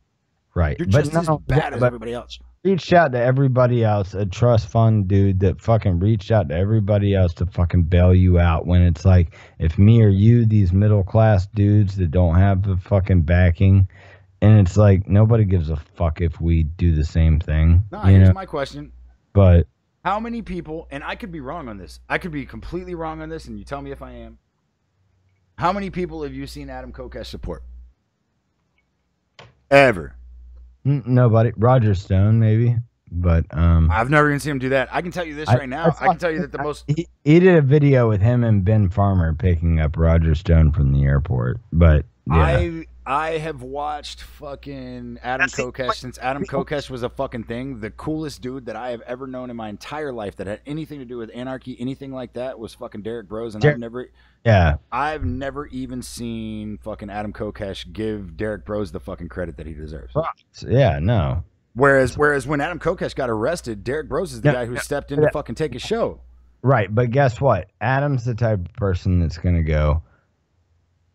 Right. You're just as bad as everybody else. Reached out to everybody else, a trust fund dude that fucking reached out to everybody else to fucking bail you out when it's like, if me or you, these middle class dudes that don't have the fucking backing, and it's like, nobody gives a fuck if we do the same thing. No, here's my question. But how many people, and I could be wrong on this, I could be completely wrong on this, and you tell me if I am. How many people have you seen Adam Kokesh support? Ever? Nobody. Roger Stone, maybe, but I've never even seen him do that. I can tell you this right now. I can tell you that the most he did a video with him and Ben Farmer picking up Roger Stone from the airport. But yeah. I have watched fucking Adam Kokesh since Adam Kokesh was a fucking thing. The coolest dude that I have ever known in my entire life that had anything to do with anarchy, anything like that, was fucking Derek Bros. And I've never even seen fucking Adam Kokesh give Derek Bros the fucking credit that he deserves. Yeah, no. Whereas when Adam Kokesh got arrested, Derek Bros is the guy who stepped in to fucking take his show. Right, but guess what? Adam's the type of person that's going to go,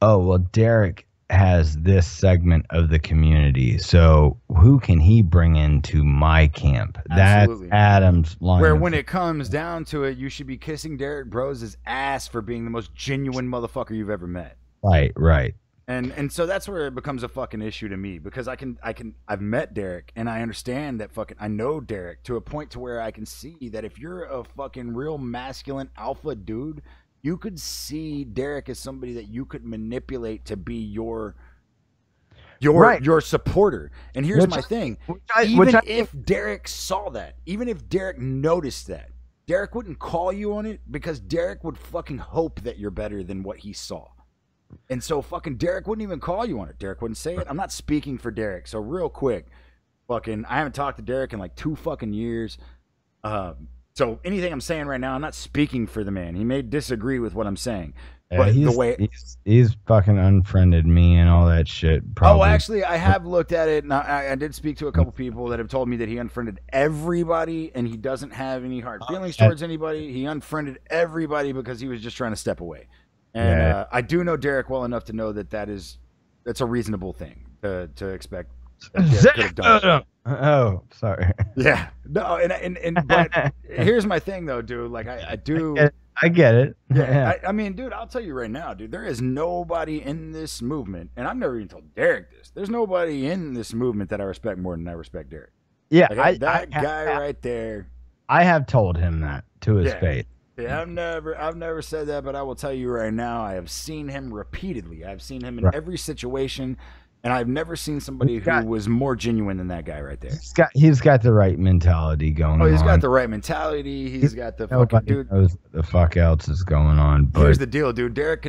oh, well, Derek has this segment of the community, so who can he bring into my camp? Absolutely. That's Adam's line. Where when it comes down to it, you should be kissing Derek Bros' ass for being the most genuine motherfucker you've ever met. Right. And so that's where it becomes a fucking issue to me, because I've met Derek and I understand that I know Derek to a point to where I can see that if you're a fucking real masculine alpha dude, you could see Derek as somebody that you could manipulate to be your supporter. And here's my thing. If Derek saw that, even if Derek noticed that, Derek wouldn't call you on it, because Derek would fucking hope that you're better than what he saw. And so fucking Derek wouldn't even call you on it. Derek wouldn't say it. I'm not speaking for Derek. So real quick, I haven't talked to Derek in like 2 fucking years. So anything I'm saying right now, I'm not speaking for the man. He may disagree with what I'm saying. But he's fucking unfriended me and all that shit. Probably. Oh, actually, I have looked at it, and I did speak to a couple people that have told me that he unfriended everybody, and he doesn't have any hard feelings towards anybody. He unfriended everybody because he was just trying to step away. And I do know Derek well enough to know that's a reasonable thing to expect. Oh, sorry. Yeah. No, but here's my thing though, dude. Like I get it. Yeah. I mean, dude, I'll tell you right now, dude, there is nobody in this movement, and I've never even told Derek this. There's nobody in this movement that I respect more than I respect Derek. Yeah. Like, that guy right there. I have told him that to his face. Yeah, I've never said that, but I will tell you right now, I have seen him repeatedly. I've seen him in every situation. And I've never seen somebody who was more genuine than that guy right there. He's got the right mentality going on. Oh, he's got the right mentality. He's got the fucking dude. Knows what the fuck else is going on. But here's the deal, dude. Derek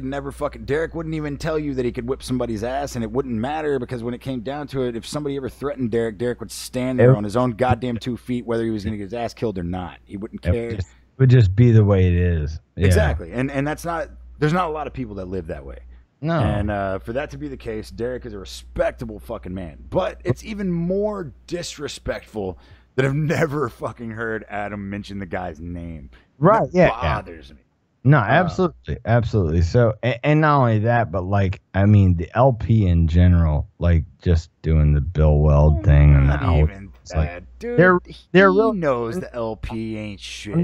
wouldn't even tell you that he could whip somebody's ass, and it wouldn't matter because when it came down to it, if somebody ever threatened Derek would stand there on his own goddamn 2 feet, whether he was going to get his ass killed or not. He wouldn't care. It would just be the way it is. Yeah. Exactly, and that's not. There's not a lot of people that live that way. No. And for that to be the case, Derek is a respectable fucking man. But it's even more disrespectful that I've never fucking heard Adam mention the guy's name. Right, That bothers me. No, absolutely. Absolutely. So, and not only that, but like, I mean, the LP in general, like just doing the Bill Weld thing. And Not even that. Like, Dude, they're he real, knows the LP ain't shit.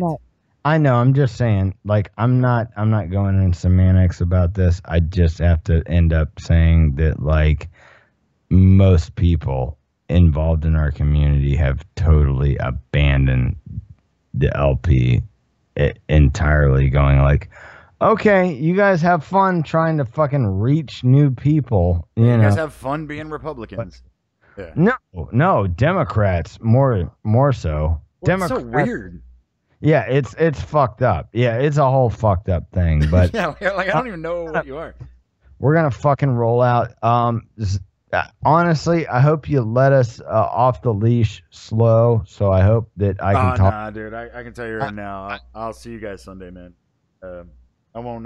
I know. I'm just saying, like, I'm not going into semantics about this. I just have to end up saying that, like, most people involved in our community have totally abandoned the LP entirely, going like, okay, you guys have fun trying to fucking reach new people. You know? guys have fun being Republicans. Yeah. No, Democrats more so. Democrats, so weird. Yeah, it's fucked up. Yeah, it's a whole fucked up thing. But yeah, like I don't even know what you are. We're gonna fucking roll out. Honestly, I hope you let us off the leash slow. So I hope that I can talk. Nah, dude, I can tell you right now. I'll see you guys Sunday, man. I won't.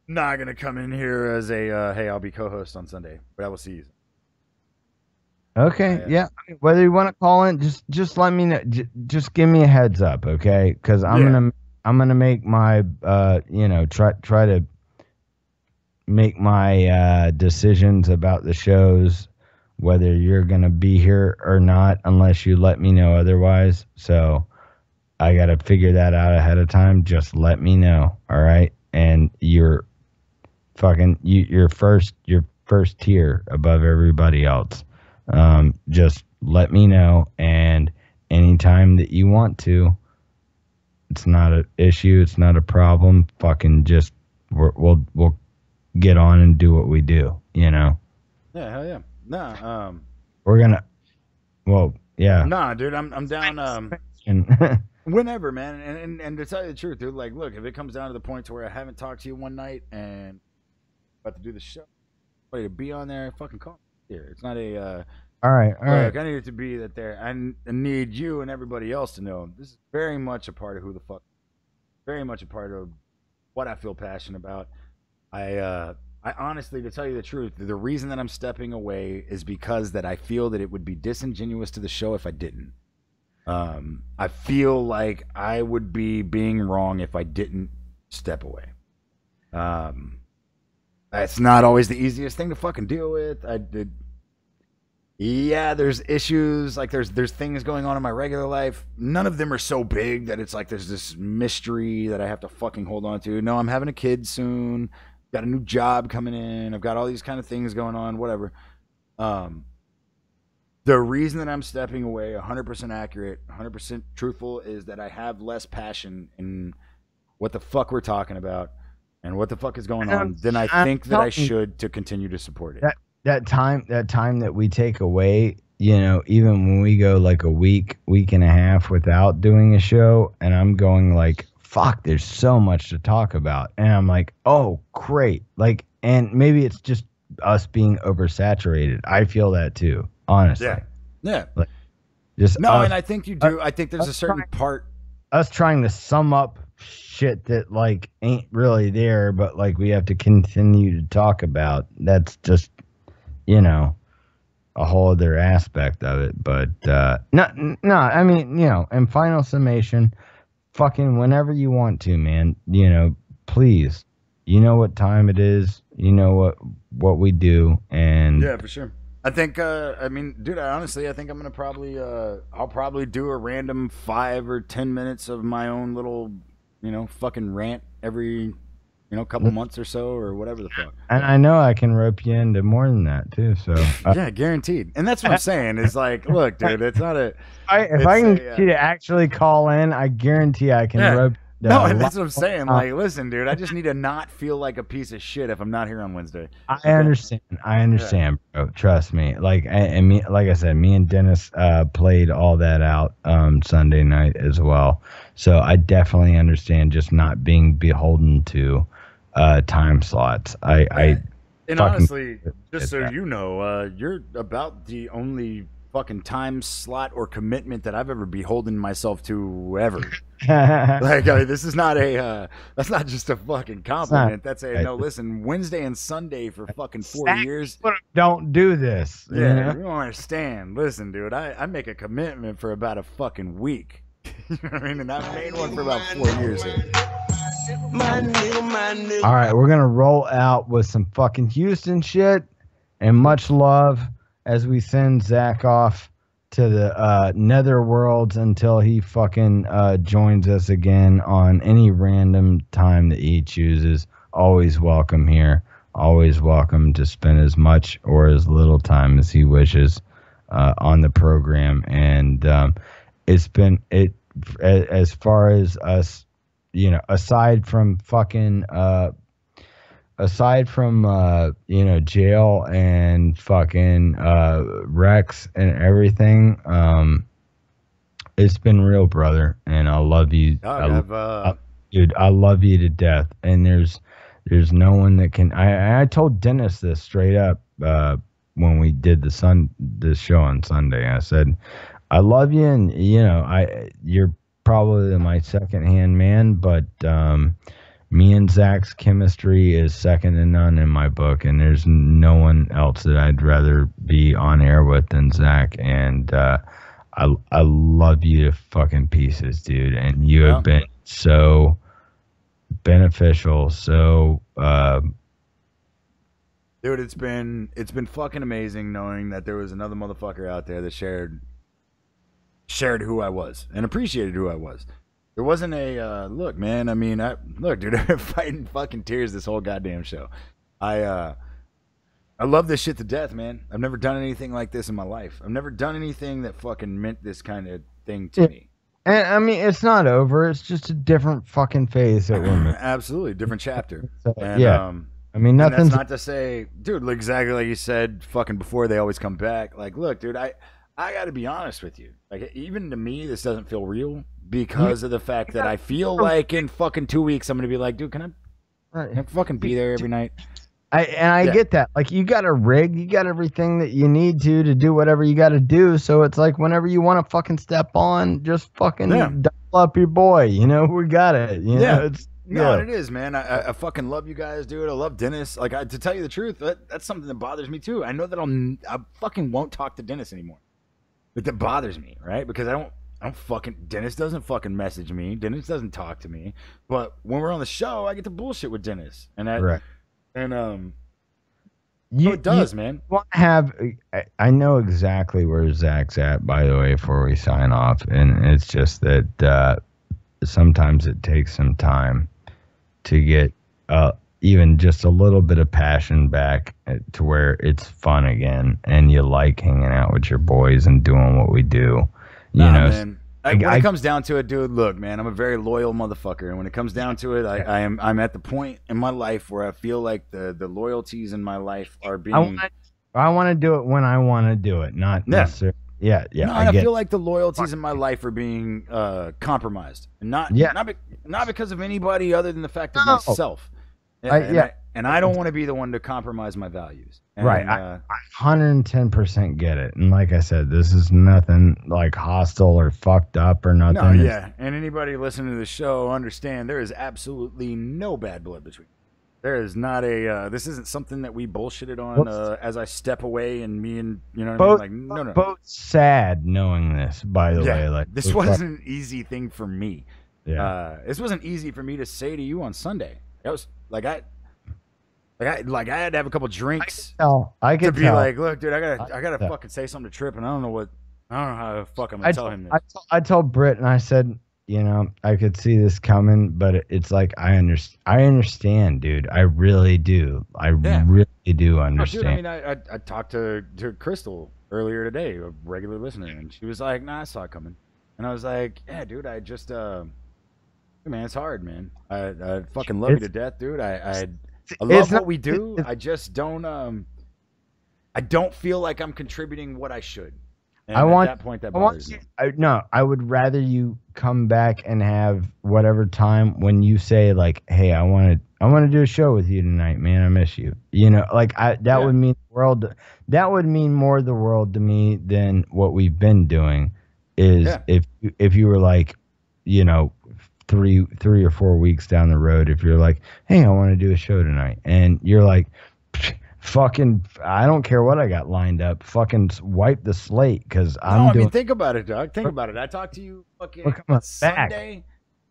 Not gonna come in here as a hey, I'll be co-host on Sunday, but I will see you. Okay, yeah. Whether you want to call in, just let me know. Just give me a heads up, okay? Because I'm gonna make my try to make my decisions about the shows, whether you're gonna be here or not, unless you let me know otherwise. So I gotta figure that out ahead of time. Just let me know, all right? And you're first tier above everybody else. Just let me know, and anytime that you want to, it's not an issue, it's not a problem. Fucking just we'll get on and do what we do, you know. Yeah, hell yeah. Nah, we're gonna. Well, yeah. Nah, dude, I'm down. Whenever, man, and to tell you the truth, dude, like, look, if it comes down to the point to where I haven't talked to you one night and about to do the show, ready to be on there, fucking call me here. It's not a. All right. I need it to be that there. I need you and everybody else to know this is very much a part of who the fuck. Very much a part of what I feel passionate about. I honestly, to tell you the truth, the reason that I'm stepping away is because that I feel that it would be disingenuous to the show if I didn't. I feel like I would be being wrong if I didn't step away. That's not always the easiest thing to fucking deal with. Yeah, there's issues, like there's things going on in my regular life. None of them are so big that it's like there's this mystery that I have to fucking hold on to. No, I'm having a kid soon. Got a new job coming in. I've got all these kind of things going on, whatever. The reason that I'm stepping away, 100% accurate, 100% truthful, is that I have less passion in what the fuck we're talking about and what the fuck is going on than I think that I should to continue to support it. That time that we take away, you know, even when we go like a week and a half without doing a show, and I'm going like, fuck, there's so much to talk about. And I'm like, oh, great. Like, and maybe it's just us being oversaturated. I feel that too, honestly. Yeah. Like, just and I think you do. I think there's a certain part. Us trying to sum up shit that like ain't really there, but like we have to continue to talk about. That's just, you know, a whole other aspect of it. But no, I mean, you know, in final summation, fucking whenever you want to, man, you know, please, you know what time it is, you know what we do, and yeah, for sure. I think, I mean, dude, I think I'm gonna probably, I'll probably do a random 5 or 10 minutes of my own little, you know, fucking rant every, you know, couple months or so, or whatever the fuck. And I know I can rope you into more than that too. So yeah, guaranteed. And that's what I'm saying. Is like, look, dude, it's not a. If I can get you to actually call in, I guarantee I can rope No, and that's what I'm saying. Like, listen, dude, I just need to not feel like a piece of shit if I'm not here on Wednesday. I understand, bro. Trust me. Like, and me, like I said, me and Dennis played all that out Sunday night as well. So I definitely understand just not being beholden to time slots. And honestly, just so you know, you're about the only fucking time slot or commitment that I've ever beholden myself to ever. Like, this is not that's not just a fucking compliment. That's no, listen, Wednesday and Sunday for fucking 4 years. Don't do this. Yeah, you don't understand. Listen, dude, I make a commitment for about a fucking week. You know what I mean? And I've made one for about 4 years here. All right, we're gonna roll out with some fucking Houston shit and much love as we send Zach off to the netherworlds until he fucking joins us again on any random time that he chooses. Always welcome here. Always welcome to spend as much or as little time as he wishes on the program. And it's been as far as us, you know, aside from jail and fucking Rex and everything, it's been real, brother, and I love you. Dude, I love you to death, and there's no one that can. I told Dennis this straight up when we did the show on Sunday. I said, I love you, and you know, you're probably my second-hand man, but me and Zach's chemistry is second to none in my book, and there's no one else that I'd rather be on air with than Zach. And I love you to fucking pieces, dude. And you have been so beneficial. So, dude, it's been fucking amazing knowing that there was another motherfucker out there that shared who I was and appreciated who I was. There wasn't a look, man. I mean, look, dude, I'm fighting fucking tears this whole goddamn show. I love this shit to death, man. I've never done anything like this in my life. I've never done anything that fucking meant this kind of thing to me. And I mean, it's not over. It's just a different fucking phase that we're in. Absolutely, different chapter. So, and, yeah. I mean, nothing's... that's not to say, dude, exactly like you said, fucking before they always come back. Like, look, dude, I got to be honest with you. Like, even to me, this doesn't feel real because of the fact that I feel like in fucking 2 weeks, I'm going to be like, dude, can I fucking be there every night? I get that. Like, you got a rig, you got everything that you need to do whatever you got to do. So it's like whenever you want to fucking step on, just fucking double up your boy. You know, we got it. You know, it's it is, man. I fucking love you guys, dude. I love Dennis. Like, to tell you the truth, that's something that bothers me too. I know that I fucking won't talk to Dennis anymore. But that bothers me, right? Because I don't fucking, Dennis doesn't fucking message me. Dennis doesn't talk to me. But when we're on the show, I get to bullshit with Dennis. And it does, man. Want to have, I know exactly where Zach's at, by the way, before we sign off. And it's just that sometimes it takes some time to get even just a little bit of passion back to where it's fun again and you like hanging out with your boys and doing what we do. You know, man. When it comes down to it, dude, look, man, I'm a very loyal motherfucker, and when it comes down to it, I'm at the point in my life where I feel like the loyalties in my life are being. I want to do it when I want to do it, not necessarily. Yeah. No, I feel like the loyalties in my life are being compromised, and not because of anybody other than the fact of myself. And I don't want to be the one to compromise my values. And, right. I 110% get it. And like I said, this is nothing like hostile or fucked up or nothing. No, yeah. And anybody listening to the show understand there is absolutely no bad blood between. There is not this isn't something that we bullshitted on as I step away and me and, you know what I mean? Like, no. Both sad knowing this, by the way. Like, this wasn't an easy thing for me. Yeah. This wasn't easy for me to say to you on Sunday. It was like I had to have a couple drinks I could be like, look, dude, I gotta fucking say something to Trip, and I don't know how the fuck I'm gonna tell him this. I told Britt, and I said, you know, I could see this coming, but it's like I understand, dude. I really do. I really do understand. Oh, dude, I mean, I talked to Crystal earlier today, a regular listener, and she was like, nah, I saw it coming, and I was like, yeah, dude, I just Man, it's hard, man. I fucking love you to death, dude. I love what not, we do. I just don't I don't feel like I'm contributing what I should. And at that point, that bothers me. No, I would rather you come back and have whatever time when you say like, "Hey, I want to do a show with you tonight, man. I miss you." You know, like that would mean the world. That would mean more the world to me than what we've been doing. Is if you were like, you know, three or 4 weeks down the road, if you're like, "Hey, I want to do a show tonight," and you're like, fucking, I don't care what I got lined up. Fucking wipe the slate because I mean, think about it, Doug. Think about it. I talked to you fucking Sunday.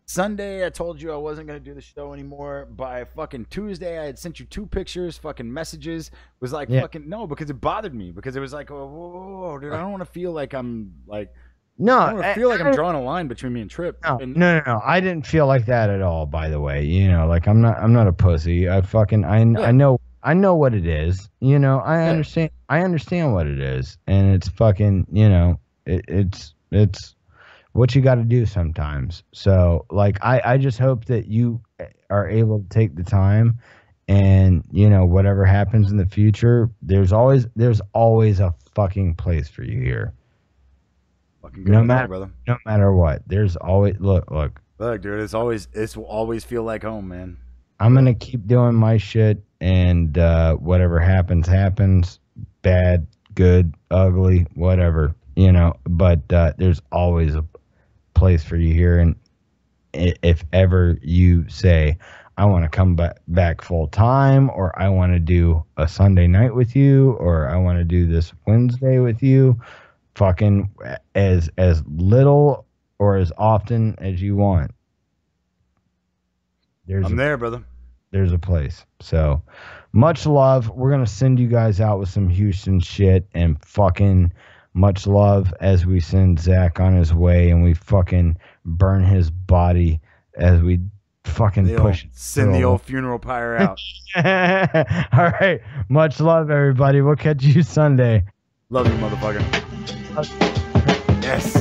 Sunday, I told you I wasn't gonna do the show anymore. By fucking Tuesday, I had sent you 2 pictures, fucking messages. Was like fucking no, because it bothered me because it was like, oh, whoa, dude, I don't want to feel like I'm like. No, I don't feel like I'm drawing a line between me and Trip. No. I didn't feel like that at all. By the way, you know, like I'm not a pussy. I know what it is. You know, I understand what it is, and it's fucking, you know, it's what you got to do sometimes. So, like, I just hope that you are able to take the time, and you know, whatever happens in the future, there's always a fucking place for you here. Fucking good, brother. No matter what, there's always look, dude. It will always feel like home, man. I'm gonna keep doing my shit, and whatever happens, bad, good, ugly, whatever, you know. But there's always a place for you here, and if ever you say, I want to come back full time, or I want to do a Sunday night with you, or I want to do this Wednesday with you, fucking as little or as often as you want. I'm there, brother. There's a place. So much love. We're going to send you guys out with some Houston shit, and fucking much love as we send Zach on his way and we fucking burn his body as we fucking send the old funeral pyre out. All right. Much love, everybody. We'll catch you Sunday. Love you, motherfucker. Yes.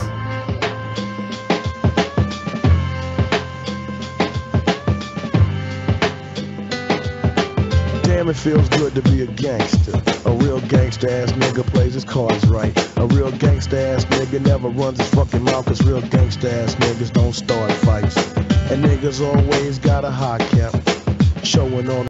Damn, it feels good to be a gangster. A real gangster ass nigga plays his cards right. A real gangster ass nigga never runs his fucking mouth, cause real gangster ass niggas don't start fights. And niggas always got a high cap showing on